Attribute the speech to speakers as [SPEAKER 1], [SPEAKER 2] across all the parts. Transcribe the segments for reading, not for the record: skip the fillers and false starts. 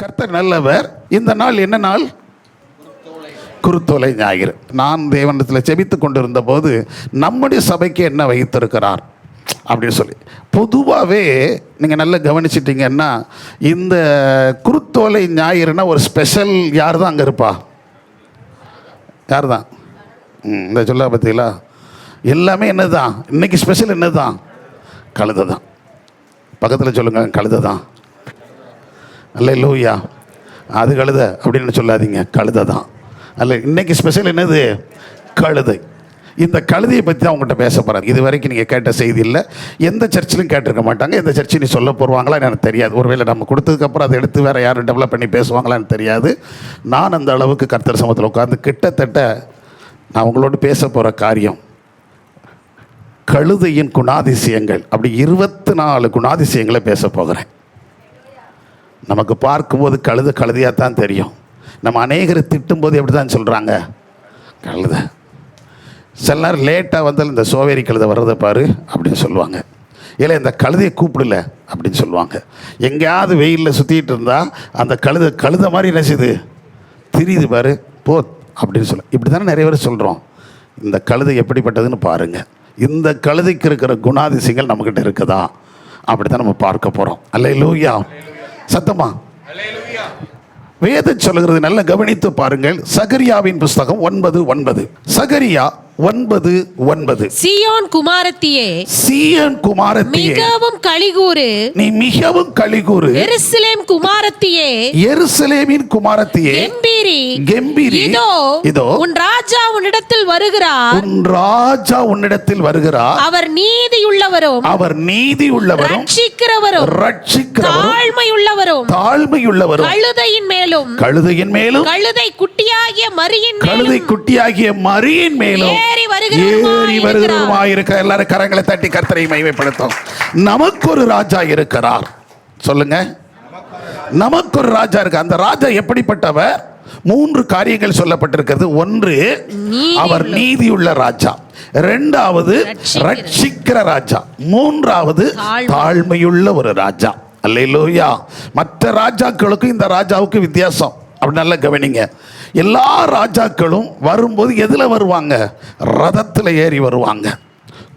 [SPEAKER 1] கர்த்தர் நல்லவர். இந்த நாள் என்ன நாள்? குருத்தோலை ஞாயிறு. நான் தேவனிடத்தில் செபித்து கொண்டிருந்த போது நம்முடைய சபைக்கு என்ன வைத்திருக்கிறார் அப்படின்னு சொல்லி, பொதுவாகவே நீங்கள் நல்லா கவனிச்சிட்டிங்கன்னா இந்த குருத்தோலை ஞாயிறுனா ஒரு ஸ்பெஷல் யார் தான் அங்கே இருப்பா? யார் தான்? இந்த சொல்ல பார்த்தீங்களா, எல்லாமே என்ன தான் இன்னைக்கு ஸ்பெஷல்? என்ன தான்? கழுதை தான். பக்கத்தில் சொல்லுங்கள், கழுதை தான். அல்லேலூயா. அது கழுதை அப்படின்னு சொல்லாதீங்க, கழுதை தான். அல்ல, இன்னைக்கு ஸ்பெஷல் என்னது? கழுதை. இந்த கழுதையை பற்றி தான் அவங்ககிட்ட பேச போகிறாங்க. இது வரைக்கும் நீங்கள் கேட்ட செய்தி இல்லை, எந்த சர்ச்சிலும் கேட்டிருக்க மாட்டாங்க. எந்த சர்ச்சிலும் சொல்ல போடுவாங்களா எனக்கு தெரியாது. ஒருவேளை நம்ம கொடுத்ததுக்கப்புறம் அதை எடுத்து வேறு யாரும் டெவலப் பண்ணி பேசுவாங்களான்னு தெரியாது. நான் அந்த அளவுக்கு கர்த்தர் சமூகத்தில் உட்கார்ந்து கிட்டத்தட்ட நான் உங்களோடு பேச போகிற காரியம் கழுதையின் குணாதிசயங்கள், அப்படி 24 குணாதிசயங்களை பேச போகிறேன். நமக்கு பார்க்கும்போது கழுதையாக தான் தெரியும். நம்ம அநேகரை திட்டும்போது எப்படி தான் சொல்கிறாங்க? கழுதை. சில நேரம் லேட்டாக வந்தால் இந்த சோவேரி கழுதை வர்றதை பாரு அப்படின்னு சொல்லுவாங்க. இல்லை இந்த கழுதையை கூப்பிடல அப்படின்னு சொல்லுவாங்க. எங்கேயாவது வெயிலில் சுற்றிட்டு இருந்தால் அந்த கழுதை மாதிரி என்ன செய்யுது? திரியுது பாரு, போ அப்படின்னு சொல்ல. இப்படி தானே நிறைய பேர் சொல்கிறோம். இந்த கழுதை எப்படிப்பட்டதுன்னு பாருங்கள். இந்த கழுதைக்கு இருக்கிற குணாதிசயங்கள் நம்மக்கிட்ட இருக்குதா? அப்படி தான் நம்ம பார்க்க போகிறோம். அல்லேலூயா. சத்தமா வேதம் சொல்லுகிறது, நல்ல கவனித்து பாருங்கள். சகரியாவின் புஸ்தகம் 9:9. சகரியா 9:9.
[SPEAKER 2] சீயோன் குமாரத்தியே,
[SPEAKER 1] சீயோன் குமாரத்தியே,
[SPEAKER 2] மிகவும் களிகூரு,
[SPEAKER 1] நீ மிகவும் களிகூரு.
[SPEAKER 2] எருசலேம் குமாரத்தியே,
[SPEAKER 1] எருசலேமின் குமாரத்தியே,
[SPEAKER 2] கெம்பீரி,
[SPEAKER 1] கெம்பீரி.
[SPEAKER 2] இதோ உன் ராஜா உன்னிடத்தில் வருகிறார்,
[SPEAKER 1] உன் ராஜா உன்னிடத்தில் வருகிறார்.
[SPEAKER 2] அவர் நீதியுள்ளவரும்,
[SPEAKER 1] அவர் நீதியுள்ளவரும்,
[SPEAKER 2] ரட்சிக்கிறவரும், தாழ்மையுள்ளவரும், கழுதையின் மேலும், கழுதை குட்டியாகிய மரியின் மேலும் ஏறி வருகிறவருமாயிருக்க. எல்லாரும் கரங்களை தட்டி கர்த்தரை மகிமைப்படுத்தும். நமக்கு ஒரு ராஜா இருக்கிறார். சொல்லுங்க, நமக்கு ஒரு ராஜா இருக்கு. அந்த ராஜா எப்படிப்பட்டவர்? 3 காரியங்கள் சொல்லப்பட்டிருக்கிறது. 1, அவர் நீதியுள்ள ராஜா. 2வது ரட்சிக்கிற ராஜா. 3வது தாழ்மையுள்ள ஒரு ராஜா. அல்லேலூயா. மற்ற ராஜாக்களுக்கும் இந்த ராஜாவுக்கு வித்தியாசம். அப்படி நல்லா கவனிங்க. எல்லா ராஜாக்களும் வரும்போது எதில் வருவாங்க? ரதத்தில் ஏறி வருவாங்க,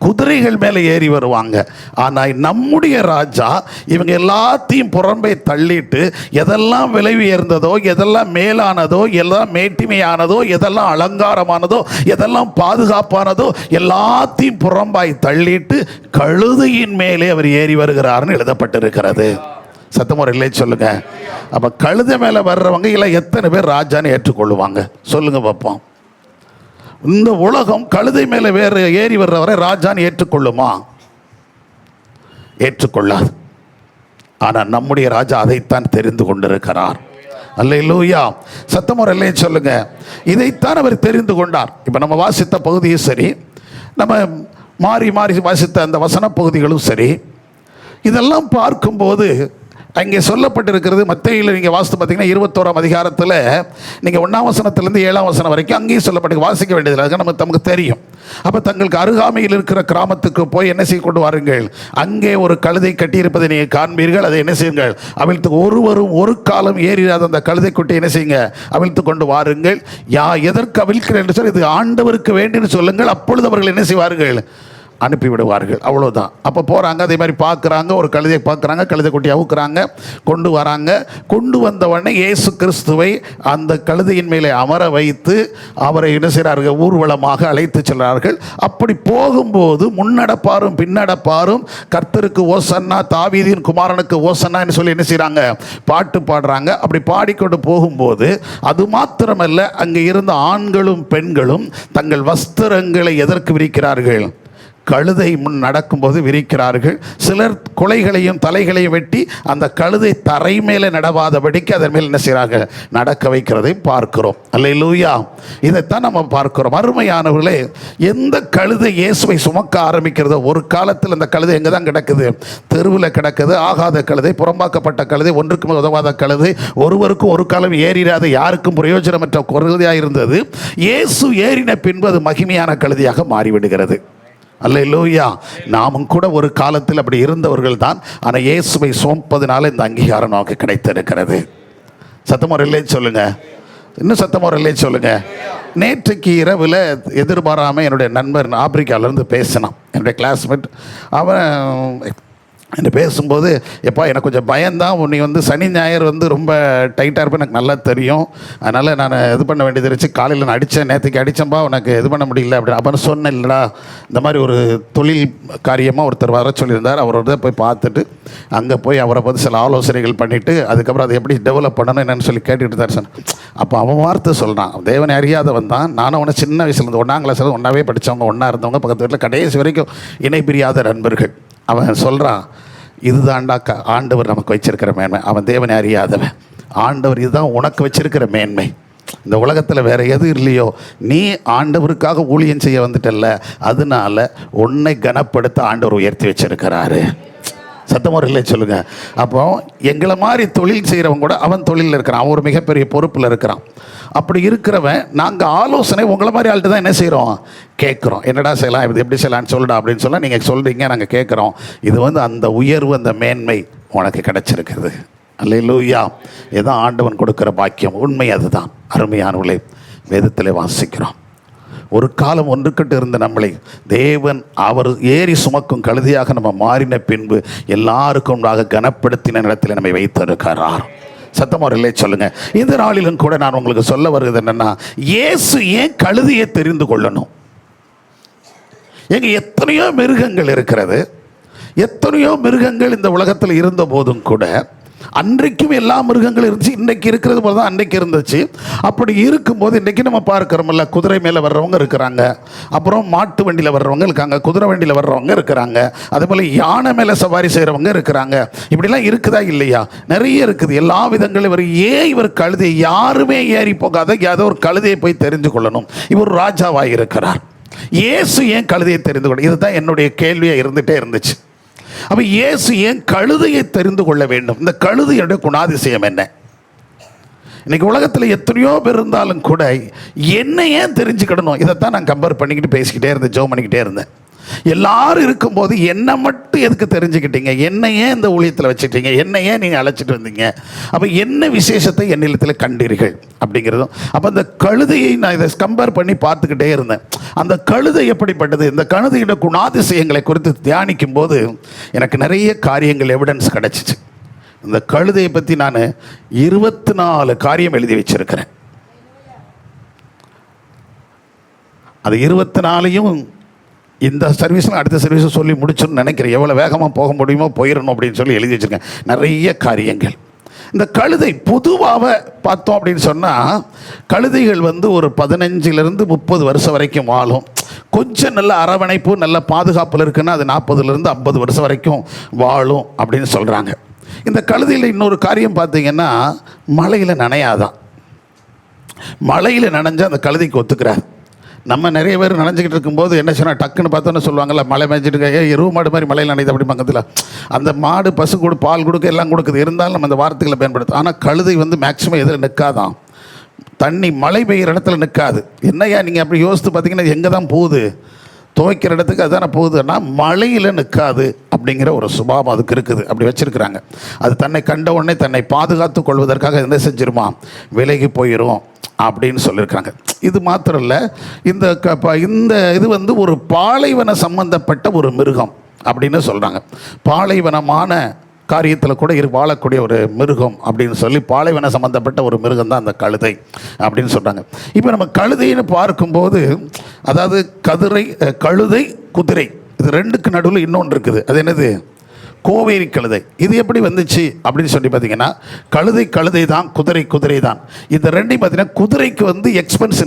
[SPEAKER 2] குதிரைகள் மேலே ஏறி வருவாங்க. ஆனால் நம்முடைய ராஜா இவங்க எல்லாத்தையும் புறம்பே தள்ளிட்டு, எதெல்லாம் விலை உயர்ந்ததோ, எதெல்லாம் மேலானதோ, எல்லாம் மேட்டிமையானதோ, எதெல்லாம் அலங்காரமானதோ, எதெல்லாம் பாதுகாப்பானதோ எல்லாத்தையும் புறம்பாய் தள்ளிட்டு கழுதையின் மேலே அவர் ஏறி வருகிறார்னு எழுதப்பட்டிருக்கிறது. சத்தமுறை இல்லை சொல்லுங்க. அப்ப கழுதை மேல வர்றவங்க இல்லை எத்தனை பேர் ராஜான்னு ஏற்றுக்கொள்ளுவாங்க? சொல்லுங்க பார்ப்போம். இந்த உலகம் கழுதை மேல வேற ஏறி வர்றவரை ராஜான்னு ஏற்றுக்கொள்ளுமா? ஏற்றுக்கொள்ளாது. ஆனால் நம்முடைய ராஜா அதைத்தான் தெரிந்து கொண்டிருக்கிறார். அல்லேலூயா. சத்தமுறை இல்லை சொல்லுங்க. இதைத்தான் அவர் தெரிந்து கொண்டார். இப்போ நம்ம வாசித்த பகுதியும் சரி, நம்ம மாறி மாறி வாசித்த அந்த வசன பகுதிகளும் சரி, இதெல்லாம் பார்க்கும்போது அங்கே சொல்லப்பட்டிருக்கிறது. மத்தேயுவில் நீங்கள் வாசித்து பார்த்தீங்கன்னா 21ஆம் அதிகாரத்தில் நீங்கள் 1ஆம் வசனத்திலிருந்து 7ஆம் வசனம் வரைக்கும் அங்கேயும் சொல்லப்பட்டு வாசிக்க வேண்டியதில்லை, நமக்கு தெரியும். அப்போ தங்களுக்கு அருகாமையில் இருக்கிற கிராமத்துக்கு போய் என்ன செய்ய கொண்டு வாருங்கள், அங்கே ஒரு கழுதை கட்டியிருப்பதை நீங்கள் காண்பீர்கள், அதை என்ன செய்யுங்கள், அவிழ்த்து ஒருவரும் ஒரு காலம் ஏறிடாத அந்த கழுதை குட்டி என்ன செய்யுங்க, அவிழ்த்து கொண்டு வாருங்கள். எதற்கு அவிழ்க்கிறேன் என்று சொல்லி, இது ஆண்டவருக்கு வேண்டின்னு சொல்லுங்கள், அப்பொழுது அவர்கள் என்ன செய்வார்கள், அனுப்பிவிடுவார்கள். அவ்வளோதான். அப்போ போகிறாங்க, அதே மாதிரி பார்க்குறாங்க, ஒரு கழுதை பார்க்குறாங்க, கழுதை குட்டி அவுக்குறாங்க, கொண்டு வராங்க. கொண்டு வந்தவொடனே இயேசு கிறிஸ்துவை அந்த கழுதையின் மேலே அமர வைத்து அவரை என்ன செய்கிறார்கள், ஊர்வலமாக அழைத்து செல்கிறார்கள். அப்படி போகும்போது முன்னடப்பாரும் பின்னடப்பாரும் கர்த்தருக்கு ஓசன்னா, தாவீதின் குமாரனுக்கு ஓசன்னான்னு சொல்லி என்ன செய்கிறாங்க, பாட்டு பாடுறாங்க. அப்படி பாடிக்கொண்டு போகும்போது அது மாத்திரமல்ல, அங்கே இருந்த ஆண்களும் பெண்களும் தங்கள் வஸ்திரங்களை எதற்கு விரிக்கிறார்கள், கழுதை முன் நடக்கும்போது விரிக்கிறார்கள். சிலர் குலைகளையும் தலைகளையும் வெட்டி அந்த கழுதை தரை மேலே நடவாதபடிக்கு அதன் மேல் என்ன செய்கிறார்கள், நடக்க வைக்கிறதை பார்க்கிறோம். அல்லேலூயா. இதைத்தான் நம்ம பார்க்கிறோம். அருமையானவர்களே, எந்த கழுதை இயேசுவை சுமக்க ஆரம்பிக்கிறதோ, ஒரு காலத்தில் அந்த கழுதை எங்கே தான் கிடக்குது, தெருவில் கிடக்குது. ஆகாத கழுதை, புறம்பாக்கப்பட்ட கழுதை, ஒன்றுக்கும் உதவாத கழுதை, ஒருவருக்கும் ஒரு காலம் ஏறிடாத, யாருக்கும் பிரயோஜனமற்ற கழுதையாக இருந்தது. இயேசு ஏறின பின்பு அது மகிமையான கழுதையாக மாறிவிடுகிறது. அல்லேலூயா. நாமும் கூட ஒரு காலத்தில் அப்படி இருந்தவர்கள் தான். ஆனால் இயேசுவை சுமப்பதனால இந்த அங்கீகாரம் நமக்கு கிடைத்திருக்கிறது.
[SPEAKER 1] சத்தமாக ஒரு இல்லைன்னு சொல்லுங்க. இன்னும் சத்தமாக ஒரு இல்லைன்னு சொல்லுங்க. நேற்றுக்கு இரவில் எதிர்பாராமல் என்னுடைய நண்பர் ஆப்பிரிக்காவிலேருந்து பேசினான், என்னுடைய கிளாஸ்மேட். அவன் என்ன பேசும்போது, எப்பா எனக்கு கொஞ்சம் பயந்தான், நீ வந்து சனி ஞாயிறு வந்து ரொம்ப டைட்டாக இருப்பேன் எனக்கு நல்லா தெரியும், அதனால் நான் இது பண்ண வேண்டியது இருந்துச்சு, காலையில் நான் அடித்தேன், நேற்றுக்கு அடித்தேன்ப்பா, உனக்கு இது பண்ண முடியல அப்படின்னு. அப்போ சொன்னேன், இல்லைடா இந்த மாதிரி ஒரு தொழில் காரியமாக ஒருத்தர் வர சொல்லியிருந்தார், அவரோட போய் பார்த்துட்டு அங்கே போய் அவரை பற்றி சில ஆலோசனைகள் பண்ணிவிட்டு அதுக்கப்புறம் அதை எப்படி டெவலப் பண்ணணும் என்னன்னு சொல்லி கேட்டுக்கிட்டு தான் சொன்னேன். அப்போ அவன் வார்த்தை சொல்கிறான், தேவனை அறியாதவன் தான், நானும் அவனை சின்ன வயசுலேருந்து 1ஆம் கிளாஸ் ஒன்றாவே படித்தவங்க, ஒன்றா இருந்தவங்க, பக்கத்து வீட்டில் கடைசி வரைக்கும் இணை பிரியாத நண்பர்கள். அவன் சொல்கிறான், இதுதான்டா ஆண்டவர் நமக்கு வச்சிருக்கிற மேன்மை. அவன் தேவனை அறியாதவன். ஆண்டவர் இதுதான் உனக்கு வச்சிருக்கிற மேன்மை. இந்த உலகத்தில் வேறு எது இல்லையோ, நீ ஆண்டவருக்காக ஊழியம் செய்ய வந்துட்டல்ல, அதனால உன்னை கனப்படுத்த ஆண்டவர் உயர்த்தி வச்சிருக்கிறாரு. சத்தமாக இல்லை சொல்லுங்க. அப்போ எங்களை மாதிரி தொழில் செய்கிறவங்க கூட அவன் தொழிலில் இருக்கிறான், அவன் ஒரு மிகப்பெரிய பொறுப்பில் இருக்கிறான். அப்படி இருக்கிறவன் நாங்கள் ஆலோசனை உங்களை மாதிரி ஆள்கிட்ட தான் என்ன செய்கிறோம், கேட்குறோம். என்னடா செய்யலாம், இது எப்படி செய்யலான்னு சொல்லுடா அப்படின்னு சொல்ல நீங்கள் சொல்கிறீங்க, நாங்கள் கேட்குறோம். இது வந்து அந்த உயர்வு, அந்த மேன்மை உனக்கு கிடைச்சிருக்குது. அல்லேலூயா. இதுதான் ஆண்டவன் கொடுக்குற பாக்கியம். உண்மை அதுதான். அருமையானவர்களே, வேதத்திலே வாசிக்கிறோம், ஒரு காலம் ஒன்றுக்கிட்டு இருந்த நம்மளை தேவன் அவர் ஏறி சுமக்கும் கழுதையாக நம்ம மாறின பின்பு எல்லாருக்கும் கனப்படுத்தின இடத்துல நம்மை வைத்திருக்கிறார். சத்தமாக இல்லை சொல்லுங்க. இந்த நாளிலும் கூட நான் உங்களுக்கு சொல்ல வருகிறது என்னன்னா, இயேசு ஏன் கழுதையை தெரிந்து கொள்ளணும்? எங்க எத்தனையோ மிருகங்கள் இருக்கிறது, எத்தனையோ மிருகங்கள் இந்த உலகத்தில் இருந்த போதும் கூட அன்றைக்கும் எல்லா மிருகங்களும் இருந்துச்சு, இன்றைக்கு இருக்கிறது போல தான் அன்றைக்கு இருந்துச்சு. அப்படி இருக்கும்போது இன்றைக்கி நம்ம பார்க்குறோம்ல, குதிரை மேலே வர்றவங்க இருக்கிறாங்க, அப்புறம் மாட்டு வண்டியில் வர்றவங்க இருக்காங்க, குதிரை வண்டியில் வர்றவங்க இருக்கிறாங்க, அதே போல் யானை மேலே சவாரி செய்கிறவங்க இருக்கிறாங்க. இப்படிலாம் இருக்குதா இல்லையா? நிறைய இருக்குது. எல்லா விதங்களும் இவர் கழுதை யாருமே ஏறி போகாத ஏதோ ஒரு கழுதையை போய் தெரிந்து கொள்ளணும். இவர் ராஜாவாக இருக்கிறார். இயேசு ஏன் கழுதையை தெரிந்து கொள்ள? இதுதான் என்னுடைய கேள்வியாக இருந்துகிட்டே இருந்துச்சு. அப்போ இயேசு ஏன் கழுதையை தெரிந்து கொள்ள வேண்டும்? இந்த கழுதையுடைய குணாதிசயம் என்ன? இன்னைக்கு உலகத்தில் எத்தனையோ பேர் இருந்தாலும் கூட என்ன ஏன் தெரிஞ்சுக்கிடணும்? இதைத்தான் நான் கம்பேர் பண்ணிக்கிட்டு பேசிக்கிட்டே இருந்தேன், ஜெபம் பண்ணிக்கிட்டே இருந்தேன். எல்லாரும் இருக்கும்போது என்னை மட்டும் எதுக்கு தெரிஞ்சுக்கிட்டீங்க? என்ன ஏன் இந்த ஊழியத்தில் வச்சுட்டீங்க? என்ன ஏன் நீங்கள் அழைச்சிட்டு வந்தீங்க? அப்போ என்ன விசேஷத்தை என்னிடத்தில் கண்டீர்கள் அப்படிங்கிறதும். அப்போ அந்த கழுதையை நான் இதை கம்பேர் பண்ணி பார்த்துக்கிட்டே இருந்தேன். அந்த கழுதை எப்படிப்பட்டது, இந்த கழுதையோட குணாதிசயங்களை குறித்து தியானிக்கும் போது எனக்கு நிறைய காரியங்கள் எவிடன்ஸ் கிடச்சிச்சு. இந்த கழுதையை பற்றி நான் 24 காரியம் எழுதி வச்சிருக்கிறேன். அது 24யும் இந்த சர்வீஸில் அடுத்த சர்வீஸை சொல்லி முடிச்சுன்னு நினைக்கிறேன். எவ்வளோ வேகமாக போக முடியுமோ போயிடணும் அப்படின்னு சொல்லி எழுதி வச்சுருக்கேன் நிறைய காரியங்கள். இந்த கழுதை பொதுவாக பார்த்தோம் அப்படின்னு சொன்னால், கழுதைகள் வந்து ஒரு 15லேருந்து 30 வருஷம் வரைக்கும் வாழும். கொஞ்சம் நல்ல அரவணைப்பு, நல்ல பாதுகாப்பில் இருக்குன்னா அது 40லேருந்து 50 வருஷம் வரைக்கும் வாழும் அப்படின்னு சொல்கிறாங்க. இந்த கழுதையில் இன்னொரு காரியம் பார்த்தீங்கன்னா, மழையில் நனையாதான். மழையில் நனைஞ்சால் அந்த கழுதைக்கு ஒத்துக்கிறார். நம்ம நிறைய பேர் நினைஞ்சிக்கிட்டு இருக்கும்போது என்ன சொன்னால் டக்குன்னு பார்த்தோன்னு சொல்லுவாங்கள்ல, மழை மேய்ச்சிட்டு எருவு மாடு மாதிரி மழையில் நினைது அப்படி பக்கத்தில். அந்த மாடு பசு கொடு, பால் கொடுக்க, எல்லாம் கொடுக்குது. இருந்தாலும் நம்ம அந்த வார்த்தைகளை பயன்படுத்தும். ஆனால் கழுதை வந்து மேக்ஸிமம் எதில் நிற்காதான், தண்ணி மழை பெய்கிற இடத்துல நிற்காது. என்னையா நீங்கள் அப்படி யோசித்து பார்த்தீங்கன்னா எங்கே தான் போகுது? துவைக்கிற இடத்துக்கு அதுதானே போகுதுன்னா மழையில் நிற்காது அப்படிங்கிற ஒரு சுபாவம் அதுக்கு இருக்குது. அப்படி வச்சுருக்குறாங்க. அது தன்னை கண்ட உடனே தன்னை பாதுகாத்து கொள்வதற்காக என்ன செஞ்சிருமா, விலகி போயிடும் அப்படின்னு சொல்லியிருக்காங்க. இது மாத்திரம் இல்லை, இந்த இது வந்து ஒரு பாலைவன சம்பந்தப்பட்ட ஒரு மிருகம் அப்படின்னு சொல்கிறாங்க. பாலைவனமான காரியத்தில் கூட வாழக்கூடிய ஒரு மிருகம் அப்படின்னு சொல்லி பாலைவன சம்மந்தப்பட்ட ஒரு மிருகம் தான் அந்த கழுதை அப்படின்னு சொல்கிறாங்க. இப்போ நம்ம கழுதைன்னு பார்க்கும்போது, அதாவது கழுதை குதிரை இது ரெண்டுக்கு நடுவில் இன்னொன்று இருக்குது. அது என்னது? கோவேரி கழுதை. இது எப்படி வந்துச்சு அப்படின்னு சொல்லி பார்த்தீங்கன்னா, கழுதை தான், குதிரை தான். இந்த ரெண்டையும் பார்த்தீங்கன்னா, குதிரைக்கு வந்து எக்ஸ்பென்ஸ்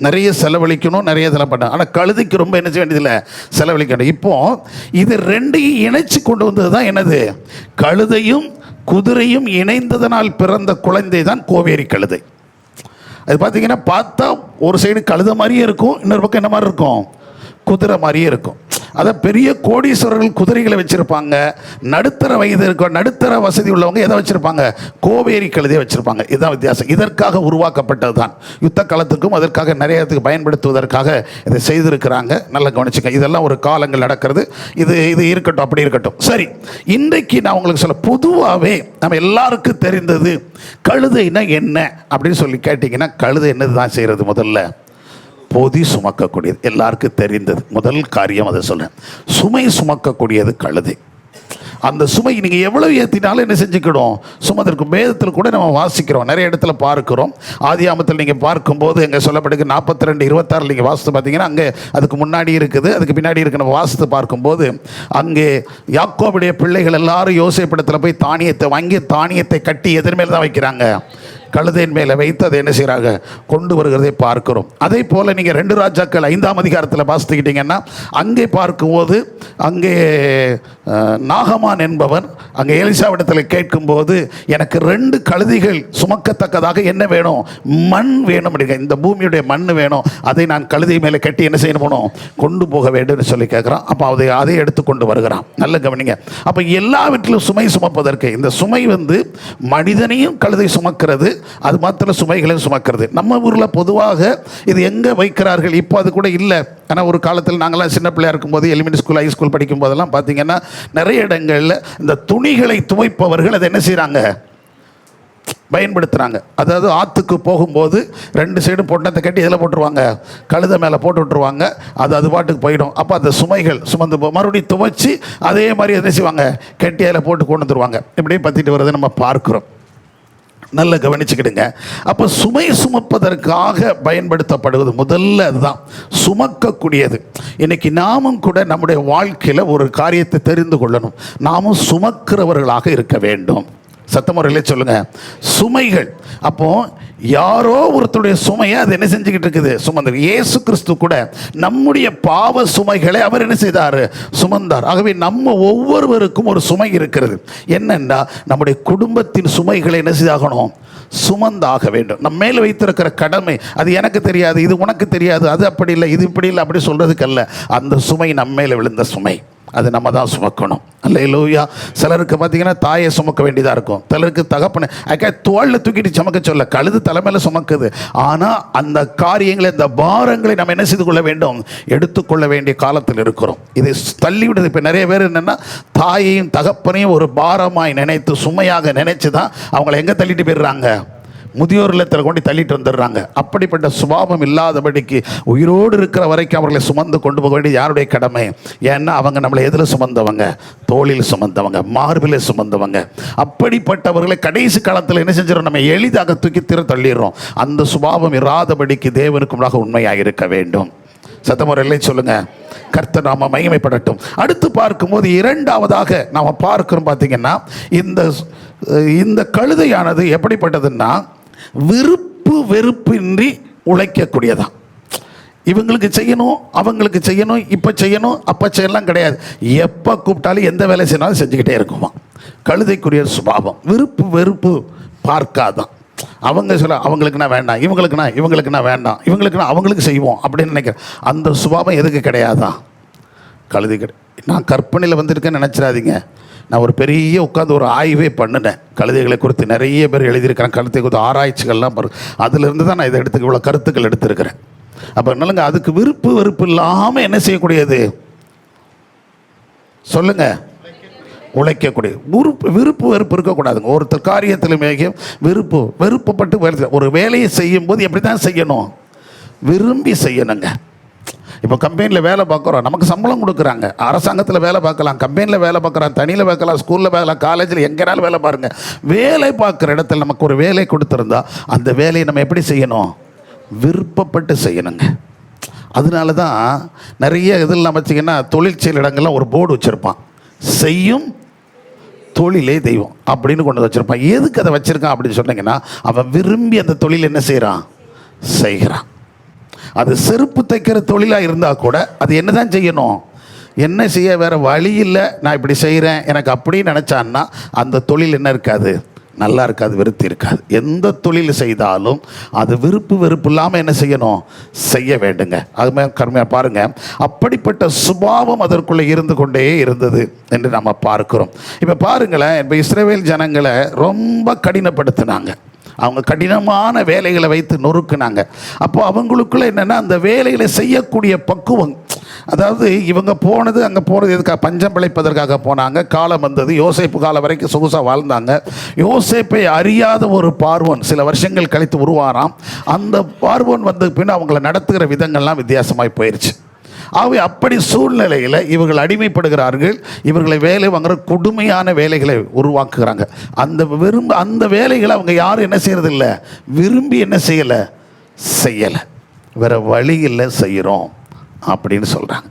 [SPEAKER 1] நிறைய செலவழிக்கணும், நிறைய இதெல்லாம் பண்ண. ஆனால் கழுதைக்கு ரொம்ப என்ன செய்ய வேண்டியதில்லை, செலவழிக்கணும். இப்போ இது ரெண்டையும் இணைச்சு கொண்டு வந்தது தான் என்னது? கழுதையும் குதிரையும் இணைந்ததனால் பிறந்த குழந்தை தான் கோவேரி கழுதை. அது பார்த்தீங்கன்னா, பார்த்தா ஒரு சைடு கழுதை மாதிரியே இருக்கும், இன்னொரு பக்கம் என்ன மாதிரி இருக்கும், குதிரை மாதிரியே இருக்கும்.
[SPEAKER 2] அதை பெரிய கோடீஸ்வரர்கள் குதிரைகளை வச்சுருப்பாங்க. நடுத்தர வயது இருக்க நடுத்தர வசதி உள்ளவங்க எதை வச்சுருப்பாங்க? கோவேரி கழுதையை வச்சுருப்பாங்க. இதுதான் வித்தியாசம். இதற்காக உருவாக்கப்பட்டது தான். யுத்த காலத்துக்கும் அதற்காக நிறையத்துக்கு பயன்படுத்துவதற்காக இதை செய்திருக்கிறாங்க. நல்லா கவனிச்சுக்க. இதெல்லாம் ஒரு காலங்கள் நடக்கிறது. இது இது இருக்கட்டும், அப்படி இருக்கட்டும். சரி, இன்றைக்கு நான் உங்களுக்கு சொல்ல, பொதுவாகவே நம்ம எல்லாருக்கும் தெரிந்தது கழுதைனா என்ன அப்படின்னு சொல்லி கேட்டிங்கன்னா, கழுதை என்னது தான் செய்கிறது? முதல்ல பொதி சுமக்கக்கூடியது. எல்லாருக்கும் தெரிந்தது. முதல் காரியம் அதை சொல்கிறேன். சுமை சுமக்கக்கூடியது கழுதை. அந்த சுமை நீங்கள் எவ்வளோ ஏற்றினாலும் என்ன செஞ்சுக்கிடும்? சுமந்திருக்கு. வேதத்தில் கூட நம்ம வாசிக்கிறோம், நிறைய இடத்துல பார்க்கிறோம். ஆதியாமத்தில் நீங்கள் பார்க்கும்போது எங்கே சொல்லப்படுது 42:26 நீங்கள் வாசித்து பார்த்தீங்கன்னா, அங்கே அதுக்கு முன்னாடி இருக்குது, அதுக்கு பின்னாடி இருக்கு. நம்ம வாசித்து பார்க்கும்போது அங்கே யாக்கோபுடைய பிள்ளைகள் எல்லாரும் யோசேப்பிடத்தில் போய் தானியத்தை வாங்கி தானியத்தை கட்டி எதிர்மேல் தான் வைக்கிறாங்க. கழுதையின் மேலே வைத்து அதை என்ன செய்கிறாங்க? கொண்டு வருகிறதை பார்க்கிறோம். அதே போல் நீங்கள் 2 ராஜாக்கள் 5ஆம் அதிகாரத்தில் வாசித்துக்கிட்டிங்கன்னா, அங்கே பார்க்கும்போது அங்கே நாகமான் என்பவன் அங்கே எலிசாவிடத்தில் கேட்கும்போது, எனக்கு 2 கழுதைகள் சுமக்கத்தக்கதாக என்ன வேணும்? மண் வேணும். இந்த பூமியுடைய மண் வேணும். அதை நான் கழுதை மேலே கட்டி என்ன செய்யணும்? கொண்டு போக வேண்டும்னு சொல்லி கேட்குறான். அப்போ அதை எடுத்து கொண்டு வருகிறான். நல்ல கவனிங்க. அப்போ எல்லாவற்றிலும் சுமை சுமப்பதற்கு இந்த சுமை மனிதனையும் கழுதை சுமக்கிறது, அது மாத்திரம் சுமைகளையும் சுமக்கிறது. நம்ம ஊரில் பொதுவாக இது எங்கே வைக்கிறார்கள்? இப்போ அது கூட இல்லை. ஆனால் ஒரு காலத்தில் நாங்கள்லாம் சின்ன பிள்ளையாக இருக்கும்போது, எலிமெண்ட்ரி ஸ்கூல், ஹை ஸ்கூல் படிக்கும் போதெல்லாம் பார்த்தீங்கன்னா, நிறைய இடங்களில் இந்த துணிகளை துவைப்பவர்கள் அதை என்ன செய்கிறாங்க? பயன்படுத்துகிறாங்க. அதாவது ஆற்றுக்கு போகும்போது 2 சைடும் பொட்டத்தை கட்டி இதில் போட்டுருவாங்க, கழுதை மேலே போட்டு விட்டுருவாங்க. அது பாட்டுக்கு போயிடும். அப்போ அந்த சுமைகள் சுமந்து மறுபடியும் துவைச்சி அதே மாதிரி என்ன செய்வாங்க? கட்டி அதில் போட்டு கொண்டு வந்துடுவாங்க. இப்படியே பற்றிட்டு வர்றதை நம்ம பார்க்குறோம். நல்ல கவனிச்சுக்கிடுங்க. அப்போ சுமை சுமப்பதற்காக பயன்படுத்தப்படுவது முதல்ல அதுதான், சுமக்கக்கூடியது. இன்னைக்கு நாமும் கூட நம்முடைய வாழ்க்கையில் ஒரு காரியத்தை தெரிந்து கொள்ளணும். நாமும் சுமக்கிறவர்களாக இருக்க வேண்டும். சத்தமுறையிலே சொல்லுங்க, சுமைகள். அப்போ யாரோ ஒருத்தருடைய சுமையை அது என்ன செஞ்சுக்கிட்டு இருக்குது? சுமந்து. இயேசு கிறிஸ்து கூட நம்முடைய பாவ சுமைகளை அவர் என்ன செய்தார்? சுமந்தார். ஆகவே நம்ம ஒவ்வொருவருக்கும் ஒரு சுமை இருக்கிறது. என்னென்னா, நம்முடைய குடும்பத்தின் சுமைகளை என்ன செய்தாகணும்? சுமந்தாக வேண்டும். நம்ம மேல் வைத்திருக்கிற கடமை, அது எனக்கு தெரியாது, இது உனக்கு தெரியாது, அது அப்படி இல்லை, இது இப்படி இல்லை, அப்படி சொல்றதுக்கு அல்ல. அந்த சுமை நம்ம மேலே விழுந்த சுமை, அது நம்ம தான் சுமக்கணும். அல்லேலூயா. சிலருக்கு பார்த்தீங்கன்னா தாயை சுமக்க வேண்டியதாக இருக்கும். சிலருக்கு தகப்பனை தோளில் தூக்கிட்டு சுமக்க சொல்ல, கழுது தலைமையில் சுமக்குது. ஆனால் அந்த காரியங்களை, இந்த பாரங்களை நம்ம என்ன செய்து கொள்ள வேண்டும்? எடுத்துக்கொள்ள வேண்டிய காலத்தில் இருக்கிறோம். இதை தள்ளிவிடுது. இப்போ நிறைய பேர் என்னென்னா, தாயையும் தகப்பனையும் ஒரு பாரமாய் நினைத்து, சுமையாக நினைச்சு தான் அவங்கள எங்கே தள்ளிட்டு போயிடுறாங்க? முதியோர் இல்லத்தில் கொண்டு தள்ளிட்டு வந்துடுறாங்க. அப்படிப்பட்ட சுபாவம் இல்லாதபடிக்கு உயிரோடு இருக்கிற வரைக்கும் அவர்களை சுமந்து கொண்டு போக வேண்டிய யாருடைய கடமை? ஏன்னா அவங்க நம்மளை எதில் சுமந்தவங்க? தோளில் சுமந்தவங்க, மார்பில் சுமந்தவங்க. அப்படிப்பட்டவர்களை கடைசி காலத்தில் என்ன செஞ்சிடறோம்? நம்ம எளிதாக தூக்கி தள்ளிடுறோம். அந்த சுபாவம் இராதபடிக்கு தேவனுக்கு முன்னாக உண்மையாக இருக்க வேண்டும். சத்தமுறையிலே சொல்லுங்க, கர்த்தர் நாம மகிமைப்படட்டும். அடுத்து பார்க்கும்போது இரண்டாவதாக நாம பார்க்கிறோம் பார்த்தீங்கன்னா, இந்த கழுதையானது எப்படிப்பட்டதுன்னா, விருப்பு வெறுப்பின்றி உழைக்கக்கூடியதான். இவங்களுக்கு செய்யணும், அவங்களுக்கு செய்யணும், இப்போ செய்யணும், அப்போ செய்யலாம் கிடையாது. எப்போ கூப்பிட்டாலும் எந்த வேலை செய்யணும் செஞ்சுக்கிட்டே இருக்குமா. கழுதைக்குரிய சுபாவம் விருப்பு வெறுப்பு பார்க்காதான். அவங்க சொல்ல, அவங்களுக்குனா வேண்டாம், இவங்களுக்குனா வேண்டாம், இவங்களுக்குனா அவங்களுக்கு செய்வோம் அப்படின்னு நினைக்கிறேன். அந்த சுபாவம் எதுக்கு கிடையாதான்? கழுதை நான் கற்பனையில் வந்திருக்கேன்னு நினச்சிடாதீங்க. நான் ஒரு பெரிய உட்காந்து ஒரு ஆய்வே பண்ணினேன். கழுதைகளை குறித்து நிறைய பேர் எழுதியிருக்கிறேன். கழுதை குறித்து ஆராய்ச்சிகள்லாம் அதிலிருந்து தான் நான் இதை இவ்வளோ கருத்துக்கள் எடுத்திருக்கிறேன். அப்போ என்னங்க, அதுக்கு விருப்பு வெறுப்பு இல்லாமல் என்ன செய்யக்கூடியது? சொல்லுங்க, உழைக்கக்கூடிய. விருப்பு வெறுப்பு இருக்கக்கூடாதுங்க. ஒருத்தர் காரியத்தில் வெறுப்பப்பட்டு ஒரு வேலையை செய்யும் போது எப்படி தான் செய்யணும்? விரும்பி செய்யணுங்க. இப்போ கம்பெனியில் வேலை பார்க்குறோம், நமக்கு சம்பளம் கொடுக்குறாங்க. அரசாங்கத்தில் வேலை பார்க்கலாம், கம்பெனியில் வேலை பார்க்குறாங்க, தனியில் பார்க்கலாம், ஸ்கூலில் பார்க்கலாம், காலேஜில் எங்கேனாலும் வேலை பாருங்கள். வேலை பார்க்குற இடத்துல நமக்கு ஒரு வேலை கொடுத்துருந்தா அந்த வேலையை நம்ம எப்படி செய்யணும்? விருப்பப்பட்டு செய்யணுங்க. அதனால தான் நிறைய இதெல்லாம் வச்சிங்கன்னா, தொழிற்செயல் இடங்கள்லாம் ஒரு போர்டு வச்சுருப்பான், செய்யும் தொழிலே தெய்வம் அப்படின்னு கொண்டு வச்சுருப்பான். எதுக்கு அதை வச்சுருக்கான் அப்படின்னு சொன்னீங்கன்னா, அவன் விரும்பி அந்த தொழில் என்ன செய்கிறான்? செய்கிறான். அது செருப்பு தைக்கிற தொழிலாக இருந்தால் கூட அது என்ன தான் செய்யணும்? என்ன செய்ய, வேறு வழி இல்லை, நான் இப்படி செய்கிறேன் எனக்கு அப்படின்னு நினச்சான்னா அந்த தொழில் என்ன இருக்காது?
[SPEAKER 1] நல்லா இருக்காது, விருத்தி இருக்காது. எந்த தொழில் செய்தாலும் அது விருப்பு வெறுப்பு இல்லாமல் என்ன செய்யணும், செய்ய வேண்டுங்க. அதுமாதிரி கருமையாக பாருங்கள், அப்படிப்பட்ட சுபாவம் அதற்குள்ளே இருந்து கொண்டே இருந்தது என்று நம்ம பார்க்கிறோம். இப்போ பாருங்களேன், இப்போ இஸ்ரவேல் ஜனங்களை ரொம்ப கடினப்படுத்தினாங்க. அவங்க கடினமான வேலைகளை வைத்து நொறுக்குனாங்க. அப்போ அவங்களுக்குள்ள என்னென்னா அந்த வேலைகளை செய்யக்கூடிய பக்குவம், அதாவது இவங்க போனது அங்கே போனது எதுக்காக, பஞ்சம் பிழைப்பதற்காக போனாங்க. காலம் வந்தது, யோசேப்பு காலம் வரைக்கும் சொகுசாக வாழ்ந்தாங்க. யோசேப்பை அறியாத ஒரு பார்வோன் சில வருஷங்கள் கழித்து உருவாராம். அந்த பார்வோன் வந்த பின் அவங்கள நடத்துகிற விதங்கள்லாம் வித்தியாசமாய் போயிடுச்சு. ஆகவே அப்படி சூழ்நிலையில் இவர்கள் அடிமைப்படுகிறார்கள். இவர்களை வேலை வாங்குற கொடுமையான வேலைகளை உருவாக்குகிறாங்க. அந்த வேலைகளை அவங்க யாரும் என்ன செய்யறதில்லை, விரும்பி என்ன செய்யலை, வேற வழி இல்லை, செய்கிறோம் அப்படின்னு சொல்கிறாங்க.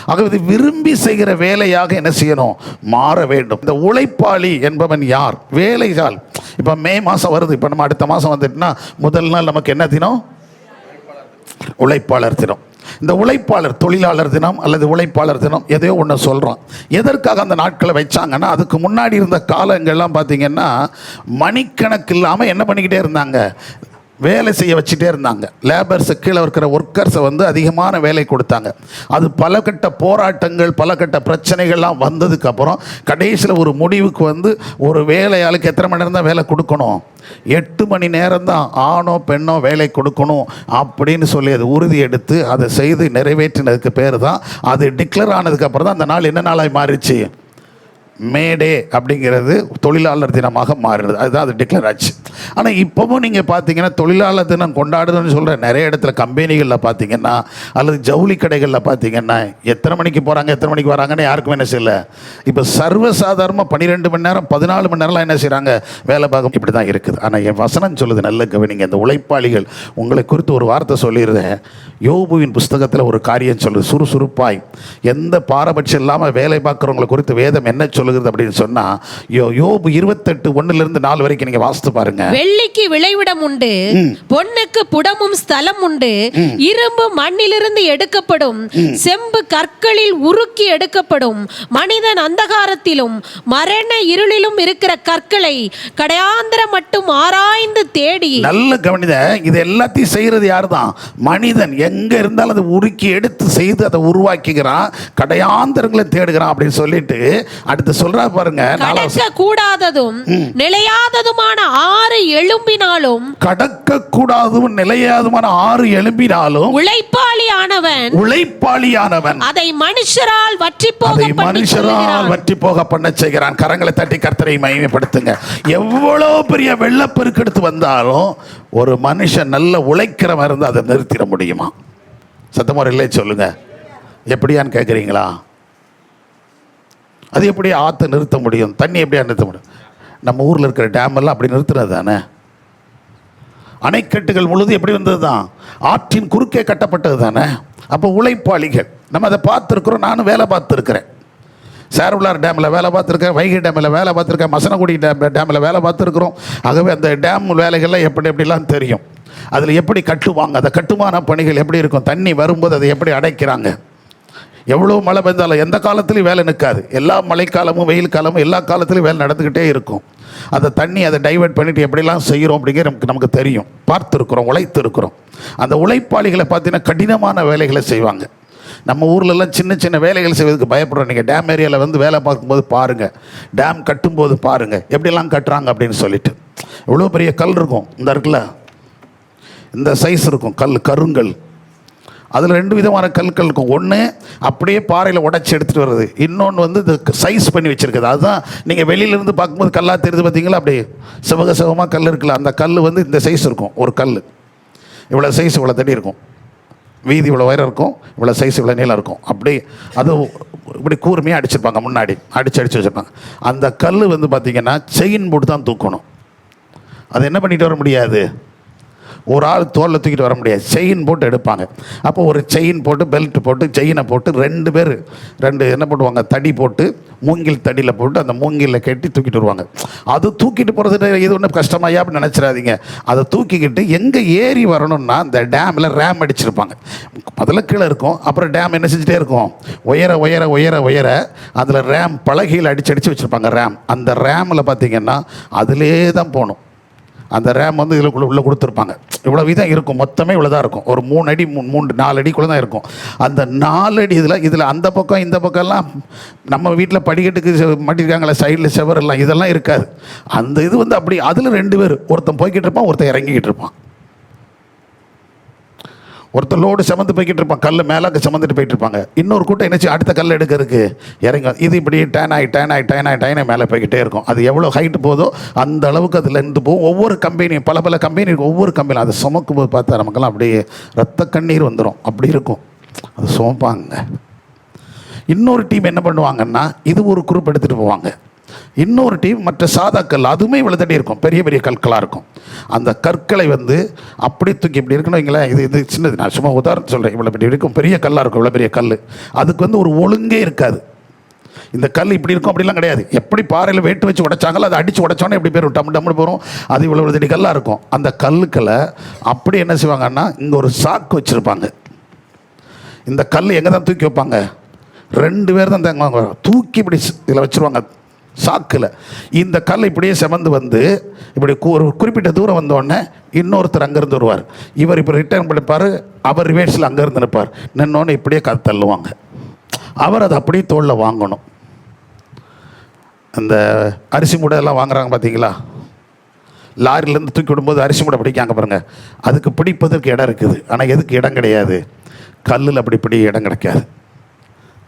[SPEAKER 1] ஆகவே இது விரும்பி செய்கிற வேலையாக என்ன செய்யணும், மாற வேண்டும். இந்த உழைப்பாளி என்பவன் யார், வேலைகள். இப்போ மே மாதம் வருது, இப்போ நம்ம அடுத்த மாதம் வந்துட்டுனா முதல் நாள் நமக்கு என்ன தினம், உழைப்பாளர் தினம். இந்த உழைப்பாளர் தொழிலாளர் தினம் அல்லது உழைப்பாளர் தினம் எதையோ ஒன்று சொல்கிறோம். எதற்காக அந்த நாட்களை வச்சாங்கன்னா, அதுக்கு முன்னாடி இருந்த காலங்கள்லாம் பார்த்திங்கன்னா மணிக்கணக்கு இல்லாமல் என்ன பண்ணிக்கிட்டே இருந்தாங்க, வேலை செய்ய வச்சுட்டே இருந்தாங்க. லேபர்ஸு கீழே இருக்கிற ஒர்க்கர்ஸை அதிகமான வேலை கொடுத்தாங்க. அது பல கட்ட போராட்டங்கள், பல கட்ட பிரச்சனைகள்லாம் வந்ததுக்கப்புறம் கடைசியில் ஒரு முடிவுக்கு ஒரு வேலையாளுக்கு எத்தனை மணி நேரம் தான் வேலை கொடுக்கணும், 8 மணி நேரம் தான் ஆணோ பெண்ணோ வேலை கொடுக்கணும் அப்படின்னு சொல்லி அது உறுதி எடுத்து அதை செய்து நிறைவேற்றினதுக்கு பேர் தான், அது டிக்ளேர் ஆனதுக்கப்புறம் தான் அந்த நாள் என்ன நாளாக மாறிச்சு, மேடே அப்படிங்கிறது தொழிலாளர் தினமாக மாறினது. அதுதான் அது டிக்ளேர் ஆச்சு. ஆனால் இப்போவும் நீங்கள் பார்த்தீங்கன்னா தொழிலாளர் தினம் கொண்டாடுதுன்னு சொல்கிற நிறைய இடத்துல கம்பெனிகளில் பார்த்தீங்கன்னா அல்லது ஜவுளி கடைகளில் பார்த்தீங்கன்னா எத்தனை மணிக்கு போகிறாங்க எத்தனை மணிக்கு வராங்கன்னு யாருக்கும் என்ன செய்யலை. இப்போ சர்வசாதாரணமாக 12 மணி நேரம் 14 மணி நேரம்லாம் என்ன செய்கிறாங்க, வேலை பார்க்க. இப்படி தான் இருக்குது. ஆனால் என் வசனம் சொல்லுது, நல்ல கவனிங்க. இந்த உழைப்பாளிகள் உங்களை குறித்து ஒரு வார்த்தை சொல்லிடுறேன். யோபுவின் புஸ்தகத்தில் ஒரு காரியம் சொல்லுது, சுறுசுறுப்பாய் எந்த பாரபட்சம் இல்லாமல் வேலை பார்க்குறவங்களை குறித்து வேதம் என்ன சொல்லுகிறது அப்படின்னு சொன்னால், யோபு 28:1-4 வரைக்கும் நீங்கள் வாசித்து பாருங்க.
[SPEAKER 3] வெள்ளிக்கு விளைவிடம் உண்டு, பொன்னுக்கு புடமும் ஸ்தலம் உண்டு, இரும்பு மண்ணிலிருந்து எடுக்கப்படும், செம்பு கற்களில் உருக்கி எடுக்கப்படும், மனிதன் அந்தகாரத்திலும் மரண இருளிலும் இருக்கிற கற்களை கடையாந்திர மட்டும் ஆராய்ந்து தேடி.
[SPEAKER 1] நல்ல கவனித, இது எல்லாத்தையும் செய்யறது யார் தான், மனிதன். எங்க இருந்தாலும் அதை உருக்கி எடுத்து செய்து அதை உருவாக்குகிறான், கடையாந்திரங்களை தேடுகிறான் அப்படின்னு சொல்லிட்டு அடுத்து சொல்றா பாருங்க.
[SPEAKER 3] கடக்க கூடாததும் நிலையாததுமான 6 எலும்பினாலும்,
[SPEAKER 1] கடக்க கூடாதும் நிலையாததுமான 6 எலும்பினாலும் உழைப்பாளியானவன்
[SPEAKER 3] அதை மனுஷரால் வற்றி
[SPEAKER 1] போக பண்ண செய்கிறான். கரங்களை தட்டி கர்த்தரை மகிமைப்படுத்துங்க. எவ்வளவு பெரிய வெள்ளப்பெருக்கு எடுத்து வந்தாலும் ஒரு மனுஷன் நல்ல உழைக்கிறவன் இருந்து அதை நிறுத்திட முடியுமா? சத்தமா இல்லை சொல்லுங்க. எப்படியான்னு கேட்குறீங்களா? அது எப்படி ஆற்றை நிறுத்த முடியும், தண்ணி எப்படியா நிறுத்த முடியும்? நம்ம ஊரில் இருக்கிற டேம் எல்லாம் அப்படி நிறுத்துறது தானே. அணைக்கட்டுகள் முழுது எப்படி வந்தது தான், ஆற்றின் குறுக்கே கட்டப்பட்டது தானே. அப்போ உழைப்பாளிகள் நம்ம அதை பார்த்துருக்குறோம். நானும் வேலை பார்த்துருக்கிறேன். சேரவுலார் டேமில் வேலை பார்த்துருக்கேன், வைகை டேமில் வேலை பார்த்துருக்கேன், மசனகுடி டேமில் வேலை பார்த்துருக்குறோம். ஆகவே அந்த டேம் வேலைகள்லாம் எப்படிலாம் தெரியும். அதில் எப்படி கட்டுவாங்க, அந்த கட்டுமான பணிகள் எப்படி இருக்கும், தண்ணி வரும்போது அதை எப்படி அடைக்கிறாங்க. எவ்வளோ மழை பெய்தாலும் எந்த காலத்துலையும் வேலை நிற்காது. எல்லா மழைக்காலமும் வெயில் காலமும் எல்லா காலத்துலையும் வேலை நடந்துக்கிட்டே இருக்கும். அந்த தண்ணி அதை டைவெர்ட் பண்ணிவிட்டு எப்படிலாம் செய்கிறோம் அப்படிங்கிற நமக்கு தெரியும், பார்த்துருக்குறோம், உழைத்துருக்குறோம். அந்த உழைப்பாளிகளை பார்த்தீங்கன்னா கடினமான வேலைகளை செய்வாங்க. நம்ம ஊர்லெல்லாம் சின்ன சின்ன வேலைகள் செய்வதற்கு பயப்படுறோம். நீங்கள் டேம் ஏரியாவில் வேலை பார்க்கும்போது பாருங்கள், டேம் கட்டும்போது பாருங்கள் எப்படிலாம் கட்டுறாங்க அப்படின்னு சொல்லிட்டு. எவ்வளோ பெரிய கல் இருக்கும், இந்த இருக்குல்ல இந்த சைஸ் இருக்கும் கல், கருங்கல். அதில் 2 விதமான கற்கள் இருக்கும். ஒன்று அப்படியே பாறையில் உடைச்சி எடுத்துகிட்டு வருது, இன்னொன்று இது சைஸ் பண்ணி வச்சுருக்குது. அதுதான் நீங்கள் வெளியிலேருந்து பார்க்கும்போது கல்லாக தெரியுது பார்த்தீங்களா, அப்படியே சிவகமாக கல் இருக்குல்ல, அந்த கல் இந்த சைஸ் இருக்கும். ஒரு கல் இவ்வளோ சைஸ், இவ்வளோ தடி இருக்கும், வீதி இவ்வளோ உயரம் இருக்கும், இவ்வளோ சைஸ் இவ்வளோ நீளம் இருக்கும். அப்படி அது இப்படி கூர்மையாக அடிச்சிருப்பாங்க, முன்னாடி அடித்து வச்சுருப்பாங்க. அந்த கல் பார்த்திங்கன்னா செயின் போட்டு தான் தூக்கணும். அது என்ன பண்ணிட்டு வர முடியாது, ஒரு ஆள் தோளில் தூக்கிட்டு வர முடியாது, செயின் போட்டு எடுப்பாங்க. அப்போ ஒரு செயின் போட்டு பெல்ட் போட்டு செயினை போட்டு 2 பேர் என்ன பண்ணுவாங்க, தடி போட்டு மூங்கில் தடியில் போட்டு அந்த மூங்கிலில் கட்டி தூக்கிட்டு வருவாங்க. அது தூக்கிட்டு போகிறது இது ஒன்றும் கஷ்டமாயா அப்படின்னு நினச்சிடாதீங்க. அதை தூக்கிக்கிட்டு எங்கே ஏறி வரணும்னா அந்த டேமில் ரேம் அடிச்சிருப்பாங்க. முதல்ல கீழே இருக்கும், அப்புறம் டேம் என்ன செஞ்சுட்டே இருக்கும், உயர உயர உயர உயர அதில் ரேம் பலகையில் அடிச்சு வச்சுருப்பாங்க. ரேம், அந்த ரேமில் பார்த்தீங்கன்னா அதிலே தான் போகணும். அந்த ரேம் வந்து இதில் உள்ளே கொடுத்துருப்பாங்க. இவ்வளோ வீதம் இருக்கும், மொத்தமே இவ்வளோ தான் இருக்கும். ஒரு 3 அடி 4 அடிக்குள்ளே தான் இருக்கும். அந்த 4 அடி இதில் அந்த பக்கம் இந்த பக்கம்லாம் நம்ம வீட்டில் படிக்கட்டுக்கு மாட்டிருக்காங்களே சைடில் செவரெல்லாம், இதெல்லாம் இருக்காது. அந்த இது வந்து அப்படி அதில் 2 பேர், ஒருத்தன் போய்கிட்டு இருப்பான், ஒருத்தன் இறங்கிக்கிட்டு இருப்பான். ஒருத்தர் லோடு சுமந்து போய்கிட்டு இருப்பான், கல் மேலாக்க சுமந்துட்டு போயிட்டு இருப்பாங்க. இன்னொரு கூட்டம் என்னச்சு அடுத்த கல் எடுக்கிறதுக்கு இறங்க. இது இப்படி டைனாகி மேலே போய்கிட்டே இருக்கும். அது எவ்வளோ ஹைட்டு போதோ அந்த அளவுக்கு அதில் இருந்து போகும். ஒவ்வொரு கம்பெனியும் பல கம்பெனி இருக்கும். ஒவ்வொரு கம்பெனியும் அதை சுமக்கும் போது பார்த்தா நமக்கெல்லாம் அப்படியே ரத்த கண்ணீர் வந்துடும். அப்படி இருக்கும், அது சுமப்பாங்க. இன்னொரு டீம் என்ன பண்ணுவாங்கன்னா, இது ஒரு குரூப் எடுத்துகிட்டு போவாங்க. இன்னொரு டீம் மற்ற சாதா கல், அதுவுமே இவ்வளோ தடி இருக்கும், பெரிய பெரிய கற்களாக இருக்கும். அந்த கற்களை வந்து அப்படி தூக்கி இப்படி இருக்கணும் வைங்களேன். இது சின்னது, நான் சும்மா உதாரணம் சொல்கிறேன். இவ்வளோ பெரிய இருக்கும், பெரிய கல்லாக இருக்கும், இவ்வளோ பெரிய கல். அதுக்கு வந்து ஒரு ஒழுங்கே இருக்காது. இந்த கல் இப்படி இருக்கும் அப்படிலாம் கிடையாது. எப்படி பாறையில் வெயிட்டு வச்சு உடைச்சாங்களோ அதை அடித்து உடைச்சோன்னே எப்படி பேர் டம்னு போகிறோம். அது இவ்வளோ தடி கல்லாக இருக்கும். அந்த கல்லுக்களை அப்படி என்ன செய்வாங்கன்னா, இங்கே ஒரு சாக்கு வச்சுருப்பாங்க. இந்த கல் எங்கே தான் தூக்கி வைப்பாங்க, 2 பேர் தான் தூக்கி இப்படி இதில் வச்சுருவாங்க சாக்கில். இந்த கல் இப்படியே செமந்து வந்து இப்படி ஒரு குறிப்பிட்ட தூரம் வந்தோடனே இன்னொருத்தர் அங்கேருந்து வருவார். இவர் இப்போ ரிட்டர்ன் பண்ணிப்பார், அவர் ரிவேர்ஸில் அங்கேருந்து நிற்பார். நின்னோன்னு இப்படியே தள்ளுவாங்க. அவர் அதை அப்படியே தோளில் வாங்கணும். அந்த அரிசி மூடை எல்லாம் வாங்குறாங்க பார்த்தீங்களா, லாரிலேருந்து தூக்கி விடும்போது அரிசி மூடை பிடிக்காங்க பாருங்கள். அதுக்கு பிடிப்பதற்கு இடம் இருக்குது, ஆனால் எதுக்கு இடம் கிடையாது, கல்லில் அப்படி இடம் கிடைக்காது.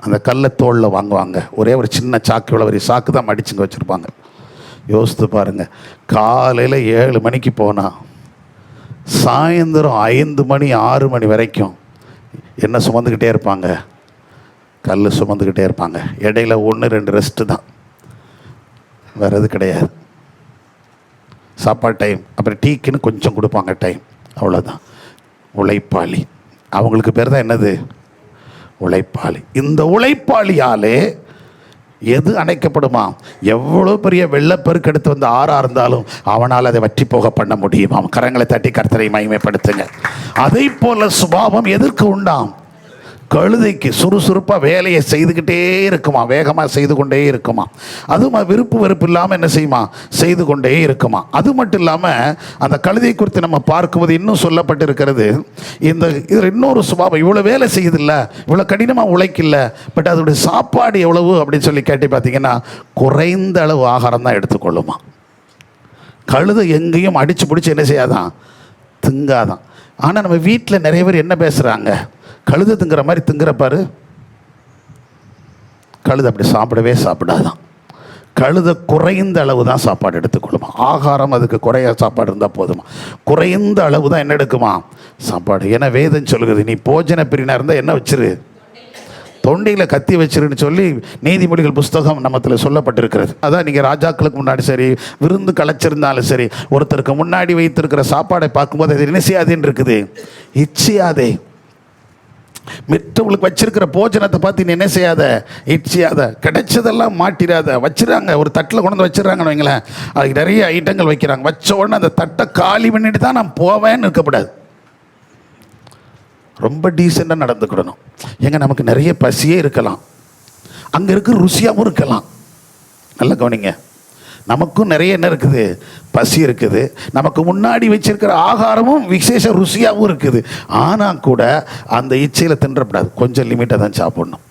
[SPEAKER 1] அந்த கல்லை தோளில் வாங்குவாங்க. ஒரே ஒரு சின்ன சாக்கு, இவ்வளோ ஒரு சாக்கு தான் மடிச்சுங்க வச்சுருப்பாங்க. யோசித்து பாருங்கள், காலையில் 7 மணிக்கு போனால் சாயந்தரம் 5 மணி 6 மணி வரைக்கும் என்ன சுமந்துக்கிட்டே இருப்பாங்க, கல் சுமந்துக்கிட்டே இருப்பாங்க. இடையில 1-2 ரெஸ்ட்டு தான், வேறு எது கிடையாது. சாப்பாடு டைம், அப்புறம் டீக்குன்னு கொஞ்சம் கொடுப்பாங்க டைம், அவ்வளோதான். உழைப்பாளி, அவங்களுக்கு பேர் தான் என்னது, உழைப்பாளி. இந்த உழைப்பாளியாலே எது அணைக்கப்படுமா, எவ்வளோ பெரிய வெள்ளப்பெருக்கு எடுத்து வந்து ஆறாக இருந்தாலும் அவனால் அதை வற்றி போக பண்ண முடியுமா? கரங்களை தட்டி கர்த்தரை மகிமைப்படுத்துங்க. அதை போல சுபாவம் எதற்கு உண்டாம், கழுதைக்கு சுறுசுறுப்பாக வேலையை செய்துக்கிட்டே இருக்குமா, வேகமாக செய்து கொண்டே இருக்குமா. அதுவும் விருப்பு வெறுப்பு இல்லாமல் என்ன செய்யுமா, செய்து கொண்டே இருக்குமா. அது மட்டும் இல்லாமல் அந்த கழுதை குறித்து நம்ம பார்க்கும்போது இன்னும் சொல்லப்பட்டிருக்கிறது, இதில் இன்னொரு சுபாவம், இவ்வளோ வேலை செய்யுதில்ல, இவ்வளோ கடினமாக உழைக்கல, பட் அதோடைய சாப்பாடு எவ்வளவு அப்படின்னு சொல்லி கேட்டு பார்த்தீங்கன்னா குறைந்த அளவு ஆகாரம் தான் எடுத்துக்கொள்ளுமா. கழுதை எங்கேயும் அடித்து பிடிச்சி என்ன செய்யாதான், திங்காதான். ஆனால் நம்ம வீட்டில் நிறைய பேர் என்ன பேசுகிறாங்க, கழுதை திங்கிற மாதிரி திங்கிறப்பாரு. கழுதை அப்படி சாப்பிடவே சாப்பிடாதான். கழுதை குறைந்த அளவு தான் சாப்பாடு எடுத்துக்கொள்ளுமா. ஆகாரம் அதுக்கு குறைய சாப்பாடு இருந்தால் போதுமா, குறைந்த அளவு தான் என்ன எடுக்குமா, சாப்பாடு. ஏன்னா வேதம் சொல்லுகிறது, நீ போஜன பிரினா இருந்தால் என்ன வச்சிரு, தொண்டையில் கத்தி வச்சிருன்னு சொல்லி நீதிமொழிகள் புஸ்தகம் நம்மத்தில் சொல்லப்பட்டிருக்கிறது. அதான் நீங்கள் ராஜாக்களுக்கு முன்னாடி சரி, விருந்து கலைச்சிருந்தாலும் சரி, ஒருத்தருக்கு முன்னாடி வைத்திருக்கிற சாப்பாடை பார்க்கும்போது அது என்ன செய்யாதுன்னு இருக்குது, இச்சியாதே. மற்றவங்களுக்கு வச்சிருக்கிற போஜனத்தை பார்த்து நீ என்ன செய்யாத, இச்சியாத. கிடைச்சதெல்லாம் மாட்டிடாத. வச்சுறாங்க, ஒரு தட்டில் கொண்டு வந்து வச்சிடறாங்கன்னு வைங்களேன், அதுக்கு நிறைய ஐட்டங்கள் வைக்கிறாங்க. வச்ச உடனே அந்த தட்டை காலி பண்ணிட்டு தான் நான் போவேன்னு இருக்கக்கூடாது. ரொம்ப டீசெண்டாக நடந்துக்கிடணும். ஏங்க நமக்கு நிறைய பசியே இருக்கலாம், அங்கே இருக்கிற ருசியாகவும் இருக்கலாம். நல்லா கவனிங்க, நமக்கும் நிறைய என்ன இருக்குது, பசி இருக்குது. நமக்கு முன்னாடி வச்சிருக்கிற ஆகாரமும் விசேஷ ருசியாகவும் இருக்குது. ஆனால் கூட அந்த இச்சையில் தின்றப்படாது, கொஞ்சம் லிமிட்டாக தான் சாப்பிடணும்.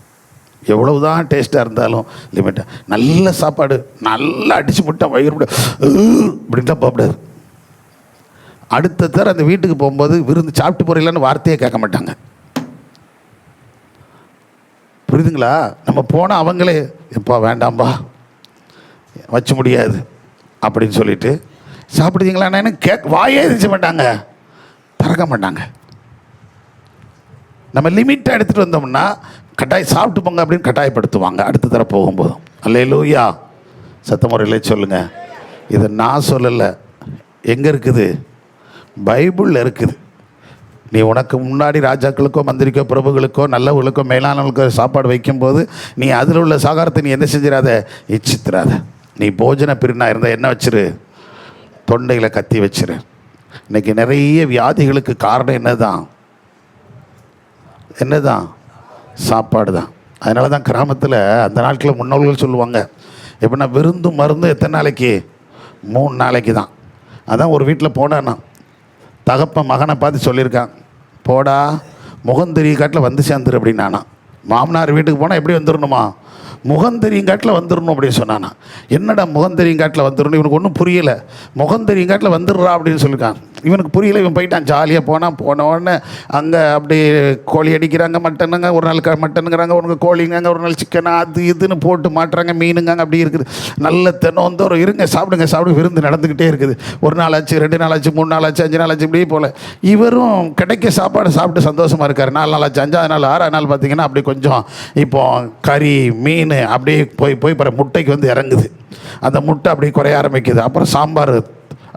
[SPEAKER 1] எவ்வளவு தான் டேஸ்ட்டாக இருந்தாலும் லிமிட்டாக. நல்ல சாப்பாடு நல்லா அடித்து முட்டை வயிறு இப்படின்னு தான் போகக்கூடாது. அடுத்த தர அந்த வீட்டுக்கு போகும்போது விருந்து சாப்பிட்டு போகிறீங்களான்னு வார்த்தையே கேட்க மாட்டாங்க. புரியுதுங்களா? நம்ம போனால் அவங்களே எப்பா வேண்டாம்பா வச்சு முடியாது அப்படின்னு சொல்லிட்டு சாப்பிடுறீங்களான்னு வாயே எதிர்க்க மாட்டாங்க, திறக்க மாட்டாங்க. நம்ம லிமிட்டாக எடுத்துகிட்டு வந்தோம்னா கட்டாயம் சாப்பிட்டு போங்க அப்படின்னு கட்டாயப்படுத்துவாங்க அடுத்த தர போகும்போதும். அல்லேலூயா, சத்தமுறையிலே சொல்லுங்கள். இதை நான் சொல்லலை, எங்கே இருக்குது, பைபிளில் இருக்குது. நீ உனக்கு முன்னாடி ராஜாக்களுக்கோ மந்திரிக்கோ பிரபுகளுக்கோ நல்லவர்களுக்கோ மேலானவர்களுக்கோ சாப்பாடு வைக்கும்போது நீ அதில் உள்ள சாகாரத்தை நீ என்ன செஞ்சிடாத, இச்சித்திராத. நீ போஜன பிரினா இருந்தால் என்ன வச்சிரு, தொண்டையில் கத்தி வச்சிரு. இன்றைக்கி நிறைய வியாதிகளுக்கு காரணம் என்னதான் சாப்பாடு தான். அதனால தான் கிராமத்தில் அந்த நாட்களில் முன்னோர்கள் சொல்லுவாங்க, எப்படின்னா விருந்து மருந்து எத்தனை நாளைக்கு, 3 நாளைக்கு தான். அதான் ஒரு வீட்டில் போனான்னா தகப்பன் மகனை பார்த்து சொல்லியிருக்கான், போடா முகந்தெரிய காட்டில் வந்து சேர்ந்துரு அப்படின்னானா. மாமனார் வீட்டுக்கு போனால் எப்படி வந்துடணுமா, முகந்தெரியும் வந்துடணும் அப்படின்னு சொன்னானா. என்னடா முகந்தெரியும் வந்துடணும், இவனுக்கு ஒன்றும் புரியலை. முகந்தெரியும் வந்துடுறா அப்படின்னு சொல்லியிருக்கான். இவனுக்கு புரியலை. இவன் போயிட்டான், ஜாலியாக போன உடனே அங்கே அப்படி கோழி அடிக்கிறாங்க, மட்டனுங்க, ஒரு நாள் மட்டனுங்கிறாங்க, உனக்கு கோழிங்க, ஒரு நாள் சிக்கனா, அது இதுன்னு போட்டு மாட்டுறாங்க, மீனுங்க அப்படி இருக்குது. நல்ல தினந்தோறும் இருங்க சாப்பிடுங்க விருந்து நடந்துக்கிட்டே இருக்குது. 1 நாள் ஆச்சு, 2 நாள் ஆச்சு, 3 நாள் ஆச்சு, 5 நாள் ஆச்சு, இப்படியே போல். இவரும் கிடைக்க சாப்பாடு சாப்பிட்டு சந்தோஷமாக இருக்கார். 4 நாள் ஆச்சு, 5ஆவது நாள் 6ஆவது நாள் பார்த்தீங்கன்னா அப்படி கொஞ்சம் இப்போ கறி மீன் அப்படியே போய் முட்டைக்கு இறங்குது. அந்த முட்டை அப்படி குறைய ஆரம்பிக்குது. அப்புறம் சாம்பார்,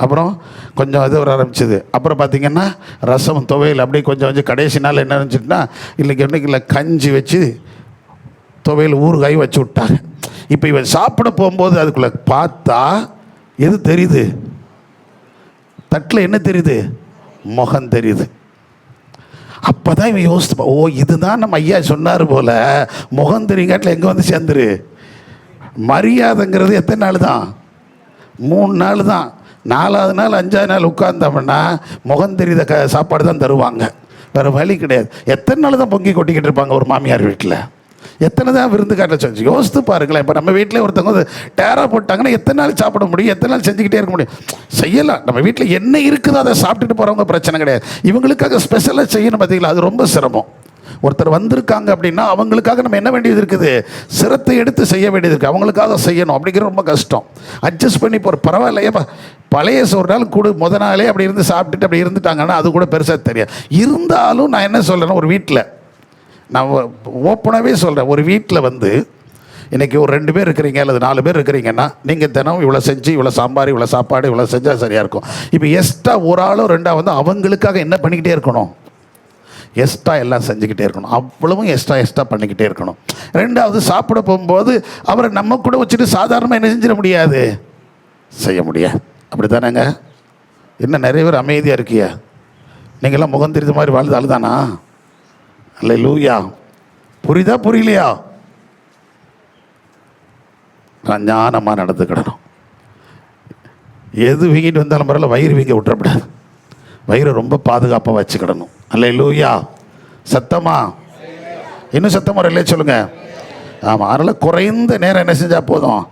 [SPEAKER 1] அப்புறம் கொஞ்சம் இது வர ஆரம்பிச்சிது. அப்புறம் பார்த்திங்கன்னா ரசம் துவையல் அப்படியே கொஞ்சம் கடைசி நாள் என்ன நினச்சிட்டுனா இன்னைக்கு கஞ்சி வச்சு துவையல் ஊறுகாய் வச்சு விட்டாங்க. இப்போ இவன் சாப்பிட போகும்போது அதுக்குள்ளே பார்த்தா எது தெரியுது, தட்டில் என்ன தெரியுது, முகம் தெரியுது. அப்போ தான் இவன் யோசிச்சுப்பா, ஓ இதுதான் நம்ம ஐயா சொன்னார் போல், முகம் தெரியுங்காட்டில் எங்கே சேர்ந்துரு. மரியாதைங்கிறது எத்தனை நாள் தான், 3 நாள் தான். 4ஆவது நாள் 5ஆவது நாள் உட்கார்ந்தோம்னா முகம் தெரியுத சாப்பாடு தான் தருவாங்க, வேறு வழி கிடையாது. எத்தனை நாள் தான் பொங்கி கொட்டிக்கிட்டு இருப்பாங்க ஒரு மாமியார் வீட்டில், எத்தனை தான் விருந்து காட்ட செஞ்சு யோசித்து பாருங்களேன். இப்போ நம்ம வீட்டில் ஒருத்தவங்க டேரா போட்டாங்கன்னா எத்தனை நாள் சாப்பிட முடியும், எத்தனை நாள் செஞ்சுக்கிட்டே இருக்க முடியும். செய்யலாம், நம்ம வீட்டில் என்ன இருக்குதோ அதை சாப்பிட்டுட்டு போகிறவங்க பிரச்சனை கிடையாது. இவங்களுக்காக ஸ்பெஷலாக செய்யணும் பார்த்தீங்களா, அது ரொம்ப சிரமம். ஒருத்தர் வந்திருக்காங்க அப்படின்னா அவங்களுக்காக நம்ம என்ன வேண்டியது இருக்குது, சிரத்தை எடுத்து செய்ய வேண்டியது இருக்குது. அவங்களுக்காக செய்யணும் அப்படிங்கிறது ரொம்ப கஷ்டம். அட்ஜஸ்ட் பண்ணி போகிற பரவாயில்லையே, பழைய ஒரு நாள் கூட நாளே அப்படி இருந்து சாப்பிட்டுட்டு அப்படி இருந்துட்டாங்கன்னா அது கூட பெருசாக தெரியாது. இருந்தாலும் நான் என்ன சொல்கிறேன்னா, ஒரு வீட்டில் நான் ஓப்பனாகவே சொல்கிறேன், ஒரு வீட்டில் இன்றைக்கி ஒரு 2 பேர் இருக்கிறீங்க அல்லது 4 பேர் இருக்கிறீங்கன்னா நீங்கள் தினம் இவ்வளோ செஞ்சு இவ்வளோ சாம்பார் இவ்வளோ சாப்பாடு இவ்வளோ செஞ்சால் சரியாக இருக்கும். இப்போ எக்ஸ்ட்ரா ஒரு ஆளோ 2 அவங்களுக்காக என்ன பண்ணிக்கிட்டே இருக்கணும், எக்ஸ்ட்ரா எல்லாம் செஞ்சுக்கிட்டே இருக்கணும். அவ்வளவும் எக்ஸ்ட்ரா பண்ணிக்கிட்டே இருக்கணும். 2வது சாப்பிட போகும்போது அவரை நம்ம கூட வச்சுட்டு சாதாரணமாக என்ன செஞ்சிட முடியாது, செய்ய முடியாது. அப்படி தானேங்க. இன்னும் நிறைய பேர் அமைதியாக இருக்கியா, நீங்கள்லாம் முகம் தெரிந்த மாதிரி வாழ்ந்தாலும் தானா, அல்லேலூயா. புரியுதா புரியலையா, நான் ஞானமாக நடந்துக்கிடணும். எது வீங்கிட்டு வந்தாலும் பரவாயில்ல, வயிறு வீங்க விட்டுறக்கூடாது. வயிறு ரொம்ப பாதுகாப்பாக வச்சுக்கிடணும். அல்லேலூயா. சத்தமா, இன்னும் சத்தமாக இல்லையே சொல்லுங்கள். ஆமாம், அதனால் குறைந்த நேரம் என்ன செஞ்சால் போதும்,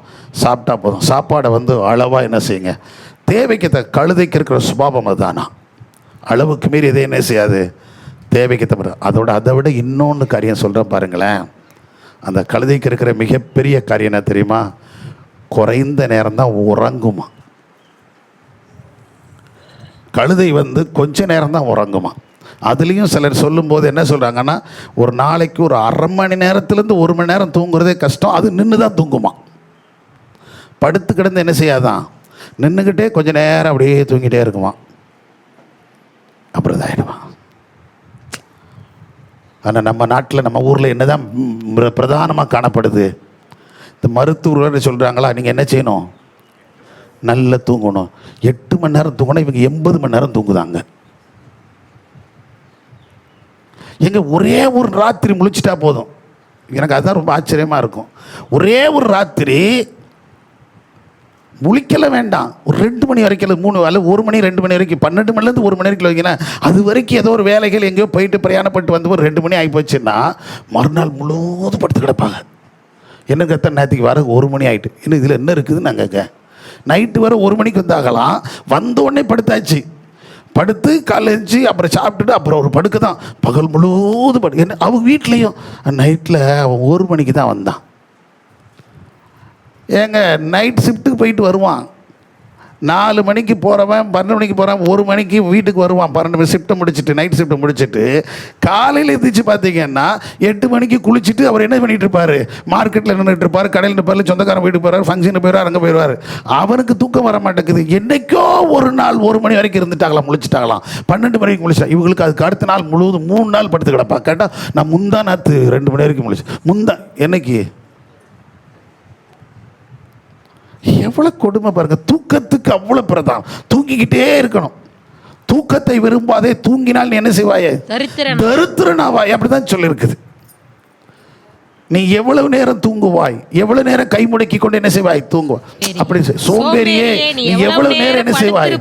[SPEAKER 1] சாப்பிட்டா போதும். சாப்பாடை அளவாக என்ன செய்யுங்க, தேவைக்கு கழுதைக்கு இருக்கிற சுபாவம் அதுதானா, அளவுக்கு மீறி எதை என்ன செய்யாது, தேவைக்கு தவிர. அதை விட இன்னொன்று காரியம் சொல்கிறேன் பாருங்களேன். அந்த கழுதைக்கு இருக்கிற மிகப்பெரிய காரியம் என்ன தெரியுமா, குறைந்த நேரம் தான் உறங்குமா. கழுதை கொஞ்ச நேரம் தான் உறங்குமா. அதுலேயும் சிலர் சொல்லும்போது என்ன சொல்கிறாங்கன்னா, ஒரு நாளைக்கு ஒரு 1/2 மணி நேரத்துலேருந்து 1 மணி நேரம் தூங்குறதே கஷ்டம், அது நின்று தான் தூங்குமா. படுத்து கிடந்து என்ன செய்யாதான், நின்றுக்கிட்டே கொஞ்சம் நேரம் அப்படியே தூங்கிட்டே இருக்குமா, அப்புறம் இதாகிடுவான். ஆனால் நம்ம நாட்டில் நம்ம ஊரில் என்ன தான் பிரதானமாக காணப்படுது, இந்த மருத்துவர்கள் சொல்கிறாங்களா, நீங்கள் என்ன செய்யணும், நல்லா தூங்கணும். 8 மணி நேரம் தூங்கணும், இவங்க 80 மணி நேரம் தூங்குதாங்க. எங்க ஒரே ஒரு ராத்திரி முழிச்சிட்டா போதும். எனக்கு அதுதான் ரொம்ப ஆச்சரியமாக இருக்கும். ஒரே ஒரு ராத்திரி முழிக்கல வேண்டாம், ஒரு 2 மணி வரைக்கும், 3 அல்ல 1 மணி 2 மணி வரைக்கும், 12 மணிலேருந்து 1 மணி வரைக்கும் வைங்கன்னா, அது வரைக்கும் ஏதோ ஒரு வேலைகள் எங்கேயோ போயிட்டு பிரயாணப்பட்டு ஒரு 2 மணி ஆகி போச்சுன்னா மறுநாள் முழுவதும் படுத்து கிடப்பாங்க. என்னங்க எத்தனை நேரத்துக்கு வர 1 மணி ஆகிட்டு, இன்னும் இதில் என்ன இருக்குதுன்னு நாங்கள் நைட்டு வர 1 மணிக்கு வந்தாகலாம், வந்த உடனே படுத்தாச்சு. படுத்து காலேஜ் அப்புறம் சாப்பிட்டுட்டு அப்புறம் ஒரு படுக்க தான், பகல் முழுவதும் படு. என்ன அவங்க வீட்லேயும் நைட்டில் அவன் 1 மணிக்கு தான் வந்தான். ஏங்க நைட் ஷிஃப்ட்டுக்கு போயிட்டு வருவான், 4 மணிக்கு போகிறவன் 12 மணிக்கு போகிறான், 1 மணிக்கு வீட்டுக்கு வருவான். 12 ஷிஃப்ட்டை முடிச்சுட்டு, நைட் ஷிஃப்ட்டை முடிச்சுட்டு காலையில் எந்திரிச்சு பார்த்தீங்கன்னா 8 மணிக்கு குளிச்சுட்டு அவர் என்ன பண்ணிகிட்டு இருப்பார்? மார்க்கெட்டில் நின்றுட்டு இருப்பார், கடையில் நிற்பார், சொந்தக்காரன் வீட்டுக்கு போகிறார், ஃபங்க்ஷனுக்கு போயிடுவார், அங்கே போயிடுவார். அவனுக்கு தூக்கம் வர மாட்டேங்குது. என்றைக்கோ ஒரு நாள் 1 மணி வரைக்கும் இருந்துட்டாங்களாம், முழிச்சிட்டாங்களாம். 12 மணிக்கு முழிச்சா இவங்களுக்கு அதுக்கு அடுத்த நாள் முழுவதும் 3 நாள் படுத்து கிடப்பா. கேட்டால் நான் முந்தா நாத்து 2 மணி வரைக்கும் முழிச்சேன். முந்தா என்னைக்கு? எவ்வளோ கொடுமை பாருங்க. தூக்கத்துக்கு அவ்வளோ பிரதானம். தூங்கிக்கிட்டே இருக்கணும். தூக்கத்தை விரும்பாதே, தூங்கினால் நீ என்ன செய்வாயே? தரித்திரனாவாய். அப்படிதான் சொல்லியிருக்குது. நீ எவ்வளவு நேரம் தூங்குவாய், எவ்வளவு நேரம் கை முடக்கி கொண்டு என்ன செய்வாய்? தூங்குவாய். அப்படி சோம்பேறியே, நீ எவ்வளவு நேரம் என்ன செய்வாய்?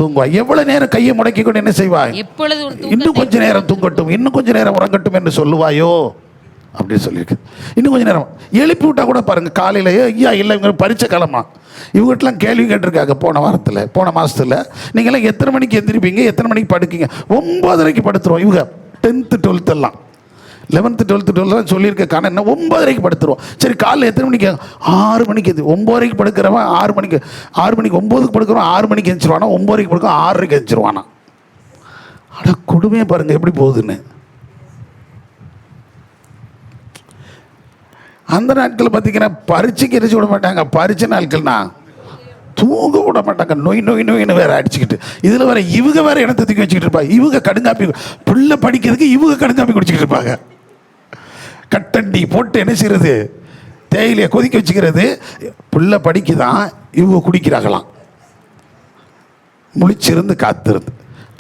[SPEAKER 1] தூங்குவாய். எவ்வளவு நேரம் கையை முடக்கி கொண்டு என்ன செய்வாய்? இன்னும் கொஞ்ச நேரம் தூங்கட்டும், இன்னும் கொஞ்ச நேரம் உறங்கட்டும் என்று சொல்லுவாயோ? அப்படின்னு சொல்லியிருக்கு. இன்னும் கொஞ்சம் நேரம் எழுப்பி விட்டா கூட பாருங்க. காலையில் ஐயா இல்லை, இவங்க பரீட்சை காலமா, இவங்ககிட்டலாம் கேள்வி கேட்டிருக்காங்க போன மாதத்தில். நீங்களாம் எத்தனை மணிக்கு எந்திரிப்பீங்க, எத்தனை மணிக்கு படுக்கீங்க? 9:30 படுத்துருவோம். இவங்க 10th 12th எல்லாம் 11th 12th 12 சொல்லியிருக்க காரணம் என்ன? 9:30 படுத்துருவோம். சரி, காலையில் எத்தனை மணிக்கு? 6 மணிக்கு. 9:30 படுக்கிறவன் 6 மணிக்கு 9க்கு படுக்கிறவன் 6 மணிக்கு எழுந்திருவானா, 9:30 படுக்கிறவன் 6:30 எழுந்திருவானா. ஆனால் கொடுமையை பாருங்க எப்படி போகுதுன்னு. அந்த நாட்கள் பார்த்தீங்கன்னா பரீட்சைக்கு எரிச்சு விட மாட்டாங்க. பரீட்சை நாட்கள்னா தூங்க விட மாட்டாங்க. நோய் நோய் நோயின்னு வேற அடிச்சுக்கிட்டு, இதில் வேற இவங்க வேற இடத்த தூக்கி வச்சுக்கிட்டு இருப்பாங்க. இவங்க கடுங்காப்பி, பிள்ளை படிக்கிறதுக்கு இவங்க கடுங்காப்பி குடிச்சிக்கிட்டு இருப்பாங்க. கட்டண்டி போட்டு என்ன செய்யறது? தேயிலையை கொதிக்க வச்சுக்கிறது. பிள்ளை படிக்குதான், இவங்க குடிக்கிறாங்களாம். முழிச்சிருந்து காத்திருந்து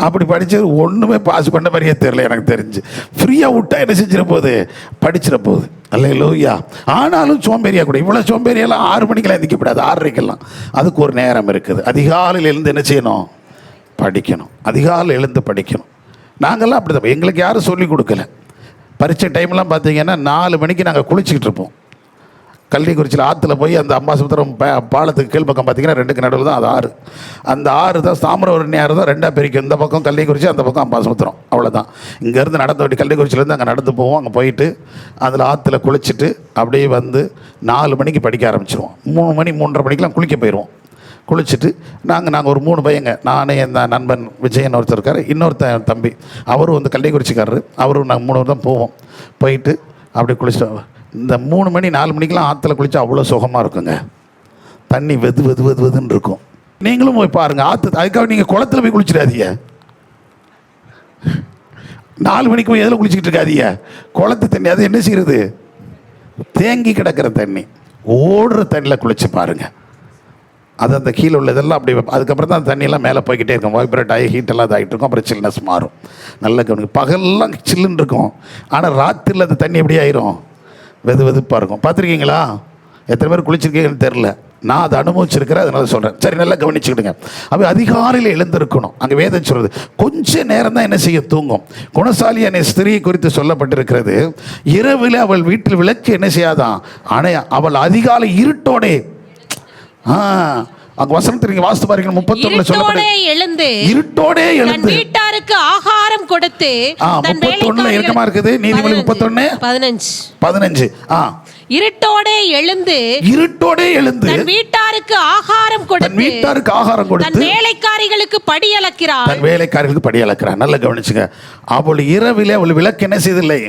[SPEAKER 1] அப்படி படித்தது ஒன்றுமே பாஸ் பண்ண மாதிரியே தெரியல. எனக்கு தெரிஞ்சு ஃப்ரீயாக விட்டா என்ன செஞ்சிட போகுது? படிச்சிட போகுது. அல்லேலூயா. ஆனாலும் சோம்பேறியா கூட, இவ்வளோ சோம்பேறியெல்லாம் 6 மணிக்கெல்லாம் எந்திரிக்கப்படாது, 6:30க்கெல்லாம். அதுக்கு ஒரு நேரம் இருக்குது. அதிகாலையில் எழுந்து என்ன செய்யணும்? படிக்கணும். அதிகாலையில் எழுந்து படிக்கணும். நாங்கள்லாம் அப்படி தான். எங்களுக்கு யாரும் சொல்லிக் கொடுக்கல. பரீட்சை டைம்லாம் பார்த்தீங்கன்னா 4 மணிக்கு நாங்கள் குளிச்சுக்கிட்டு இருப்போம். கள்ளிக்குறிச்சியில் ஆற்றுல போய் அந்த அம்பாசமுத்திரம் பாலத்துக்கு கீழ் பக்கம் பார்த்தீங்கன்னா 2க்கு நடுவில் தான் அது ஆறு. அந்த ஆறு தான் தாமிரபரணி ஆறு தான் 2ஆக பிரிக்கும். இந்த பக்கம் கள்ளிக்குறிச்சி, அந்த பக்கம் அம்பாசமுத்திரம். அவ்வளோதான். இங்கேருந்து நடந்து வண்டி கள்ளிக்குறிச்சியிலேருந்து அங்கே நடந்து போவோம். அங்கே போயிட்டு அதில் ஆற்றுல குளிச்சுட்டு அப்படியே வந்து 4 மணிக்கு படிக்க ஆரம்பிச்சிருவோம். 3 மணி 3:30 மணிக்கெலாம் குளிக்க போயிடுவோம். குளிச்சுட்டு நாங்கள் ஒரு 3 பையங்க, நானே என் நண்பன் விஜயன் ஒருத்தர் இருக்கார், இன்னொருத்தன் தம்பி, அவரும் வந்து கள்ளிக்குறிச்சிக்காரரு, அவரும் நாங்கள் 3 பேர் தான் போவோம். போயிட்டு அப்படி குளிச்சுட்டு இந்த 3 மணி 4 மணிக்கெலாம் ஆற்றுல குளித்தா அவ்வளோ சுகமாக இருக்குங்க. தண்ணி வெது வெது வெது வெதுன்னு இருக்கும். நீங்களும் போய் பாருங்கள் ஆற்று. அதுக்காக நீங்கள் குளத்தில் போய் குளிச்சிடாதீங்க. 4 மணிக்கு போய் எதில் குளிச்சுக்கிட்டு இருக்காதீங்க. குளத்து தண்ணி அது என்ன செய்கிறது? தேங்கி கிடக்கிற தண்ணி, ஓடுற தண்ணியில் குளிச்சு பாருங்கள். அது அந்த கீழே உள்ளதெல்லாம் அப்படி. அதுக்கப்புறம் தான் அந்த தண்ணியெல்லாம் மேலே போய்கிட்டே இருக்கும். வைப்ரேட் ஆகி ஹீட்டெல்லாம் இதாகிட்டு இருக்கும். அப்புறம் சில்னஸ் மாறும். நல்ல கவனிக்கு. பகல்லாம் சில்லுன்னு இருக்கும். ஆனால் ராத்திரியில் அந்த தண்ணி எப்படி ஆயிரும்? வெது வெதுப்பாக இருக்கும். பார்த்துருக்கீங்களா? எத்தனை பேர் குளிச்சிருக்கீங்கன்னு தெரில. நான் அதை அனுபவிச்சிருக்கிறேன், அதனால சொல்கிறேன். சரி, நல்லா கவனிச்சுக்கிடுங்க. அப்போ அதிகாலையில் எழுந்திருக்கணும். அங்கே வேதம் சொல்கிறது கொஞ்ச நேரம் தான் என்ன செய்ய தூங்கும். குணசாலியான ஸ்திரியை குறித்து சொல்லப்பட்டிருக்கிறது, இரவில் அவள் வீட்டில் விளக்கு என்ன செய்யாதான் அணையா, அவள் அதிகாலை இருட்டோடே. அங்க வசனத்தை நீங்க வாசித்து பாருங்க. 31 சொல்லப்பட்டிருக்கு, இருட்டோடே எழுந்து
[SPEAKER 3] வீட்டாருக்கு ஆகாரம் கொடுத்து.
[SPEAKER 1] 31 இருக்கமா இருக்குது. நீதிமொழி 31 15.
[SPEAKER 3] இருட்டோடே எழுந்து தன் வீட்டாருக்கு ஆகாரம் கொடுத்து தன் வேலைக்காரிகளுக்கு படி அளக்கிறார்.
[SPEAKER 1] நல்லா கவனிச்சுங்க. அவள் இரவிலே அவள் விளக்கு என்ன செய்தில்லை,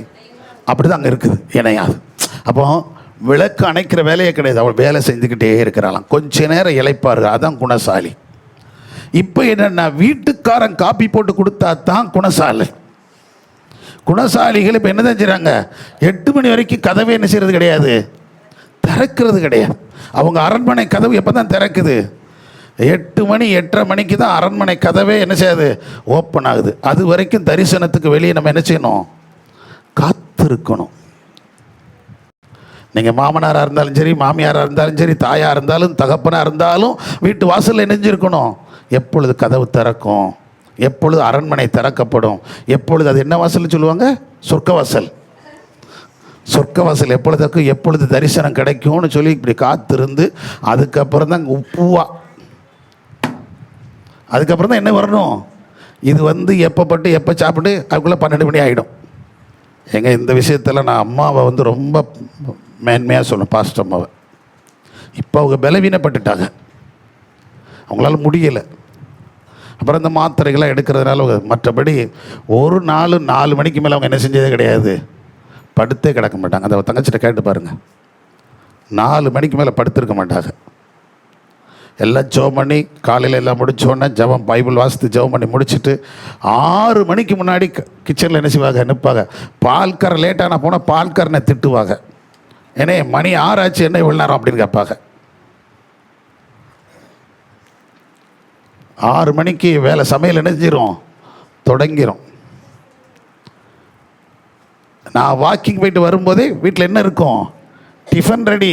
[SPEAKER 1] அப்படிதான் அங்க இருக்குது, இணையாது. அப்போ விளக்கு அணைக்கிற வேலையே கிடையாது. அவள் வேலை செஞ்சுக்கிட்டே இருக்கிறாளாம். கொஞ்ச நேரம் இளைப்பாரு. அதான் குணசாலி. இப்போ என்னென்னா, வீட்டுக்காரன் காப்பி போட்டு கொடுத்தா தான் குணசாலி. குணசாலிகள் இப்போ என்ன தான் செய்கிறாங்க? 8 மணி வரைக்கும் கதவை என்ன செய்கிறது கிடையாது, திறக்கிறது கிடையாது. அவங்க அரண்மனை கதவு எப்போ தான் திறக்குது? 8 மணி 8:30 மணிக்கு தான் அரண்மனை கதவே என்ன செய்யாது, ஓப்பன் ஆகுது. அது வரைக்கும் தரிசனத்துக்கு வெளியே நம்ம என்ன செய்யணும்? காத்திருக்கணும். நீங்கள் மாமனாராக இருந்தாலும் சரி, மாமியாராக இருந்தாலும் சரி, தாயாக இருந்தாலும் தகப்பனாக இருந்தாலும் வீட்டு வாசலில் இணைஞ்சிருக்கணும். எப்பொழுது கதவு திறக்கும், எப்பொழுது அரண்மனை திறக்கப்படும், எப்பொழுது அது என்ன வாசல்னு சொல்லுவாங்க? சொர்க்கவாசல். சொர்க்கவாசல் எப்பொழுது இருக்கும், எப்பொழுது தரிசனம் கிடைக்கும்னு சொல்லி இப்படி காத்திருந்து அதுக்கப்புறம் தான் உப்புவா, அதுக்கப்புறம் தான் என்ன வரணும்? இது வந்து எப்போ சாப்பிட்டு அதுக்குள்ளே 12 மணி ஆகிடும். இந்த விஷயத்தில் நான் அம்மாவை வந்து ரொம்ப மேன்மையாக சொன்னேன், பாஸ்டர் அம்மாவை. இப்போ அவங்க பலவீனப்பட்டுட்டாங்க. அவங்களால முடியலை. அப்புறம் இந்த மாத்திரைகள்லாம் எடுக்கிறதுனால மற்றபடி ஒரு நாள் 4 மணிக்கு மேலே அவங்க என்ன செஞ்சதே கிடையாது, படுத்தே கிடக்க மாட்டாங்க. அந்த தங்கச்சிட்ட கேட்டு பாருங்கள், 4 மணிக்கு மேலே படுத்திருக்க மாட்டாங்க. எல்லாம் ஜெபம் பண்ணி காலையில் எல்லாம் முடித்தோடனே ஜெபம் பைபிள் வாசித்து ஜெபம் பண்ணி முடிச்சுட்டு 6 மணிக்கு முன்னாடி கிச்சனில் என்ன செய்வாங்க, நிற்பாங்க. பால்காரன் லேட்டான போனால் பால்காரனை திட்டுவாங்க. ஏன்னா மணி 6 ஆச்சு, என்ன இவ்வளோ நேரம் அப்படின்னு கேட்பாங்க. 6 மணிக்கு வேலை சமையல் நினைச்சிரும் தொடங்கிடும். நான் வாக்கிங் போயிட்டு வரும்போதே வீட்டில் என்ன இருக்கும், டிஃபன் ரெடி,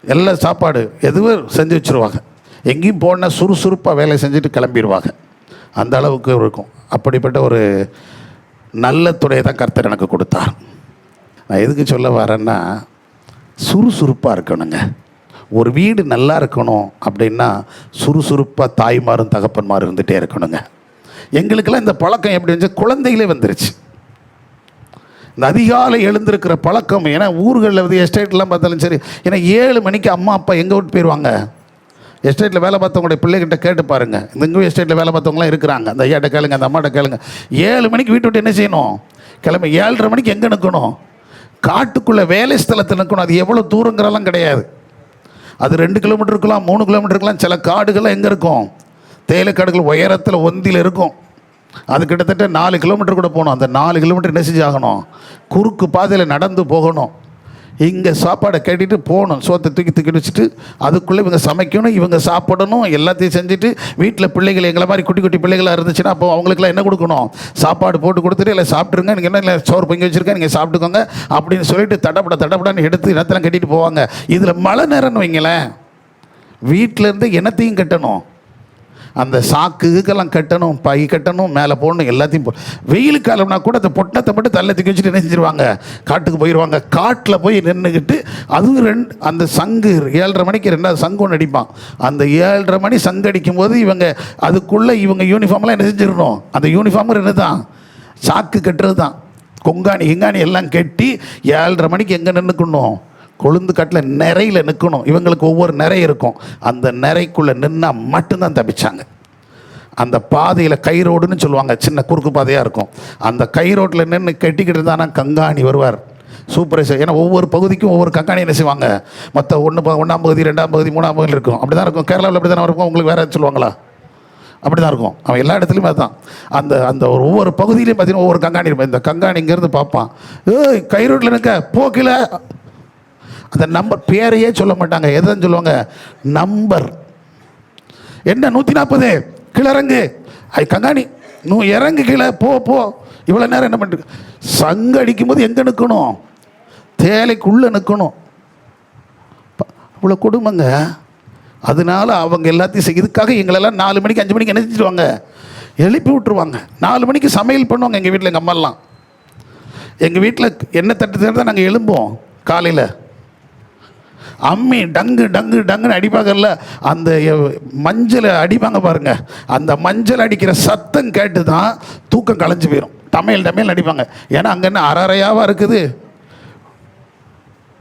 [SPEAKER 1] எல்லாம் சாப்பாடு எதுவும் செஞ்சு வச்சுருவாங்க. எங்கேயும் போனால் சுறுசுறுப்பாக வேலை செஞ்சுட்டு கிளம்பிடுவாங்க. அந்த அளவுக்கு இருக்கும். அப்படிப்பட்ட ஒரு நல்ல துணையை தான் கர்த்தர் எனக்கு கொடுத்தார். நான் எதுக்கு சொல்ல வரேன்னா, சுறுசுறுப்பாக இருக்கணுங்க. ஒரு வீடு நல்லா இருக்கணும் அப்படின்னா சுறுசுறுப்பாக தாய்மாரும் தகப்பன்மாரும் இருந்துகிட்டே இருக்கணுங்க. எங்களுக்கெல்லாம் இந்த பழக்கம் எப்படி இருந்துச்சு, குழந்தைகளே வந்துருச்சு. இந்த அதிகாலை எழுந்திருக்கிற பழக்கம். ஏன்னா ஊர்களில் வந்து எஸ்டேட்லாம் பார்த்தாலும் சரி, ஏன்னா 7 மணிக்கு அம்மா அப்பா எங்கே விட்டு போயிடுவாங்க. எஸ்டேட்டில் வேலை பார்த்தவங்களுடைய பிள்ளைகிட்ட கேட்டு பாருங்கள். இங்கேயும் எஸ்டேட்டில் வேலை பார்த்தவங்களாம் இருக்கிறாங்க. அந்த ஐயாட்ட கேளுங்க, அந்த அம்மாட்ட கேளுங்க. 7 மணிக்கு வீட்டு விட்டு என்ன செய்யணும், கிளம்பி 7:30 மணிக்கு எங்கே நிற்கணும், காட்டுக்குள்ளே வேலை ஸ்தலத்தில் நிற்கணும். அது எவ்வளோ தூரங்கிறலாம் கிடையாது. அது 2 கிலோமீட்டர் இருக்கலாம், 3 கிலோமீட்டர் இருக்கலாம். சில காடுகள்லாம் எங்கே இருக்கும், தேயிலை காடுகள் உயரத்தில் ஒந்தியில் இருக்கும். அது கிட்டத்தட்ட 4 கிலோமீட்டர் கூட போகணும். அந்த 4 கிலோமீட்டர் என்ன செஞ்சாகணும், குறுக்கு பாதையில் நடந்து போகணும். இங்கே சாப்பாடை கேட்டுட்டு போகணும். சோத்தை தூக்கி வச்சுட்டு அதுக்குள்ளே இவங்க சமைக்கணும், இவங்க சாப்பிடணும், எல்லாத்தையும் செஞ்சுட்டு வீட்டில் பிள்ளைகள் எங்களை மாதிரி குட்டி குட்டி பிள்ளைகளாக இருந்துச்சுன்னா அப்போ அவங்களுக்குலாம் என்ன கொடுக்கணும், சாப்பாடு போட்டு கொடுத்துட்டு இல்லை சாப்பிட்ருங்க, நீங்கள் என்ன இல்லை சோறு பொங்கி வச்சுருக்கேன் நீங்கள் சாப்பிட்டுக்கோங்க அப்படின்னு சொல்லிட்டு தடப்படான்னு எடுத்து இடத்தெல்லாம் கட்டிட்டு போவாங்க. இதில் மழை நேரம்னு வைங்களேன், வீட்டிலேருந்து என்னத்தையும் கட்டணும், அந்த சாக்குக்கெல்லாம் கட்டணும், பை கட்டணும், மேலே போடணும், எல்லாத்தையும் வெயில் காலம்னா கூட அந்த பொட்டத்தை மட்டும் தள்ள தூக்கி வச்சுட்டு நினைச்சிருவாங்க, காட்டுக்கு போயிடுவாங்க. காட்டில் போய் நின்றுக்கிட்டு அதுவும் அந்த சங்கு 7:30 மணிக்கு 2வது சங்கு ஒன்று அடிப்பான். அந்த 7:30 மணி சங்கு அடிக்கும் போது இவங்க அதுக்குள்ளே இவங்க யூனிஃபார்ம்லாம் என்ன செஞ்சிடணும், அந்த யூனிஃபார்ம் என்ன தான், சாக்கு கட்டுறது தான். கிங்காணி எல்லாம் கட்டி 7:30 மணிக்கு எங்கே நின்றுக்கணும், கொழுந்து கட்டில் நிறையில் நிற்கணும். இவங்களுக்கு ஒவ்வொரு நிறை இருக்கும். அந்த நிறைக்குள்ளே நின்னால் மட்டும்தான் தப்பிச்சாங்க. அந்த பாதையில் கை ரோடுன்னு சொல்லுவாங்க, சின்ன குறுக்கு பாதையாக இருக்கும். அந்த கை ரோட்டில் நின்று கட்டிக்கிட்டு இருந்தானா கங்காணி வருவார், சூப்பர்வைசர். ஏன்னா ஒவ்வொரு பகுதிக்கும் ஒவ்வொரு கங்காணி என்ன செய்வாங்க, மற்ற 1ஆம் பகுதி 2ஆம் பகுதி 3ஆம் பகுதியில் இருக்கும். அப்படி தான் இருக்கும். கேரளாவில் அப்படி தானே இருக்கும். உங்களுக்கு வேறு சொல்லுவாங்களா, அப்படி தான் இருக்கும். அவன் எல்லா இடத்துலையுமே அதுதான். அந்த ஒவ்வொரு பகுதியிலையும் பார்த்தீங்கன்னா ஒவ்வொரு கங்காணி இருப்பான். இந்த கங்காணி இங்கேருந்து பார்ப்பான், கை ரோட்டில் இருக்க போக்கில் அந்த நம்பர் பேரையே சொல்ல மாட்டாங்க. எதுன்னு சொல்லுவாங்க, நம்பர் என்ன 140 கிளறங்கு கங்காணி இறங்கு கீழே போ. இவ்வளோ நேரம் என்ன பண்ணிட்டு சங்கு அடிக்கும் போது எங்கே நிற்கணும், தேலைக்குள்ளே நிற்கணும். இவ்வளோ கொடுமைங்க. அதனால அவங்க எல்லாத்தையும் இதுக்காக எங்களெல்லாம் 4 மணிக்கு 5 மணிக்கு என்ன செஞ்சுருவாங்க, எழுப்பி விட்டுருவாங்க. 4 மணிக்கு சமையல் பண்ணுவாங்க. எங்கள் வீட்டில் எங்கள் அம்மாலாம் எங்கள் வீட்டில் எண்ணெய் தட்டு தான் நாங்கள் எழும்போம். காலையில் அம்மி டங்குன்னு அடிப்பாங்கல்ல, அந்த மஞ்சள் அடிப்பாங்க பாருங்க, அந்த மஞ்சள் அடிக்கிற சத்தம் கேட்டு தான் தூக்கம் கலைஞ்சு போயிடும். டமையல் அடிப்பாங்க. ஏன்னா அங்கே என்ன அரையாவாக இருக்குது.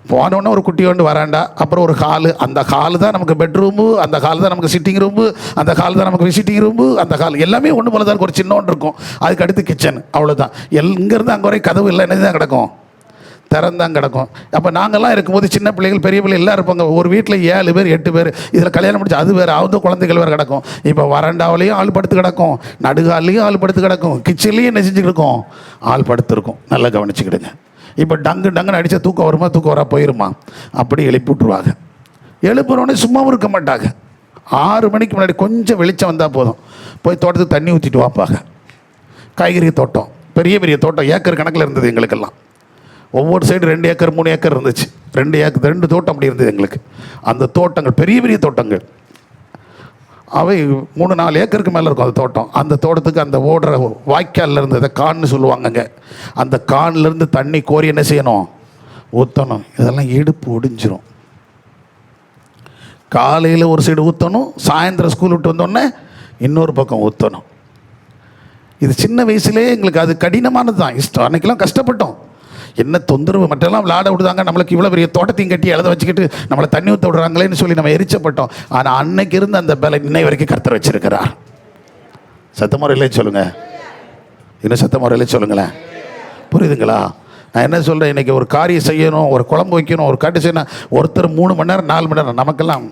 [SPEAKER 1] போனோடனே ஒரு குட்டி ஒன்று வராண்டா, அப்புறம் ஒரு ஹாலு, அந்த ஹாலு தான் நமக்கு பெட்ரூமு, அந்த ஹால் தான் நமக்கு சிட்டிங் ரூமு, அந்த ஹால் தான் நமக்கு விசிட்டிங் ரூமு, அந்த ஹால் எல்லாமே ஒன்று போல தான். ஒரு சின்ன ஒன்று இருக்கும், அதுக்கு அடுத்து கிச்சன், அவ்வளோதான். இங்கேருந்து அங்கே வரை கதவு இல்லை, என்ன தான் கிடக்கும், திறந்தான் கிடக்கும். அப்போ நாங்கள்லாம் இருக்கும்போது சின்ன பிள்ளைகள் பெரிய பிள்ளை எல்லாம் இருப்பாங்க. ஒரு வீட்டில் 7 பேர் 8 பேர், இதில் கல்யாணம் முடிச்சு அது வேறு, அவங்க குழந்தைகள் வேறு கிடக்கும். இப்போ வராண்டாவிலையும் ஆள் படுத்து கிடக்கும், நடுகாலையும் ஆள் படுத்து கிடக்கும், கிச்சன்லேயும் என்ன செஞ்சுக்கிருக்கும், ஆள் படுத்துருக்கும். நல்லா கவனிச்சுக்கிடுங்க. இப்போ டங்குன்னு அடித்தா தூக்கம் வருமா, தூக்கம் வரா போயிருமா, அப்படி எழுப்பி விட்ருவாங்க. எழுப்புறோன்னே சும்மாவும் இருக்க மாட்டாங்க. 6 மணிக்கு முன்னாடி கொஞ்சம் வெளிச்சம் வந்தால் போதும், போய் தோட்டத்துக்கு தண்ணி ஊற்றிட்டு வாப்பாங்க. காய்கறி தோட்டம், பெரிய தோட்டம், ஏக்கர் கணக்கில் இருந்தது எங்களுக்கெல்லாம். ஒவ்வொரு சைடு 2 ஏக்கர் 3 ஏக்கர் இருந்துச்சு. 2 தோட்டம் அப்படி இருந்தது எங்களுக்கு. அந்த தோட்டங்கள் பெரிய தோட்டங்கள், அவை 3-4 ஏக்கருக்கு மேலே இருக்கும் அந்த தோட்டம். அந்த தோட்டத்துக்கு அந்த ஓடுற வாய்க்காலில் இருந்து, அதை கான்னு சொல்லுவாங்கங்க, அந்த கான்லேருந்து தண்ணி கோரி என்ன செய்யணும், ஊற்றணும். இதெல்லாம் இடுப்பு ஒடிஞ்சிரும். காலையில் ஒரு சைடு ஊற்றணும், சாயந்தரம் ஸ்கூல் விட்டு வந்தோடனே இன்னொரு பக்கம் ஊற்றணும். இது சின்ன வயசுலேயே எங்களுக்கு அது கடினமானது தான். இஷ்டம். அன்றைக்கெல்லாம் கஷ்டப்பட்டோம். என்ன தொந்தரவு, மற்றெல்லாம் விளையாட விடுதாங்க, நம்மளுக்கு இவ்வளோ பெரிய தோட்டத்தையும் கட்டி எழுத வச்சுக்கிட்டு நம்மளை தண்ணி ஊற்ற விடுறாங்களேன்னு சொல்லி நம்ம எரிச்சப்பட்டோம். ஆனால் அன்னைக்கு இருந்த அந்த பலன் இன்னை வரைக்கும் கர்த்தர் வச்சிருக்கிறார். சத்தமுறையிலே சொல்லுங்கள், இன்னும் சத்தமுறையிலே சொல்லுங்களேன். புரியுதுங்களா? நான் என்ன சொல்கிறேன், இன்றைக்கி ஒரு காரியம் செய்யணும், ஒரு குழம்பு வைக்கணும், ஒரு கட்டு செய்யணும், ஒருத்தர் 3 மணி நேரம் 4 மணி நேரம், நமக்கெல்லாம்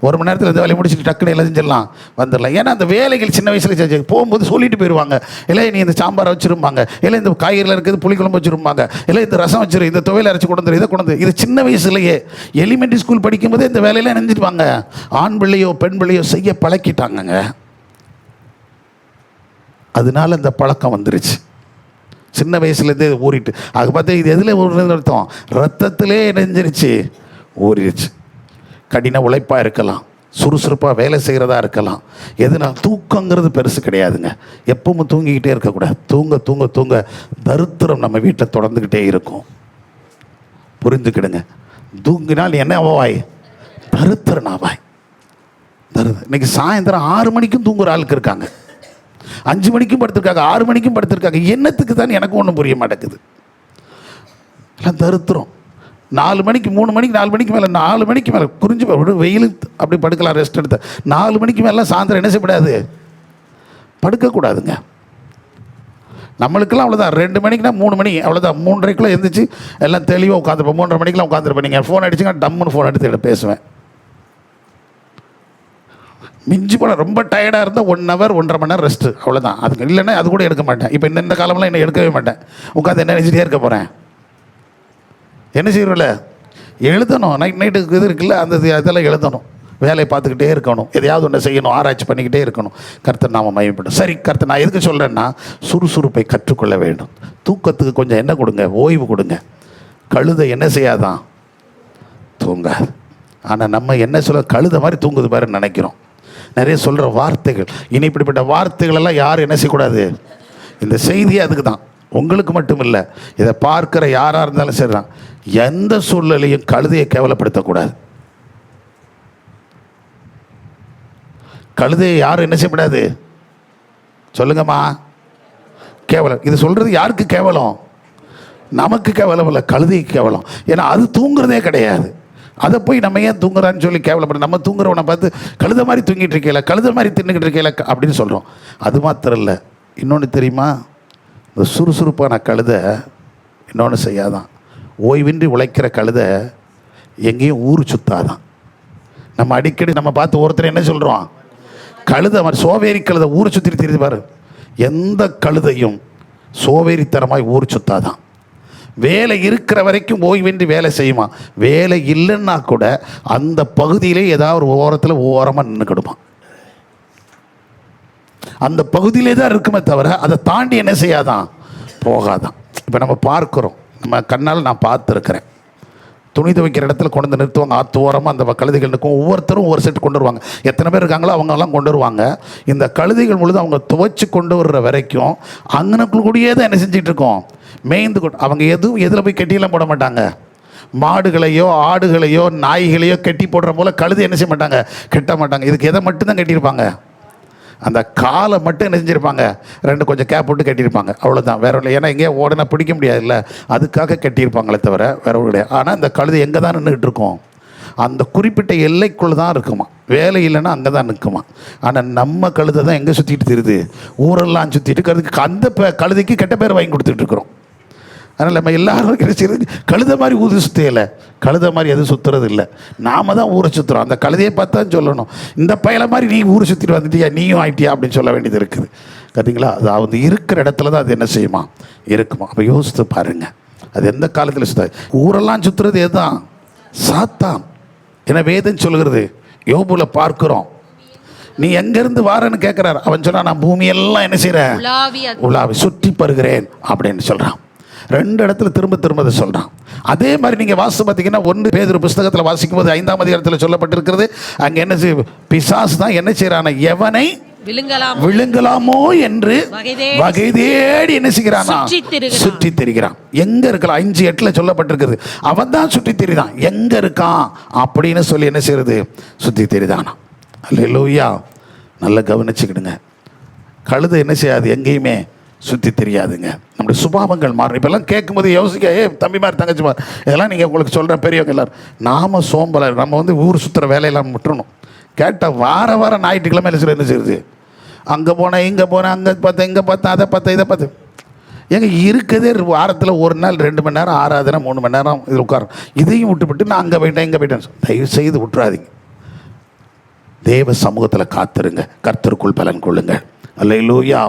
[SPEAKER 1] 1 மணி நேரத்தில் இந்த வேலையை முடிச்சுட்டு டக்குன்னு எழுதிஞ்சிடலாம், வந்துடலாம். ஏன்னா அந்த வேலைகள் சின்ன வயசில் செஞ்சு போகும்போது சொல்லிட்டு போயிடுவாங்க. இல்லை நீ இந்த சாம்பாரை வச்சுருப்பாங்க, இல்லை இந்த காய்கறியில் இருக்குது புளிக்குழம்பு வச்சுருப்பாங்க, இல்லை இந்த ரசம் வச்சிரு, இந்த துவையில் அரைச்சி கொண்டு இதை கொண்டு. இது சின்ன வயசுலேயே எலிமெண்ட்ரி ஸ்கூல் படிக்கும்போதே இந்த வேலையெல்லாம் நினைஞ்சிருவாங்க. ஆண் பிள்ளையோ பெண் பிள்ளையோ செய்ய பழக்கிட்டாங்கங்க. அதனால இந்த பழக்கம் வந்துருச்சு சின்ன வயசுலேருந்தே ஊறிட்டு. அது பார்த்தா இது எதில் ஊறுறது அர்த்தம், ரத்தத்திலே நெஞ்சிருச்சு, ஊறிடுச்சு. கடின உழைப்பாக இருக்கலாம், சுறுசுறுப்பாக வேலை செய்கிறதா இருக்கலாம். எதுனா தூக்கங்கிறது பெருசு கிடையாதுங்க. எப்பவும் தூங்கிக்கிட்டே இருக்கக்கூடாது. தூங்க தூங்க தூங்க தரித்திரம் நம்ம வீட்டில் தொடர்ந்துக்கிட்டே இருக்கும். புரிஞ்சுக்கிடுங்க. தூங்கினால் என்ன ஆவாய், தரித்திரனாவாய். இன்னைக்கு சாயந்தரம் 6 மணிக்கும் தூங்குற ஆளுக்கு இருக்காங்க, 5 மணிக்கும் படுத்திருக்காங்க, 6 மணிக்கும் படுத்திருக்காங்க. என்னத்துக்கு தான் எனக்கு ஒன்றும் புரிய மாட்டேங்குது. எல்லாம் தருத்துறோம். 4 மணிக்கு 3 மணிக்கு 4 மணிக்கு மேலே 4 மணிக்கு மேலே குறிஞ்சி விடு, வெயில் அப்படி படுக்கலாம், ரெஸ்ட் எடுத்த 4 மணிக்கு மேலே சாயந்தரம் என்ன செய்யக்கூடாது, படுக்கக்கூடாதுங்க. நம்மளுக்கெல்லாம் அவ்வளோதான். 2 மணிக்குனா 3 மணி அவ்வளோதான். 3:30 எழுந்திரிச்சு எல்லாம் தெளிவாக உட்காந்துருப்பேன். 3:30 மணிக்கெலாம் உட்காந்துருப்பேன். நீங்கள் ஃபோன் அடிச்சுங்க டம்முன்னு ஃபோன் எடுத்து பேசுவேன். மிஞ்சி போன ரொம்ப டயர்டாக இருந்தால் 1 ஹவர் 1.5 மணி நேரம் ரெஸ்ட்டு, அவ்வளோதான். அதுக்கு இல்லைன்னா அது கூட எடுக்க மாட்டேன். இப்போ இந்த காலம்லாம் என்ன எடுக்கவே மாட்டேன். உட்காந்து என்ன நினச்சிட்டே இருக்க போகிறேன், என்ன செய்யறோம்ல, எழுதணும். நைட்டுக்கு இது இருக்குல்ல, அந்த இதெல்லாம் எழுதணும், வேலையை பார்த்துக்கிட்டே இருக்கணும், எதையாவது ஒன்று செய்யணும், ஆராய்ச்சி பண்ணிக்கிட்டே இருக்கணும். கர்த்தர் நாம மகிமைப்படும். சரி, கர்த்தர் நான் எதுக்கு சொல்கிறேன்னா, சுறுசுறுப்பை கற்றுக்கொள்ள வேண்டும். தூக்கத்துக்கு கொஞ்சம் என்ன கொடுங்க, ஓய்வு கொடுங்க. கழுதை என்ன செய்யாதான், தூங்காது. ஆனால் நம்ம என்ன சொல்ல, கழுதை மாதிரி தூங்குது பாருன்னு நினைக்கிறோம். நிறைய சொல்கிற வார்த்தைகள், இனி இப்படிப்பட்ட வார்த்தைகள் எல்லாம் யாரும் என்ன செய்யக்கூடாது. இந்த செய்தியே அதுக்கு தான், உங்களுக்கு மட்டும் இல்லை, இதை பார்க்குற யாராக இருந்தாலும் சரிதான். எந்த சூழ்நிலையும் கழுதையை கேவலப்படுத்தக்கூடாது. கழுதையை யாரும் என்ன செய்யக்கூடாது, சொல்லுங்கம்மா, கேவலம். இது சொல்கிறது யாருக்கு கேவலம், நமக்கு கேவலம் இல்லை, கழுதைக்கு கேவலம். ஏன்னா அது தூங்குறதே கிடையாது. அதை போய் நம்ம ஏன் தூங்குறான்னு சொல்லி கேவலப்படும். நம்ம தூங்குறவனை பார்த்து கழுத மாதிரி தூங்கிட்டு இருக்கல, கழுத மாதிரி தின்னுக்கிட்டு இருக்கல அப்படின்னு சொல்கிறோம். அது மாத்திரம் இல்லை, இன்னொன்று தெரியுமா, இந்த சுறுசுறுப்பான கழுதை இன்னொன்று செய்யாதான். ஓய்வின்றி உழைக்கிற கழுதை எங்கேயும் ஊர் சுத்தாதான். நம்ம அடிக்கடி நம்ம பார்த்து ஒருத்தர் என்ன சொல்கிறோம், கழுதை மாதிரி சோவேரி கழுதை ஊர் சுற்றி தெரியுது பாரு. எந்த கழுதையும் சோவேரித்தனமாய் ஊர் சுத்தாதான். வேலை இருக்கிற வரைக்கும் ஓய்வின்றி வேலை செய்யுமா, வேலை இல்லைன்னா கூட அந்த பகுதியிலே ஏதாவது ஒரு ஓரத்தில் ஓரமாக நின்றுக்கிடுமா. அந்த பகுதியிலே தான் இருக்குமே தவிர அதை தாண்டி என்ன செய்யாதான், போகாதான். இப்போ நம்ம பார்க்குறோம், நம்ம கண்ணால் நான் பார்த்துருக்கிறேன். துணி துவைக்கிற இடத்துல கொண்டு வந்து நிறுத்துவாங்க, ஆற்று ஓரமாக அந்த கழுதைகள் இருக்கும். ஒவ்வொருத்தரும் ஒவ்வொரு செட் கொண்டு வருவாங்க. எத்தனை பேர் இருக்காங்களோ அவங்கெல்லாம் கொண்டு வருவாங்க. இந்த கழுதைகள் முழுது அவங்க துவைச்சி கொண்டு வர்ற வரைக்கும் அங்கனக்குள்ளே தான் என்ன செஞ்சிட்டு இருக்கோம், மேய்ந்து கொண்டு. அவங்க எதில் போய் கட்டியெல்லாம் போட மாட்டாங்க. மாடுகளையோ ஆடுகளையோ நாய்களையோ கட்டி போடுற போல கழுதை என்ன செய்ய மாட்டாங்க, கட்ட மாட்டாங்க. இதுக்கு எதை மட்டும்தான் கட்டியிருப்பாங்க, அந்த காலை மட்டும் என்ன செஞ்சுருப்பாங்க, 2 கொஞ்சம் கேப் போட்டு கட்டியிருப்பாங்க, அவ்வளோதான். வேற இல்லை. ஏன்னா எங்கேயோ ஓடனா பிடிக்க முடியாதுல்ல, அதுக்காக கட்டியிருப்பாங்களே தவிர வேற ஒரு கிடையாது. ஆனால் இந்த கழுதை எங்கே தான் நின்றுட்டு இருக்கோம், அந்த குறிப்பிட்ட எல்லைக்குள்ளே தான் இருக்குமா, வேலை இல்லைன்னா அங்கே தான் நிற்குமா. ஆனால் நம்ம கழுதை தான் எங்கே சுற்றிட்டு தெரியுது, ஊரெல்லாம் சுற்றிட்டு அந்த கழுதைக்கு கெட்ட பேர் வாங்கி கொடுத்துட்டு இருக்கிறோம். அதனால் நம்ம எல்லாரும் கிடைச்சிருக்கு கழுதை மாதிரி ஊதி சுற்றியலை, கழுதை மாதிரி எதுவும் சுற்றுறது இல்லை. நாம் தான் ஊரை சுற்றுறோம். அந்த கழுதையை பார்த்தான்னு சொல்லணும், இந்த பயலை மாதிரி நீ ஊரை சுற்றிட்டு வந்துட்டியா, நீயும் ஆயிட்டியா அப்படின்னு சொல்ல வேண்டியது இருக்குது. பார்த்தீங்களா, அது இருக்கிற இடத்துல தான் அது என்ன செய்யுமா, இருக்குமா. அப்போ யோசித்து பாருங்கள், அது எந்த காலத்தில் சுற்றாது. ஊரெல்லாம் சுற்றுறது எதுதான், சாத்தான். ஏன்னா வேதம் சொல்கிறது, யோபுல பார்க்குறோம், நீ எங்கேருந்து வாரன்னு கேட்குறாரு. அவன் சொன்னா, நான் பூமியெல்லாம் என்ன செய்கிறேன், உலாவி சுற்றி பருகிறேன் அப்படின்னு சொல்கிறான். 2 இடத்துல திரும்ப திரும்ப அதை சொல்கிறான். அதே மாதிரி நீங்கள் வாசித்து பார்த்தீங்கன்னா 1 பேதுரு புஸ்தகத்தில் வாசிக்கும் போது 5ஆம் அதிகாரத்தில் சொல்லப்பட்டிருக்கிறது. அங்கே என்ன பிசாசு தான் என்ன செய்கிறான், எவனை விழுங்கலாமோ என்று வகை தேடி என்ன செய்கிறானா, சுற்றி திரிகிறான். எங்க இருக்கலாம், 5:8 சொல்லப்பட்டிருக்கிறது. அவன் தான் சுற்றி திரிதான், எங்க இருக்கான் அப்படின்னு சொல்லி என்ன செய்யறது, சுற்றி திரிதானா. அல்லேலூயா. நல்லா கவனிச்சுக்கிடுங்க. கழுதை என்ன செய்யாது, எங்கேயுமே சுற்றி தெரியாதுங்க. நம்முடைய சுபாவங்கள் மாறும். இப்போல்லாம் கேட்கும்போது யோசிக்க, தம்பி மாதிரி தங்கச்சி மாதிரி இதெல்லாம் நீங்கள் உங்களுக்கு சொல்கிற பெரியவங்க எல்லோரும் நாம் சோம்பலை நம்ம ஊர் சுற்றுற வேலையெல்லாம் விட்டுறணும். கேட்டால் வாரம் ஞாயிற்றுக்கிழமை என்ன செய்யுது, அங்கே போனேன் இங்கே போனேன் அங்கே பார்த்தேன் இங்கே பார்த்தேன் அதை பார்த்தேன் இதை பார்த்தேன். ஏங்க இருக்கதே வாரத்தில் ஒரு நாள் 2 மணி நேரம் ஆராதனை 3 மணி நேரம் இதில் உட்காரும். இதையும் விட்டுவிட்டு நான் அங்கே போயிட்டேன் இங்கே போயிட்டேன். தயவு செய்து விட்டுறாதீங்க. தேவ சமூகத்தில் காத்துருங்க, கர்த்தருக்குள் பலன் கொள்ளுங்கள். அல்லேலூயா.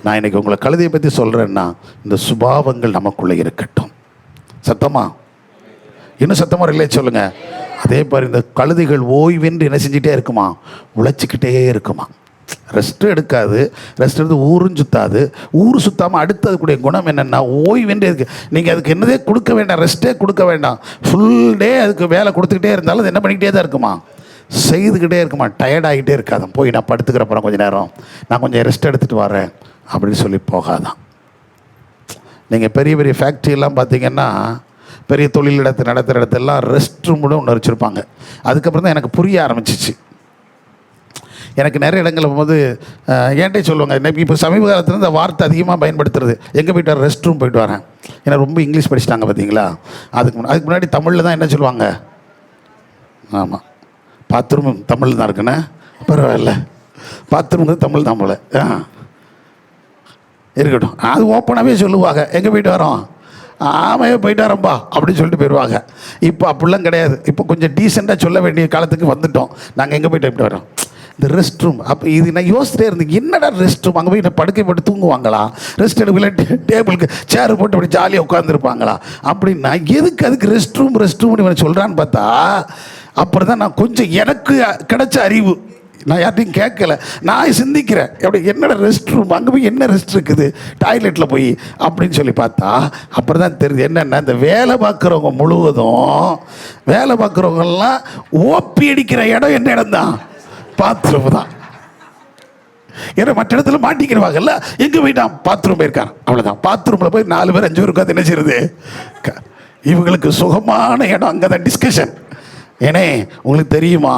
[SPEAKER 1] நான் இன்றைக்கி உங்களை கழுதையை பற்றி சொல்கிறேன்னா இந்த சுபாவங்கள் நமக்குள்ளே இருக்கட்டும். சத்தமா? இன்னும் சத்தமாக இல்லையே சொல்லுங்கள். அதே மாதிரி இந்த கழுதைகள் ஓய்வென்று என்ன செஞ்சிட்டே இருக்குமா, உழைச்சிக்கிட்டே இருக்குமா. ரெஸ்ட்டு எடுக்காது. ரெஸ்ட் எடுத்து ஊரும் சுற்றாது. ஊர் சுற்றாமல் அடுத்ததுக்குடைய குணம் என்னென்னா ஓய்வென்று இருக்குது. நீங்கள் அதுக்கு என்னதே கொடுக்க வேண்டாம், ரெஸ்ட்டே கொடுக்க வேண்டாம். ஃபுல் டே அதுக்கு வேலை கொடுத்துக்கிட்டே இருந்தாலும் அது என்ன பண்ணிக்கிட்டே தான் இருக்குமா, செய்துக்கிட்டே இருக்குமா. டயர்டாகிட்டே இருக்காதான். போய் நான் படுத்துக்கிறப்பறம் கொஞ்சம் நேரம் நான் கொஞ்சம் ரெஸ்ட் எடுத்துகிட்டு வரேன் அப்படின்னு சொல்லி போகாதான். நீங்கள் பெரிய பெரிய ஃபேக்ட்ரியெல்லாம் பார்த்தீங்கன்னா, பெரிய தொழில் நடத்துகிற இடத்தெல்லாம் ரெஸ்ட் ரூம் கூட ஒன்று வச்சுருப்பாங்க. அதுக்கப்புறம் தான் எனக்கு புரிய ஆரம்பிச்சிச்சு. எனக்கு நிறைய இடங்களில் போகும்போது ஏன்ட்டே சொல்லுவாங்க, இப்போ சமீப காலத்தில் இந்த வார்த்தை அதிகமாக பயன்படுத்துறது, எங்கே போய்ட்டு வரேன், ரெஸ்ட் ரூம் போய்ட்டு வரேன். ஏன்னா ரொம்ப இங்கிலீஷ் படிச்சிட்டாங்க பார்த்தீங்களா. அதுக்கு முன்னாடி தமிழில் தான் என்ன சொல்லுவாங்க, ஆமாம் பாத்ரூம் தமிழ் தான் இருக்குண்ணே, பரவாயில்ல பாத்ரூம் தமிழ் தான் போல இருக்கட்டும். அது ஓப்பனாகவே சொல்லுவாங்க, எங்கே போய்ட்டு வரோம், ஆமையே போயிட்டு வரேன்ப்பா அப்படின்னு சொல்லிட்டு போயிடுவாங்க. இப்போ அப்படிலாம் கிடையாது. இப்போ கொஞ்சம் டீசெண்டாக சொல்ல வேண்டிய காலத்துக்கு வந்துட்டோம். நாங்கள் எங்கே போய்ட்டு வரோம், இந்த ரெஸ்ட் ரூம். அப்போ இது நான் யோசிச்சிட்டே இருந்தேன், என்னடா ரெஸ்ட் ரூம், அங்கே போய் நான் படுக்கை போட்டு தூங்குவாங்களா, ரெஸ்ட் எடுக்கல டேபிளுக்கு சேர் போட்டு அப்படி ஜாலியாக உட்காந்துருப்பாங்களா அப்படின்னா, எதுக்கு அதுக்கு ரெஸ்ட் ரூம்னு இவனை சொல்கிறான்னு பார்த்தா, அப்புறம் தான் நான் கொஞ்சம் எனக்கு கிடைச்ச அறிவு, நான் யார்ட்டையும் கேட்கல, நான் சிந்திக்கிறேன், எப்படி என்னடா ரெஸ்ட் ரூம், அங்கே போய் என்ன ரெஸ்ட் இருக்குது டாய்லெட்டில் போய் அப்படின்னு சொல்லி பார்த்தா, அப்புறம் தான் தெரியுது என்னென்னா, இந்த வேலை பார்க்குறவங்க முழுவதும் வேலை பார்க்குறவங்கெல்லாம் ஓப்பி அடிக்கிற இடம் என்ன இடம் தான், பாத்ரூம் தான். ஏன்னா மற்ற இடத்துல மாட்டிக்கிறவாங்கல்ல, எங்கே போயிட்டான் பாத்ரூம் போயிருக்கான், அவ்வளோதான். பாத்ரூமில் போய் 4 பேர் 5 பேர் உட்காந்து என்ன செய்யுது, இவங்களுக்கு சுகமான இடம் அங்கே தான் டிஸ்கஷன். ஏனே உங்களுக்கு தெரியுமா,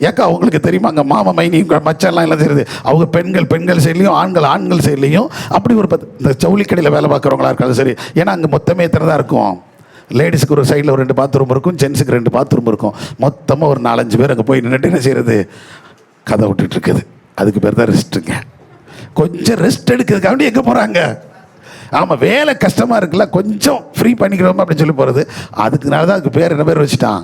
[SPEAKER 1] ஏக்கா உங்களுக்கு தெரியுமா, அங்கே மாமா மைனி மச்செல்லாம் எல்லாம் செய்யுது, அவங்க பெண்கள் சைட்லேயும் ஆண்கள் சைட்லேயும் அப்படி ஒரு இந்த ஜவுளி கடையில் வேலை பார்க்குறவங்களா இருக்காது சரி. ஏன்னா அங்கே மொத்தமே எத்தனை தான் இருக்கும், லேடிஸுக்கு ஒரு சைடில் ஒரு 2 பாத்ரூம் இருக்கும், ஜென்ஸுக்கு 2 பாத்ரூம் இருக்கும். மொத்தமாக ஒரு 4-5 பேர் அங்கே போய் நின்றுட்டு என்ன செய்கிறது, கதை விட்டுட்டுருக்குது. அதுக்கு பேர் தான் ரெஸ்ட்டுங்க. கொஞ்சம் ரெஸ்ட் எடுக்கிறதுக்காண்டி எங்கே போகிறாங்க, ஆமாம் வேலை கஷ்டமாக இருக்குல்ல, கொஞ்சம் ஃப்ரீ பண்ணிக்கிறோமா அப்படின்னு சொல்லி போகிறது. அதுக்குனால தான் அதுக்கு பேர் என்ன பேர் வச்சுட்டான்,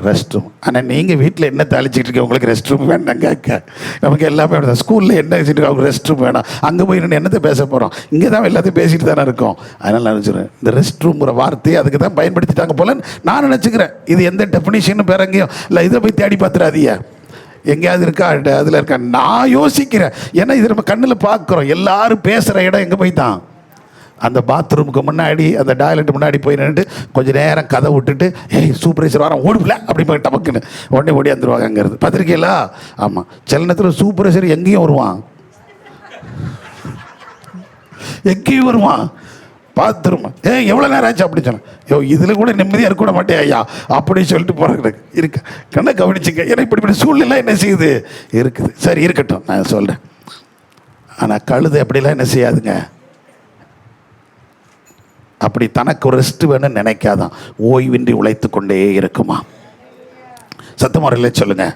[SPEAKER 1] ரெஸ்ட் ரூம். ஆனால் நீங்கள் வீட்டில் என்ன தாளிச்சிட்டு இருக்கீங்க, உங்களுக்கு ரெஸ்ட் ரூம் வேண்டாம் கேட்க, நமக்கு எல்லாமே வேணும். ஸ்கூலில் என்ன வச்சுட்டு இருக்கோம், அவங்க ரெஸ்ட் ரூம் வேணாம், அங்கே போய் இன்னும் என்னத்தை பேச போகிறோம், இங்கே தான் எல்லாத்தையும் பேசிட்டு தானே இருக்கோம். அதனால் நான் நினச்சிக்கிறேன், இந்த ரெஸ்ட் ரூம்ங்கிற வார்த்தையை அதுக்கு தான் பயன்படுத்திட்டாங்க போல நான் நினச்சிக்கிறேன். இது எந்த டெஃபினிஷனும் வேற எங்கேயும் இல்லை, இதை போய் தேடி பார்த்துறாதீங்க, எங்கேயாவது இருக்கா அதில் இருக்கா. நான் யோசிக்கிறேன், ஏன்னா இது நம்ம கண்ணில் பார்க்குறோம். எல்லாரும் பேசுகிற இடம் எங்கே போய் தான், அந்த பாத்ரூமுக்கு முன்னாடி அந்த டாய்லெட் முன்னாடி போய் நின்றுட்டு கொஞ்சம் நேரம் கதை விட்டுட்டு, ஏய் சூப்பர்வைசர் வரோம் ஓடுப்பில்ல அப்படி போய் டபக்குன்னு உடனே ஓடி வந்துடுவாங்க அங்கேருந்து. பார்த்துருக்கீங்களா? ஆமாம், சில நேரத்தில் சூப்பர்வைசர் எங்கேயும் வருவான், எங்கேயும் வருவான் பாத்ரூம். எவ்வளோ நேரம் ஆச்சு அப்படின்னு சொன்னேன். இதில் கூட நிம்மதியாக இருக்க மாட்டேன் ஐயா அப்படின்னு சொல்லிட்டு போகிறாங்க. இருக்கு கண்ணை கவனிச்சுங்க, ஏன்னா இப்படிப்பட்ட சூழ்நிலை என்ன செய்யுது இருக்குது. சரி இருக்கட்டும், நான் சொல்கிறேன். ஆனால் கழுது அப்படிலாம் என்ன செய்யாதுங்க, அப்படி தனக்கு ஒரு ரெஸ்ட் வேணும்னு நினைக்காதான், ஓய்வின்றி உழைத்து கொண்டே இருக்குமா. சத்தமுறையில் சொல்லுங்க.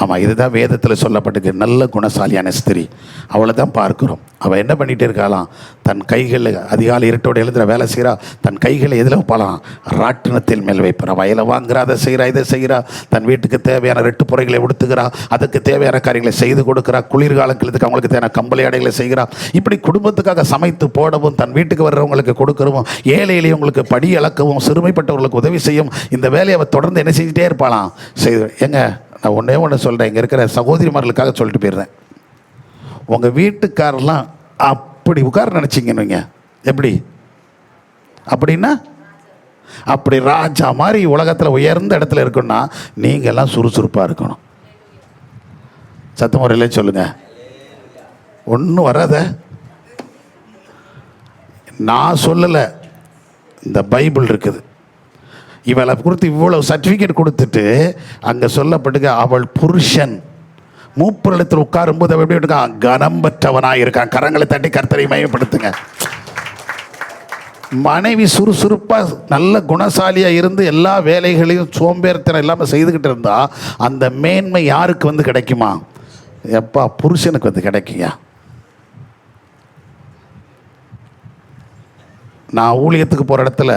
[SPEAKER 1] ஆமாம், இதுதான் வேதத்தில் சொல்லப்பட்டிருக்கு. நல்ல குணசாலியான ஸ்திரீ, அவளை தான் பார்க்குறோம். அவள் என்ன பண்ணிகிட்டே இருக்காளாம், தன் கைகளில் அதிகாலை இருட்டோடு எழுதுகிற வேலை செய்கிறா, தன் கைகளை எதில் வைப்பாளாம், ராட்டினத்தில் மேல் வைப்பாள். வயலை வாங்குறா, அதை செய்கிறா, இதை செய்கிறா, தன் வீட்டுக்கு தேவையான 2 புறைகளை உடுத்துகிறா, அதுக்கு தேவையான காரியங்களை செய்து கொடுக்குறா, குளிர்காலங்களுக்கு அவங்களுக்கு தேவையான கம்பளி அடைகளை செய்கிறா. இப்படி குடும்பத்துக்காக சமைத்து போடவும், தன் வீட்டுக்கு வர்றவங்களுக்கு கொடுக்கறவும், ஏழை எளியவங்களுக்கு படி அளக்கவும், சிறுமைப்பட்டவர்களுக்கு உதவி செய்யும், இந்த வேலையை அவள் தொடர்ந்து என்ன செஞ்சுட்டே இருப்பாளாம் செய்து. ஏங்க நான் ஒன்று சொல்கிறேன், இங்கே இருக்கிற சகோதரிமார்களுக்காக சொல்லிட்டு போயிடுறேன். உங்கள் வீட்டுக்காரெல்லாம் அப்படி உட்கார நினச்சிங்கன்னு, எப்படி அப்படின்னா, அப்படி ராஜா மாதிரி உலகத்தில் உயர்ந்த இடத்துல இருக்குன்னா நீங்கள் எல்லாம் சுறுசுறுப்பாக இருக்கணும். சத்தமுறையிலே சொல்லுங்கள். ஒன்றும் வராத, நான் சொல்லலை, இந்த பைபிள் இருக்குது. இவளை குறித்து இவ்வளோ சர்டிஃபிகேட் கொடுத்துட்டு அங்கே சொல்லப்பட்டுக்க, அவள் புருஷன் மூப்பரிடத்தில் உட்காரும்போது அவன் எப்படி இருக்கான்? கனம் பெற்றவனாக இருக்கான். கரங்களை தட்டி கர்த்தரை மகிமைப்படுத்துங்க. மனைவி சுறுசுறுப்பாக நல்ல குணசாலியாக இருந்து எல்லா வேலைகளையும் சோம்பேறித்தனம் இல்லாமல் செய்துக்கிட்டு இருந்தால் அந்த மேன்மை யாருக்கு வந்து கிடைக்குமா? எப்பா, புருஷனுக்கு வந்து கிடைக்குங்க. நான் ஊழியத்துக்கு போகிற இடத்துல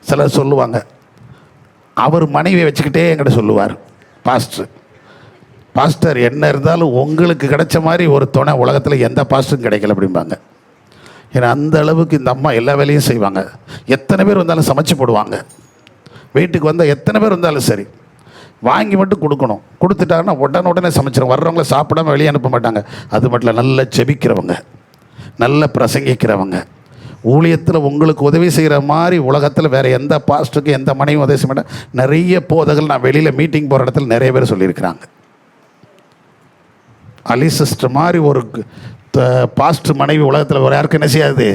[SPEAKER 1] சிலர் சொல்லுவாங்க, அவர் மனைவியை வச்சுக்கிட்டே என்கிட்ட சொல்லுவார், பாஸ்டர் என்ன இருந்தாலும் உங்களுக்கு கிடைச்ச மாதிரி ஒரு துணை உலகத்தில் எந்த பாஸ்டரும் கிடைக்கல அப்படிம்பாங்க. ஏன்னா அந்த அளவுக்கு இந்த அம்மா எல்லா வேலையும் செய்வாங்க. எத்தனை பேர் வந்தாலும் சமைச்சு போடுவாங்க. வீட்டுக்கு வந்தால் எத்தனை பேர் வந்தாலும் சரி, வாங்கி மட்டும் கொடுக்கணும். கொடுத்துட்டாங்கன்னா உடனே சமைச்சிடும். வர்றவங்கள சாப்பிடாம வெளியே அனுப்ப மாட்டாங்க. அது மட்டும் இல்லை, நல்லா ஜெபிக்கிறவங்க, நல்ல பிரசங்கிக்கிறவங்க, ஊழியத்தில் உங்களுக்கு உதவி செய்கிற மாதிரி உலகத்தில் வேறு எந்த பாஸ்டருக்கு எந்த மனைவியும் உதவி செய்ய மாட்டேன். நிறைய போதகள் நான் வெளியில் மீட்டிங் போகிற இடத்துல நிறைய பேர் சொல்லியிருக்கிறாங்க. அலி சிஸ்டர் மாதிரி ஒரு பாஸ்டர் மனைவி உலகத்தில் ஒரு யாருக்கும் என்ன செய்யாது,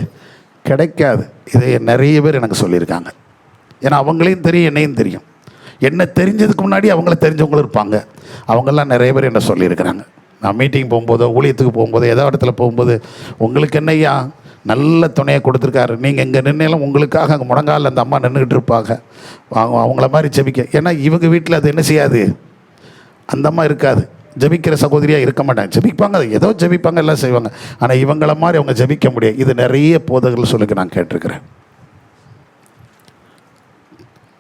[SPEAKER 1] கிடைக்காது. இதை நிறைய பேர் எனக்கு சொல்லியிருக்காங்க. ஏன்னா அவங்களையும் தெரியும், என்னையும் தெரியும். என்ன தெரிஞ்சதுக்கு முன்னாடி அவங்கள தெரிஞ்சவங்களும் இருப்பாங்க. அவங்கெல்லாம் நிறைய பேர் என்ன சொல்லியிருக்கிறாங்க. நான் மீட்டிங் போகும்போதோ ஊழியத்துக்கு போகும்போதோ ஏதோ இடத்துல போகும்போது, உங்களுக்கு என்னையா நல்ல துணையை கொடுத்துருக்காரு, நீங்கள் இங்கே நின்னாலும் உங்களுக்காக அங்கே முழங்காலில் அந்த அம்மா நின்றுக்கிட்டு இருப்பாங்க, அவங்கள மாதிரி ஜெபிக்க. ஏன்னா இவங்க வீட்டில் அது என்ன செய்யாது, அந்த அம்மா இருக்காது, ஜெபிக்கிற சகோதரியாக இருக்க மாட்டாங்க. ஜெபிப்பாங்க, ஏதோ ஜெபிப்பாங்க, எல்லாம் செய்வாங்க. ஆனால் இவங்கள மாதிரி அவங்க ஜெபிக்க முடியாது. இது நிறைய போதகர்கள் சொல்லிக்க நான் கேட்டிருக்கிறேன்.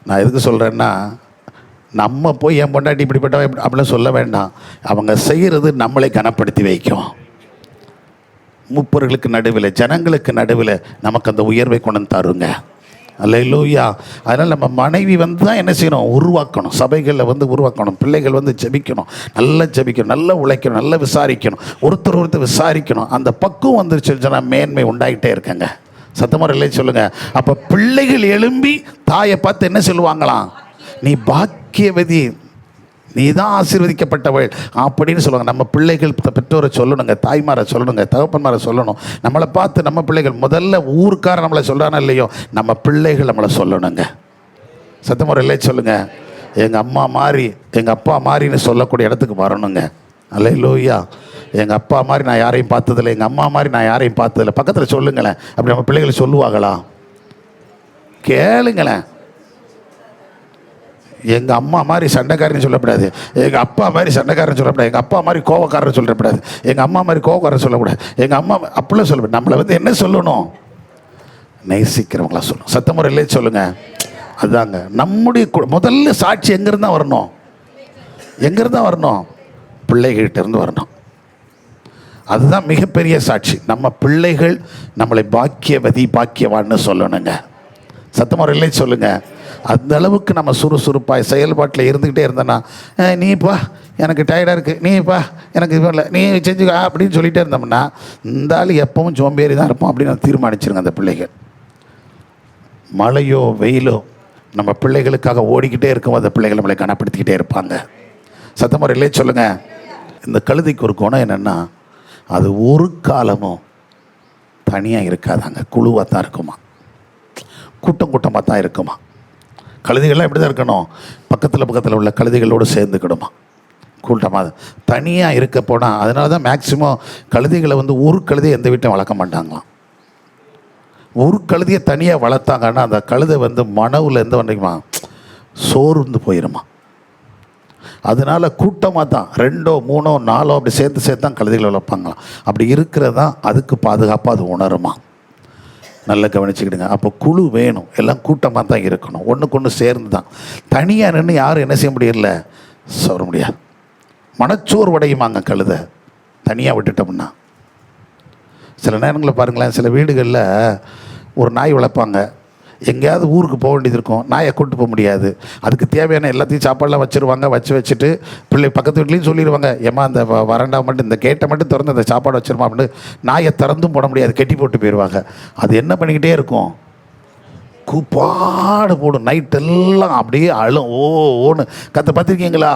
[SPEAKER 1] நான் எதுக்கு சொல்கிறேன்னா, நம்ம போய் என் பொண்டாட்டி இப்படிப்பட்ட அப்படிலாம் சொல்ல வேண்டாம். அவங்க செய்கிறது நம்மளை கனப்படுத்தி வைக்கும். மூப்பர்களுக்கு நடுவில், ஜனங்களுக்கு நடுவில் நமக்கு அந்த உயர்வை கொண்டு தருங்க. அல்லேலூயா. அதனால் நம்ம மனைவி வந்து தான் என்ன செய்யணும், உருவாக்கணும். சபைகளில் வந்து உருவாக்கணும். பிள்ளைகள் வந்து ஜெபிக்கணும், நல்லா ஜெபிக்கணும், நல்லா உழைக்கணும், நல்லா விசாரிக்கணும், ஒருத்தர் விசாரிக்கணும். அந்த பக்குவம் வந்துருச்சுன்னா மேன்மை உண்டாகிட்டே இருக்கங்க. சத்தமாக இல்லை சொல்லுங்கள். அப்போ பிள்ளைகள் எழும்பி தாயை பார்த்து என்ன சொல்லுவாங்களாம், நீ பாக்கியவதி, நீ தான் ஆசீர்வதிக்கப்பட்டவள் அப்படின்னு சொல்லுவாங்க. நம்ம பிள்ளைகள் பெற்றோரை சொல்லணுங்க, தாய்மாரை சொல்லணுங்க, தகப்பன்மாரை சொல்லணும். நம்மளை பார்த்து நம்ம பிள்ளைகள், முதல்ல ஊருக்கார நம்மளை சொல்கிறானோ இல்லையோ, நம்ம பிள்ளைகள் நம்மளை சொல்லணுங்க. சத்தமுறை இல்லை சொல்லுங்கள். எங்கள் அம்மா மாதிரி, எங்கள் அப்பா மாதிரின்னு சொல்லக்கூடிய இடத்துக்கு வரணுங்க. அல்லேலூயா. எங்கள் அப்பா மாதிரி நான் யாரையும் பார்த்ததில்லை, எங்கள் அம்மா மாதிரி நான் யாரையும் பார்த்ததில்லை. பக்கத்தில் சொல்லுங்களேன். அப்படி நம்ம பிள்ளைகளை சொல்லுவாங்களா? கேளுங்களேன். எங்கள் அம்மா மாதிரி சண்டைக்காரன்னு சொல்லக்கூடாது, எங்கள் அப்பா மாதிரி சண்டைக்காரன்னு சொல்லக்கூடாது, எங்கள் அப்பா மாதிரி கோவக்காரன்னு சொல்லக்கூடாது, எங்கள் அம்மா மாதிரி கோவக்காரன் சொல்லக்கூடாது, எங்கள் அம்மா அப்படிலாம் சொல்லக்கூடாது. நம்மளை வந்து என்ன சொல்லணும், நேசிக்கிறவங்களா சொல்லணும். சத்தமுறையிலே சொல்லுங்கள். அதுதாங்க நம்முடைய முதல்ல சாட்சி. எங்கேருந்து தான் வரணும், எங்கேருந்து தான் வரணும், பிள்ளைகிட்டேருந்து வரணும். அதுதான் மிகப்பெரிய சாட்சி. நம்ம பிள்ளைகள் நம்மளை பாக்கியவதி, பாக்கியவான்னு சொல்லணுங்க. சத்தமுறையிலே சொல்லுங்கள். அந்த அளவுக்கு நம்ம சுறுசுறுப்பாக செயல்பாட்டில் இருந்துக்கிட்டே இருந்தோன்னா, நீப்பா எனக்கு டயர்டாக இருக்குது, நீப்பா எனக்கு இது இல்லை, நீ செஞ்சுக்கா அப்படின்னு சொல்லிகிட்டே இருந்தோம்னா, இந்த ஆள் எப்பவும் சோம்பேறி தான் இருப்போம் அப்படின்னு தீர்மானிச்சிருங்க அந்த பிள்ளைகள். மழையோ வெயிலோ நம்ம பிள்ளைகளுக்காக ஓடிக்கிட்டே இருக்கும், அந்த பிள்ளைகள் நம்மளை கனப்படுத்திக்கிட்டே இருப்பாங்க. சத்தமுறையிலே சொல்லுங்கள். இந்த கழுதைக்கு ஒரு குணம் என்னென்னா, அது ஒரு காலமும் தனியாக இருக்காதாங்க, குழுவாக தான் இருக்குமா, கூட்டமாக தான் இருக்குமா. கழுதைகள்லாம் எப்படி தான் இருக்கணும், பக்கத்தில் உள்ள கழுதைகளோடு சேர்ந்துக்கிடுமா, கூட்டமாக. தனியாக இருக்க போனால், அதனால தான் மேக்சிமம் கழுதைகளை வந்து ஒரு கழுதையை எந்த வீட்டையும் வளர்க்க மாட்டாங்களாம். ஒரு கழுதையை தனியாக வளர்த்தாங்கன்னா அந்த கழுதை வந்து மனவில் எந்த வண்டிக்குமா சோர்ந்து போயிடுமா. அதனால் கூட்டமாக தான் 2, 3, 4 அப்படி சேர்த்து தான் கழுதைகளை வளர்ப்பாங்களாம். அப்படி இருக்கிறது தான் அதுக்கு பாதுகாப்பாக அது உணருமா. நல்லா கவனிச்சுக்கிடுங்க. அப்போ குழு வேணும், எல்லாம் கூட்டமாக தான் இருக்கணும், ஒன்றுக்கு ஒன்று சேர்ந்து தான். தனியாக நின்று யாரும் என்ன செய்ய முடியல, சொல்ல முடியாது. மனச்சோர் உடையுமாங்க கழுதை தனியாக விட்டுட்டோம்னா. சில நேரங்களில் பாருங்களேன், சில வீடுகளில் ஒரு நாய் வளர்ப்பாங்க. எங்கேயாவது ஊருக்கு போக வேண்டியது இருக்கும், நாயை கூட்டு போக முடியாது. அதுக்கு தேவையான எல்லாத்தையும் சாப்பாடெலாம் வச்சுருவாங்க. வச்சுட்டு பிள்ளை பக்கத்து வீட்லேயும் சொல்லிடுவாங்க, ஏமா அந்த வரண்டா மட்டும், இந்த கேட்டை மட்டும் திறந்து அந்த சாப்பாடு வச்சிருமா அப்படின்னு. நாயை திறந்தும் போட முடியாது, கெட்டி போட்டு போயிடுவாங்க. அது என்ன பண்ணிக்கிட்டே இருக்கும், கூப்பாடு போடும். நைட்டெல்லாம் அப்படியே அழும், ஓன்னு கற்று பார்த்துருக்கீங்களா,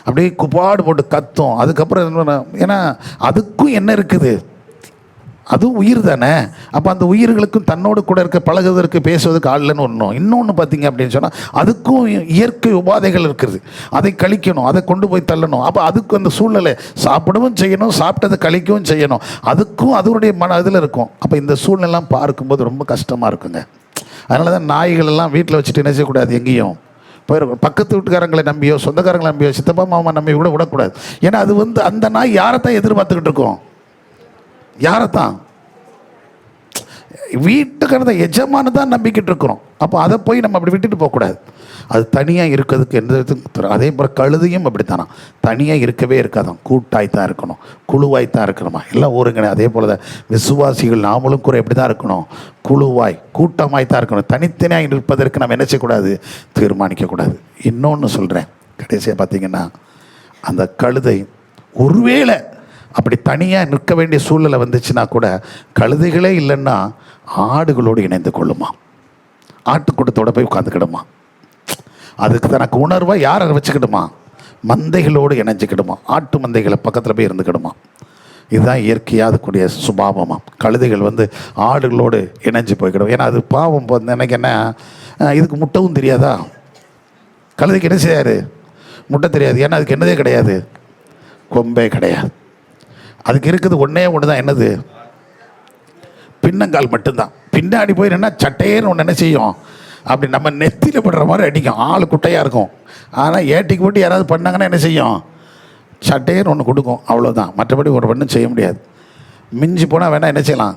[SPEAKER 1] அப்படியே கூப்பாடு போட்டு கத்தும். அதுக்கப்புறம் ஏன்னா அதுக்கும் என்ன இருக்குது, அதுவும் உயிர் தானே. அப்போ அந்த உயிர்களுக்கும் தன்னோடு கூட இருக்க பழகுவதற்கு பேசுவதற்கு ஆள்லன்னு ஒன்றும். இன்னொன்று பார்த்தீங்க அப்படின்னு சொன்னால் அதுக்கும் இயற்கை உபாதைகள் இருக்குது. அதை கழிக்கணும், அதை கொண்டு போய் தள்ளணும். அப்போ அதுக்கும் அந்த சூழ்நிலை சாப்பிடவும் செய்யணும், சாப்பிட்டதை கழிக்கவும் செய்யணும். அதுக்கும் அதனுடைய இதில் இருக்கும். அப்போ இந்த சூழ்நிலாம் பார்க்கும்போது ரொம்ப கஷ்டமாக இருக்குங்க. அதனால தான் நாய்கள் எல்லாம் வீட்டில் வச்சுட்டு என்ன செய்யக்கூடாது, எங்கேயும் போயிடக்கூடாது. பக்கத்து வீட்டுக்காரங்களை நம்பியோ சொந்தக்காரங்களை நம்பியோ சித்தப்பா மாமா நம்பி கூட விடக்கூடாது. ஏன்னா அது அந்த நாய் யாரைத்தான் எதிர்பார்த்துக்கிட்டு இருக்கோம், யாரைத்தான்? வீட்டுக்காரத எஜமான தான் நம்பிக்கிட்டு இருக்கிறோம். அப்போ அதை போய் நம்ம அப்படி விட்டுட்டு போகக்கூடாது. அது தனியாக இருக்கிறதுக்கு எந்த விதத்துக்கும். அதே போல் கழுதையும் அப்படித்தானா, தனியாக இருக்கவே இருக்காதான், கூட்டாய்த்தான் இருக்கணும், குழுவாய்த்தான் இருக்கணுமா, எல்லாம் ஒருங்கிணை. அதே போல் தான் விசுவாசிகள் நாமளும் கூட எப்படி தான் இருக்கணும், குழுவாய் கூட்டமாய்த்தான் இருக்கணும். தனித்தனியாக இருப்பதற்கு நம்ம என்ன செய்யக்கூடாது, தீர்மானிக்கக்கூடாது. இன்னொன்று சொல்கிறேன், கடைசியாக பார்த்தீங்கன்னா அந்த கழுதை ஒருவேளை அப்படி தனியாக நிற்க வேண்டிய சூழ்நிலை வந்துச்சுன்னா கூட கழுதைகளே இல்லைன்னா ஆடுகளோடு இணைந்து கொள்ளுமா, ஆட்டுக்கூட்டத்தோடு போய் உட்காந்துக்கிடுமா. அதுக்கு தனக்கு உணர்வாக யாரை வச்சுக்கிடுமா, மந்தைகளோடு இணைஞ்சிக்கிடுமா, ஆட்டு மந்தைகளை பக்கத்தில் போய் இருந்துக்கிடுமா. இதுதான் இயற்கையாக அதுக்குரிய சுபாவமாக. கழுதைகள் ஆடுகளோடு இணைஞ்சு போய்க்கிடும். ஏன்னா அது பாவம் எனக்கு என்ன, இதுக்கு முட்டவும் தெரியாதா, கழுதைக்கு என்ன செய்யாது, முட்டை தெரியாது. ஏன்னா அதுக்கு என்னதே கிடையாது, கொம்பே கிடையாது. அதுக்கு இருக்குது ஒன்றே ஒன்று தான், என்னது, பின்னங்கால் மட்டும்தான். பின்னாடி போய் என்ன சட்டையேன்னு ஒன்று என்ன செய்யும், அப்படி நம்ம நெத்தியில் படுற மாதிரி அடிக்கும். ஆள் குட்டையாக இருக்கும். ஆனால் ஏட்டிக்கு போட்டு யாராவது பண்ணாங்கன்னா என்ன செய்யும், சட்டையேன்னு ஒன்று கொடுக்கும், அவ்வளோதான். மற்றபடி ஒரு ஒன்றும் செய்ய முடியாது. மிஞ்சி போனால் வேணால் என்ன செய்யலாம்,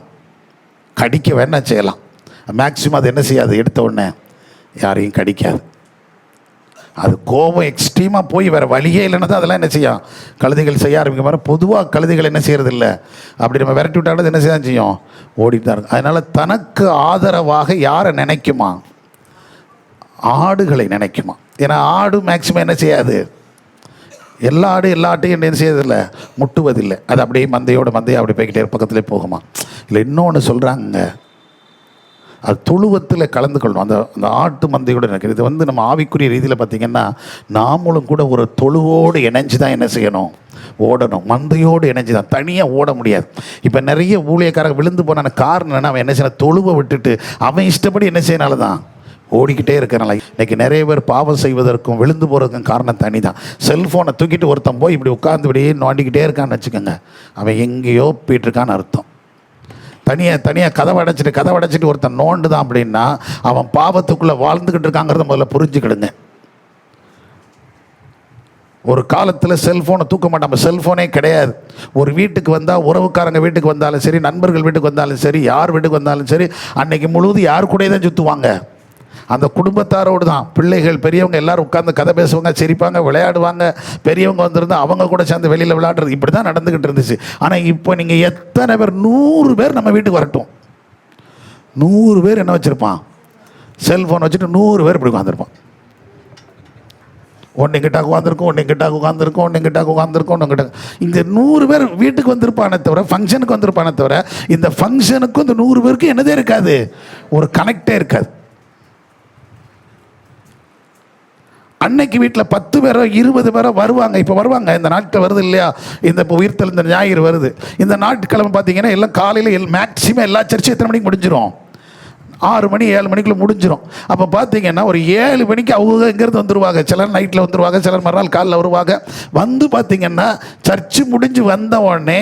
[SPEAKER 1] கடிக்க வேணால் செய்யலாம். மேக்சிமம் அது என்ன செய்யாது, எடுத்த உடனே யாரையும் கடிக்காது. அது கோபம் எக்ஸ்ட்ரீமாக போய் வேறு வழியே இல்லைன்னா தான் அதெல்லாம் என்ன செய்யும், கழுதைகள் செய்ய ஆரம்பிக்க மாதிரி. பொதுவாக கழுதைகள் என்ன செய்கிறது இல்லை, அப்படி நம்ம விரட்டி விட்டாலும் என்ன செய்ய செய்யும், ஓடிட்டு தான் இருக்கும். அதனால் தனக்கு ஆதரவாக யாரை நினைக்குமா, ஆடுகளை நினைக்குமா. ஏன்னா ஆடு மேக்சிமம் என்ன செய்யாது, எல்லா ஆட்டையும் என்ன செய்யறதில்லை, முட்டுவதில்லை. அது அப்படியே மந்தையை அப்படி போய்கிட்டே பக்கத்துலேயே போகுமா. இல்லை இன்னொன்று சொல்கிறாங்க, அது தொழுவத்தில் கலந்து கொள்ளணும். அந்த ஆட்டு மந்தையோடு நினைக்கிறது. இது நம்ம ஆவிக்குரிய ரீதியில் பார்த்திங்கன்னா நாமளும் கூட ஒரு தொழுவோடு இணைஞ்சு தான் என்ன செய்யணும், ஓடணும். மந்தையோடு இணைஞ்சு தான், தனியாக ஓட முடியாது. இப்போ நிறைய ஊழியக்காரங்க விழுந்து போன காரணம் என்னன்னா, அவன் என்ன செய்யணும், தொழுவை விட்டுட்டு அவன் இஷ்டப்படி என்ன செய்யனால தான் ஓடிக்கிட்டே இருக்கிறனால. இன்றைக்கி நிறைய பேர் பாவம் செய்வதற்கும் விழுந்து போகிறதுக்கும் காரணம் தனி தான். செல்ஃபோனை தூக்கிட்டு ஒருத்தன் போய் இப்படி உட்கார்ந்து இப்படியே நோண்டிக்கிட்டே இருக்கான்னு வச்சுக்கோங்க, அவன் எங்கேயோ போயிட்டுருக்கான்னு அர்த்தம். தனியாக கதவை அடைச்சிட்டு ஒருத்தன் நோண்டு தான் அப்படின்னா அவன் பாவத்துக்குள்ளே வாழ்ந்துக்கிட்டு இருக்காங்கிறத முதல்ல புரிஞ்சுக்கிடுங்க. ஒரு காலத்தில் செல்ஃபோனை தூக்க மாட்டாங்க, செல்ஃபோனே கிடையாது. ஒரு வீட்டுக்கு வந்தால், உறவுக்காரங்க வீட்டுக்கு வந்தாலும் சரி, நண்பர்கள் வீட்டுக்கு வந்தாலும் சரி, யார் வீட்டுக்கு வந்தாலும் சரி, அன்னைக்கு முழுவதும் யார் கூட தான் சுற்றுவாங்க, அந்த குடும்பத்தாரோடு தான். பிள்ளைகள் பெரியவங்க எல்லோரும் உட்காந்து கதை பேசுவாங்க, சிரிப்பாங்க, விளையாடுவாங்க. பெரியவங்க வந்திருந்தா அவங்க கூட சேர்ந்து வெளியில் விளையாடுறது, இப்படி தான் நடந்துக்கிட்டு இருந்துச்சு. ஆனால் இப்போ நீங்கள் எத்தனை பேர், 100 பேர் நம்ம வீட்டுக்கு வரட்டும், 100 பேர் என்ன வச்சுருப்பான், செல்ஃபோன் வச்சுட்டு 100 பேர் இப்படி உட்காந்துருப்பான். ஒன்றுங்கிட்டாக உட்காந்துருக்கோம். இங்கே 100 பேர் வீட்டுக்கு வந்திருப்பானே தவிர, ஃபங்க்ஷனுக்கு வந்திருப்பானே தவிர, இந்த ஃபங்க்ஷனுக்கும் இந்த 100 பேருக்கு என்னதே இருக்காது, ஒரு கனெக்டே இருக்காது. அன்னைக்கு வீட்டில் 10 பேரோ 20 பேரோ வருவாங்க. இப்போ வருவாங்க, இந்த நாட்டில் வருது இல்லையா, இப்போ உயிர்த்தல் இந்த ஞாயிறு வருது. இந்த நாட்டுக்கிழமை பார்த்தீங்கன்னா எல்லாம் காலையில் மேக்சிமம் எல்லா சர்ச்சும் எத்தனை மணிக்கு முடிஞ்சிடும், 6 மணி 7 மணிக்குள்ளே முடிஞ்சிடும். அப்போ பார்த்தீங்கன்னா ஒரு 7 மணிக்கு அவங்க இங்கேருந்து வந்துடுவாங்க. சிலர் நைட்டில் வந்துடுவாங்க, சிலர் மறுநாள் காலையில் வருவாங்க. வந்து பார்த்தீங்கன்னா சர்ச்சு முடிஞ்சு வந்த உடனே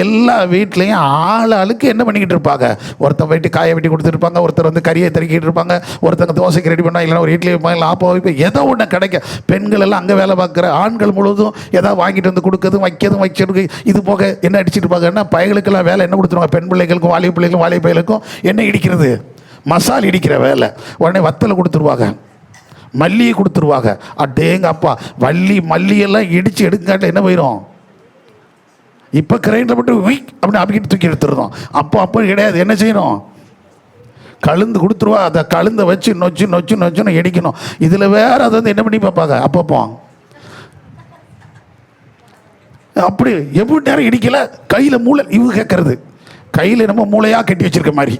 [SPEAKER 1] எல்லா வீட்லேயும் ஆளுக்கு என்ன பண்ணிக்கிட்டு இருப்பாங்க, ஒருத்தர் போயிட்டு காயை வெட்டி கொடுத்துருப்பாங்க, ஒருத்தர் கறியை தறிக்கிட்டு இருப்பாங்க, ஒருத்தங்க தோசைக்கு ரெடி பண்ணால், இல்லைன்னா ஒரு இட்லி வைப்பாங்க, இல்லை ஆப்போ வைப்போம், ஏதோ ஒன்று கிடைக்க. பெண்கள் எல்லாம் அங்கே வேலை பார்க்குற, ஆண்கள் முழுவதும் ஏதாவது வாங்கிட்டு வந்து கொடுக்குறதும் வைக்கிறது. இது போக என்ன அடிச்சுட்டு இருப்பாங்கன்னா, பையகளுக்கெல்லாம் வேலை என்ன கொடுத்துருவாங்க, பெண் பிள்ளைகளுக்கும் வாலிப பிள்ளைகளுக்கும் வாலிப பையலுக்கும் என்ன இடிக்கிறது, மசால் இடிக்கிற வேலை. உடனே வத்தலை கொடுத்துருவாங்க, மல்லியை கொடுத்துருவாங்க. அடேங்க அப்பா, மல்லியெல்லாம் இடித்து எடுக்காட்ட என்ன போயிடும், இப்போ கிரைண்டர் போட்டு அப்படின்னு அப்படிக்கிட்டு தூக்கி எடுத்துருந்தோம். அப்போ கிடையாது, என்ன செய்யணும், கழுந்து கொடுத்துருவா. அதை கழுந்த வச்சு நொச்சுன்னு இடிக்கணும். இதில் வேற அதை என்ன பண்ணி பார்ப்பாங்க, அப்பப்போ அப்படி எப்படி நேரம் இடிக்கல, கையில் மூளை இவங்க கேட்கறது, கையில் நம்ம மூளையாக கட்டி வச்சிருக்க மாதிரி.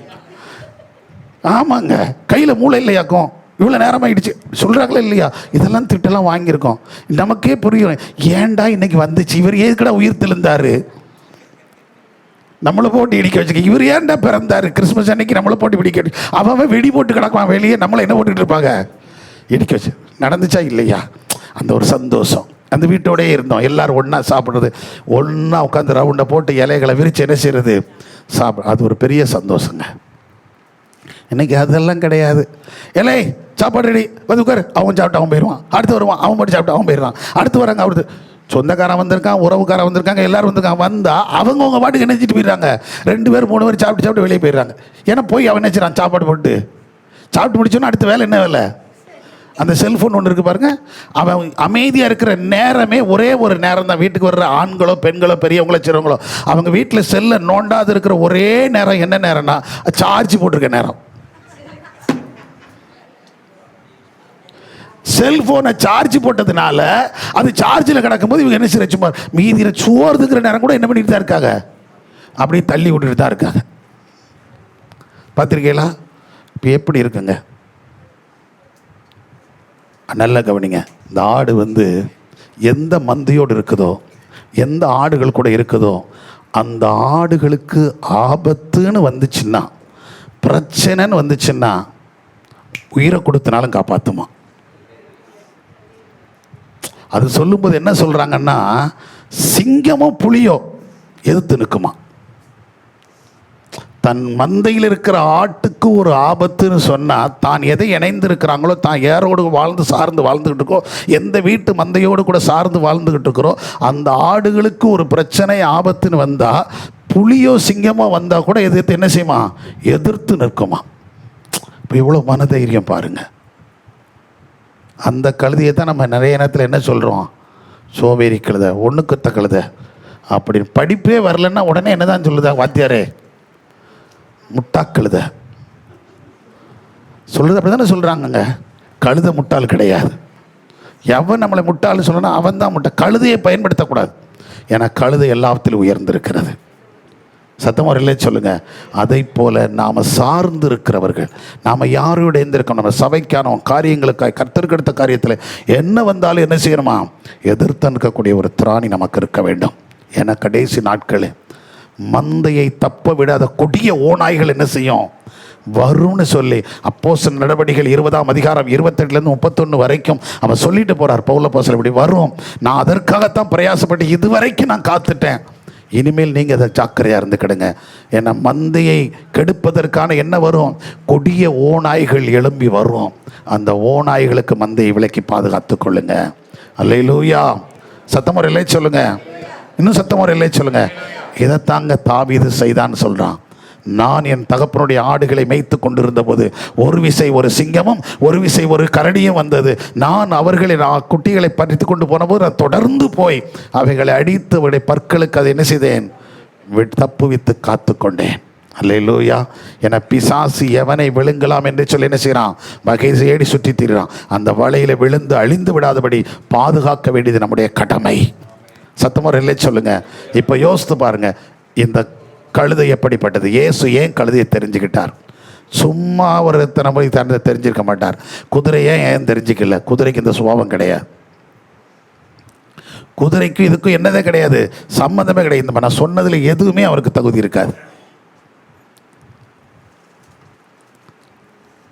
[SPEAKER 1] ஆமாங்க, கையில் மூளை இல்லையாக்கும், இவ்வளோ நேரமாகிடுச்சு சொல்கிறாங்களா இல்லையா. இதெல்லாம் திட்டெல்லாம் வாங்கியிருக்கோம். நமக்கே புரியும், ஏன்டா இன்னைக்கு வந்துச்சு, இவர் ஏற்கனவே உயிர் தெளிந்தார். நம்மளை போட்டு இடிக்க வச்சுக்க. இவர் ஏன்டா பிறந்தார் கிறிஸ்மஸ் அன்னைக்கு நம்மளை போட்டு இடிக்க, அவன் வெடி போட்டு கிடக்குவான் வெளியே, நம்மளை என்ன போட்டுக்கிட்டு இருப்பாங்க, இடிக்க வச்சு. நடந்துச்சா இல்லையா? அந்த ஒரு சந்தோஷம். அந்த வீட்டோடயே இருந்தோம், எல்லாரும் ஒன்றா சாப்பிட்றது, ஒன்றா உட்காந்து ரவுண்டை போட்டு இலைகளை விரித்து என்ன செய்கிறது, சாப்பிட. அது ஒரு பெரிய சந்தோஷங்க. இன்றைக்கி அதெல்லாம் கிடையாது. இலை சாப்பாடு ரெடி, வந்து உட்காரு, அவன் சாப்பிட்டு அவன் போயிடுவான், அடுத்து வருவான், அவன் மட்டும் சாப்பிட்டு அவன் போயிடுவான், அடுத்து வராங்க, அவரு சொந்தக்காரன் வந்திருக்கான், உறவுக்காரன் வந்திருக்காங்க, எல்லாரும் வந்திருக்காங்க. வந்தால் அவங்க பாட்டுக்கு நினைச்சிட்டு போயிடுறாங்க. 2 பேர் 3 பேர் சாப்பிட்டு வெளியே போயிடுறாங்க. ஏன்னா போய் அவன் நினைச்சிடான் சாப்பாடு போட்டு சாப்பிட்டு முடிச்சோன்னா அடுத்த வேலை என்ன வேலை? அந்த செல்ஃபோன் ஒன்று இருக்குது பாருங்கள். அவன் அமைதியாக இருக்கிற நேரமே ஒரே ஒரு நேரம் தான். வீட்டுக்கு வர்ற ஆண்களோ பெண்களோ பெரியவங்களோ சிறவங்களோ அவங்க வீட்டில் செல்லை நோண்டாது இருக்கிற ஒரே நேரம் என்ன நேரம்னா சார்ஜ் போட்டிருக்க நேரம். செல்ஃபோனை சார்ஜ் போட்டதுனால அது சார்ஜில் கிடக்கும்போது இவங்க என்ன செய்ய சும்மா மீதியில் சோறுதுங்கிற நேரம் கூட என்ன பண்ணிட்டு தான் இருக்காங்க, அப்படி தள்ளி விட்டுட்டு தான் இருக்காங்க. பார்த்துருக்கீங்களா? இப்போ எப்படி இருக்குங்க? நல்லா கவனிங்க. இந்த ஆடு எந்த மந்தையோடு இருக்குதோ, எந்த ஆடுகள் கூட இருக்குதோ, அந்த ஆடுகளுக்கு ஆபத்துன்னு வந்துச்சுன்னா, பிரச்சனைன்னு வந்துச்சுன்னா உயிரை கொடுத்தனாலும் காப்பாற்றுமா. அது சொல்லும்போது என்ன சொல்கிறாங்கன்னா, சிங்கமோ புலியோ எதிர்த்து நிற்குமா. தன் மந்தையில் இருக்கிற ஆட்டுக்கு ஒரு ஆபத்துன்னு சொன்னால், தான் எதை இணைந்திருக்கிறாங்களோ, தான் யாரோடு சார்ந்து வாழ்ந்துக்கிட்டு இருக்கோ, எந்த வீட்டு மந்தையோடு கூட சார்ந்து வாழ்ந்துக்கிட்டு இருக்கிறோ, அந்த ஆடுகளுக்கு ஒரு பிரச்சனை ஆபத்துன்னு வந்தால், புலியோ சிங்கமோ வந்தால் கூட எதிர்த்து என்ன செய்யுமா, எதிர்த்து நிற்குமா. இப்போ எவ்வளோ மனதைரியம் பாருங்கள். அந்த கழுதையை தான் நம்ம நிறைய நேரத்தில் என்ன சொல்கிறோம், சோவேரி கழுதை, ஒன்றுக்குத்த கழுதை அப்படின்னு. படிப்பே வரலன்னா உடனே என்ன தான் சொல்லுதா வாத்தியாரே, முட்டாக்கழுதை சொல்லுது. அப்படி தானே சொல்கிறாங்கங்க. கழுதை முட்டாள் கிடையாது. எவன் நம்மளை முட்டாள்னு சொல்லணும்னா அவன் தான் முட்டை. கழுதையை பயன்படுத்தக்கூடாது. ஏன்னா கழுதை எல்லாத்திலும் உயர்ந்திருக்கிறது. சத்தமாக ஒரு இல்லை சொல்லுங்கள். அதை போல் நாம் சார்ந்து இருக்கிறவர்கள், நாம் யாரோட இருந்திருக்கோம், நம்ம சபைக்கான காரியங்களுக்காக கர்த்தருக்கு எடுத்த காரியத்தில் என்ன வந்தாலும் என்ன செய்யணுமா, எதிர்த்து நிற்கக்கூடிய ஒரு திராணி நமக்கு இருக்க வேண்டும். ஏன்னா கடைசி நாட்களில் மந்தையை தப்ப விடாத கொடிய ஓநாய்கள் என்ன செய்யும், வரும்னு சொல்லி அப்போஸ்தலர் நடவடிக்கைகள் 20ஆம் அதிகாரம் 28லேருந்து 31 வரைக்கும் அவன் சொல்லிட்டு போகிறார். பவுல் அப்போஸ்தலர் இப்படி வரும், நான் அதற்காகத்தான் பிரயாசப்பட்டு இதுவரைக்கும் நான் காத்துட்டேன், இனிமேல் நீங்கள் அதை ஜாக்கிரதையாக இருந்துக்கிடுங்க. ஏன்னா மந்தையை கெடுப்பதற்கான என்ன வரும், கொடிய ஓநாய்கள் எழும்பி வரும். அந்த ஓநாய்களுக்கு மந்தையை விலக்கி பாதுகாத்து கொள்ளுங்க. அல்லேலூயா. சத்தமுறை இல்லை சொல்லுங்க, இன்னும் சத்தமுறை இல்லை சொல்லுங்க. இதைத்தாங்க தாவீது செய்தான்னு சொல்கிறான். நான் என் தகப்பனுடைய ஆடுகளை மேய்த்து கொண்டிருந்த போது ஒரு விசை ஒரு சிங்கமும் ஒரு விசை ஒரு கரடியும் வந்தது. நான் அவர்களின் குட்டிகளை பறித்து கொண்டு போனபோது நான் தொடர்ந்து போய் அவைகளை அடித்து அவருடைய பற்களுக்கு அதை என்ன செய்தேன், தப்புவித்து காத்து கொண்டேன். அல்லேலூயா. என பிசாசு எவனை விழுங்கலாம் என்று சொல்லி என்ன செய்கிறான், வகை தேடி சுற்றி திரிகிறான். அந்த வலையில் விழுந்து அழிந்து விடாதபடி பாதுகாக்க வேண்டியது நம்முடைய கடமை. சத்தமுறை இல்லை சொல்லுங்க. இப்போ யோசித்து பாருங்க, இந்த கழுதை எப்படிப்பட்டது. இயேசு ஏன் கழுதையை தெரிஞ்சுக்கிட்டார்? சும்மா ஒரு போய் தெரிஞ்சிருக்க மாட்டார். குதிரையே ஏன் தெரிஞ்சிக்கல? குதிரைக்கு இந்த சுபாவம் கிடையாது. குதிரைக்கும் இதுக்கும் என்னதே கிடையாது, சம்மந்தமே கிடையாது. நான் சொன்னதில் எதுவுமே அவருக்கு தகுதி இருக்காது,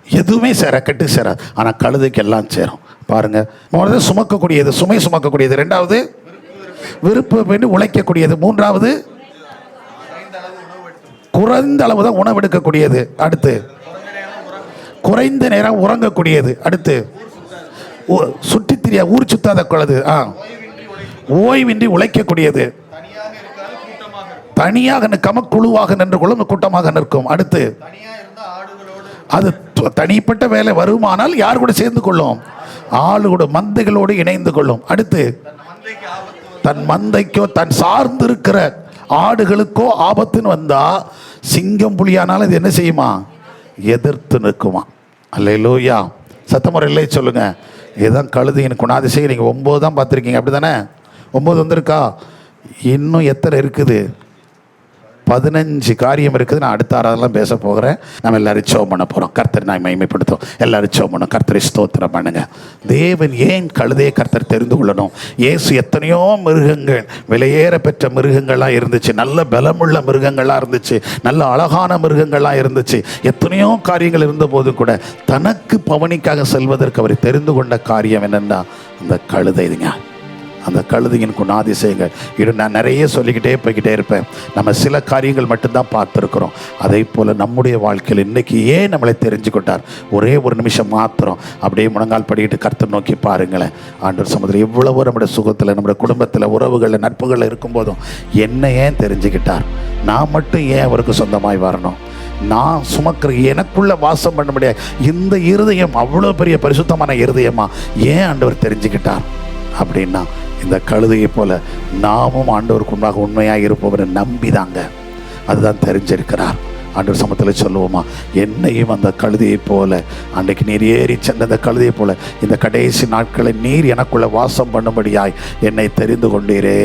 [SPEAKER 1] எதுவுமே கட்டு சேராது. ஆனால் கழுதைக்கு எல்லாம் சேரும். பாருங்க, முதல்ல சுமக்கக்கூடியது, சுமை சுமக்கக்கூடியது. 2வது விருப்ப வேண்டி உழைக்கக்கூடியது. 3வது குறைந்த அளவு தான் உணவெடுக்கக்கூடியது. அடுத்து குறைந்த நேரம் உறங்கக்கூடியது. அடுத்து சுற்றி திரிய ஊர் சுத்தாத கழுது, ஓய்வின்றி உழைக்கக்கூடியது. தனியாக நிற்காம குழுவாக நின்று கொள்ளும், கூட்டமாக நிற்கும். அடுத்து அது தனிப்பட்ட வேலை வருமானால் யார் கூட சேர்ந்து கொள்ளும், ஆளுகளோடு மந்தைகளோடு இணைந்து கொள்ளும். அடுத்து தன் மந்தைக்கோ தன் சார்ந்து இருக்கிற ஆடுகளுக்கோ ஆபத்துன்னு வந்தா சிங்கம் புலியானாலும் இது என்ன செய்யுமா, எதிர்த்து நிற்குமா. அல்லேலூயா. சத்தமுறை இல்லை சொல்லுங்க. இதுதான் கழுதையின் குணாதிசயம். நீங்கள் 9 தான் பார்த்துருக்கீங்க, அப்படி தானே? 9 வந்திருக்கா? இன்னும் எத்தனை இருக்குது? 15 காரியம் இருக்குது. நான் அடுத்த ஆறாவதெல்லாம் பேச போகிறேன். நம்ம எல்லாரும் ஜெபம் பண்ண போகிறோம். கர்த்தர் நான் மகிமைப்படுத்தும். எல்லாரும் ஜெபம் பண்ணோம். கர்த்தரை ஸ்தோத்திரம் பண்ணுங்க. தேவன் ஏன் கழுதையை கர்த்தர் தெரிந்து கொள்ளணும்? இயேசு எத்தனையோ மிருகங்கள், விலையேற பெற்ற மிருகங்கள்லாம் இருந்துச்சு, நல்ல பலமுள்ள மிருகங்கள்லாம் இருந்துச்சு, நல்ல அழகான மிருகங்கள்லாம் இருந்துச்சு, எத்தனையோ காரியங்கள் இருந்த போது கூட தனக்கு பவனிக்காக செல்வதற்கு அவர் தெரிந்து கொண்ட காரியம் என்னென்னா அந்த கழுதைங்க. அந்த கழுதையின் குணாதிசயங்கள் இது நான் நிறைய சொல்லிக்கிட்டே போய்கிட்டே இருப்பேன். நம்ம சில காரியங்கள் மட்டும்தான் பார்த்துருக்குறோம். அதே போல் நம்முடைய வாழ்க்கையில் இன்றைக்கி ஏன் நம்மளை தெரிஞ்சுக்கிட்டார்? ஒரே ஒரு நிமிஷம் மாத்திரம் அப்படியே முழங்கால் படிக்கிட்டு கர்த்தர் நோக்கி பாருங்களேன். ஆண்டவர் சமுதிரம் எவ்வளவோ நம்முடைய சுகத்தில், நம்முடைய குடும்பத்தில், உறவுகளில், நட்புகளில் இருக்கும்போதும் என்ன ஏன் தெரிஞ்சுக்கிட்டார்? நான் மட்டும் ஏன் அவருக்கு சொந்தமாய் வரணும்? நான் சுமக்கிற எனக்குள்ள வாசம் பண்ண முடியாது இந்த இருதயம் அவ்வளோ பெரிய பரிசுத்தமான இருதயமா ஏன் ஆண்டவர் தெரிஞ்சுக்கிட்டார் அப்படின்னா, இந்த கழுதையை போல நாமும் ஆண்டவருக்கு முன்பாக உண்மையாக இருப்பவரை நம்பிதாங்க அதுதான் தெரிஞ்சிருக்கிறார். ஆண்டவர் சமத்தில் சொல்லுவோமா, என்னையும் அந்த கழுதையை போல, அன்றைக்கு நீர் ஏறி சென்ற அந்த கழுதையை போல இந்த கடைசி நாட்களை நீர் எனக்குள்ள வாசம் பண்ணும்படியாய் என்னை தெரிந்து கொண்டீரே,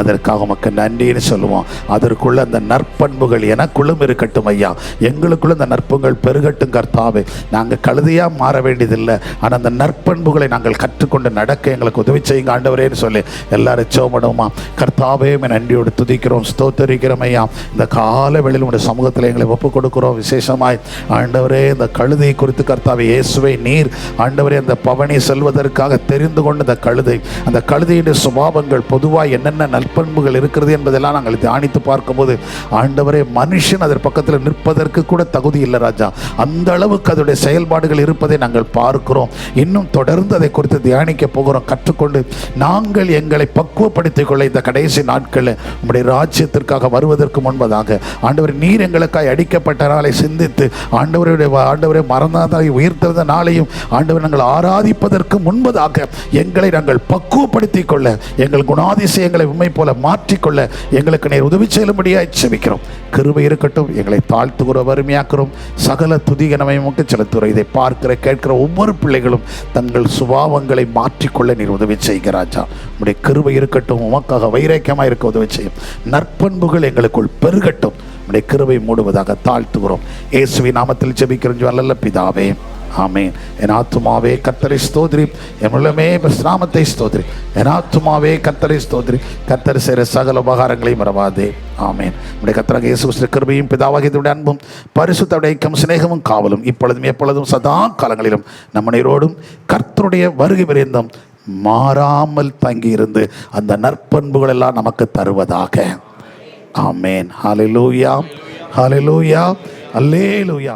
[SPEAKER 1] அதற்காக உமக்கு நன்றின்னு சொல்லுவோம். அதற்குள்ள அந்த நற்பண்புகள் எனக்குள்ளும் இருக்கட்டும் ஐயா, எங்களுக்குள்ள அந்த நற்பண்புகள் பெருகட்டும் கர்த்தாவே. நாங்கள் கழுதையாக மாற வேண்டியதில்லை, ஆனால் அந்த நற்பண்புகளை நாங்கள் கற்றுக்கொண்டு நடக்க எங்களுக்கு உதவி செய்யுங்க ஆண்டவரேன்னு சொல்லி எல்லாரும் ஜெபம் கர்த்தாவே நன்றியோடு துதிக்கிறோம், ஸ்தோத்தரிக்கிறோம் ஐயா. இந்த கால வேளையில் உடைய சமூகத்தில் எங்களை ஒப்பு கொடுக்கிறோம். விசேஷமாய் ஆண்டவரே இந்த கழுதை குறித்து கர்த்தாவே இயேசுவை நீர் ஆண்டவரே அந்த பவனி செல்வதற்காக தெரிந்து கொண்ட அந்த கழுதை, அந்த கழுதையுடைய சுபாவங்கள் பொதுவாக என்னென்ன நற்பண்புகள் இருக்கிறது என்பதெல்லாம் நாங்கள் தியானித்து பார்க்கும்போது ஆண்டவரே மனுஷன் அதன் பக்கத்தில் நிற்பதற்கு கூட தகுதி இல்லை ராஜா, அந்த அளவுக்கு அதோடைய செயல்பாடுகள் இருப்பதை நாங்கள் பார்க்கிறோம். இன்னும் தொடர்ந்து அதை குறித்து தியானிக்க போகிறோம். கற்றுக்கொண்டு நாங்கள் எங்களை பக்குவப்படுத்திக் கொள்ள இந்த கடைசி நாட்களில் உங்களுடைய ராஜ்யத்திற்காக வருவதற்கு முன்பதாக ஆண்டவர் நீர் எங்களுக்காக அடிக்கப்பட்ட நாளை சிந்தித்து ஆண்டவரை மரணத்தை உயிர்த்தெழுந்த நாளையும் ஆண்டவர் நாங்கள் ஆராதிப்பதற்கு முன்பதாக எங்களை நாங்கள் பக்குவப்படுத்திக் கொள்ள, எங்கள் குணாதிசயங்களை உண்மை போல மாற்றிக்கொள்ள எங்களுக்கு நீர் உதவி செய்யும்படியாய் ஜெபிக்கிறோம். கிருபை இருக்கட்டும். எங்களை தாழ்த்துகிறோம், வறுமையாக்குறோம். சகல துதிகனமைக்கு செலுத்துகிறோம். இதை பார்க்கிற கேட்கிற ஒவ்வொரு பிள்ளைகளும் தங்கள் சுபாவங்களை மாற்றிக்கொள்ள நீர் உதவி செய்கிறாச்சா. உடைய கிருபை இருக்கட்டும். உமக்காக வைராக்கியமாக இருக்க உதவி செய்யும். நற்பண்புகள் எங்களுக்குள் பெருகட்டும். உடைய கிருபை மூடுவதாக தாழ்த்துகிறோம். இயேசுவின் நாமத்தில் ஜெபிக்கிறோம் நல்ல பிதாவே, ஆமென். என் ஆத்துமாவே கர்த்தரை ஸ்தோத்திரி, என் உள்ளமே நாமத்தை ஸ்தோத்திரி. என் ஆத்துமாவே கர்த்தரை ஸ்தோத்திரி, கர்த்தர் செய்கிற சகல உபகாரங்களையும் மறவாதே. ஆமென். நம்முடைய கர்த்தராகிய இயேசு கிறிஸ்துவின் கிருபையும் பிதாவாகிய அன்பும் பரிசுத்த ஐக்கியமும் சிநேகமும் காவலும் இப்பொழுதும் எப்பொழுதும் சதா காலங்களிலும் நம்முடையோடும் கர்த்தருடைய வருகை பரியந்தம் மாறாமல் தங்கியிருந்து அந்த நற்பண்புகள் எல்லாம் நமக்கு தருவதாக. ஆமென். ஹல்லேலூயா, ஹல்லேலூயா, அல்லேலூயா.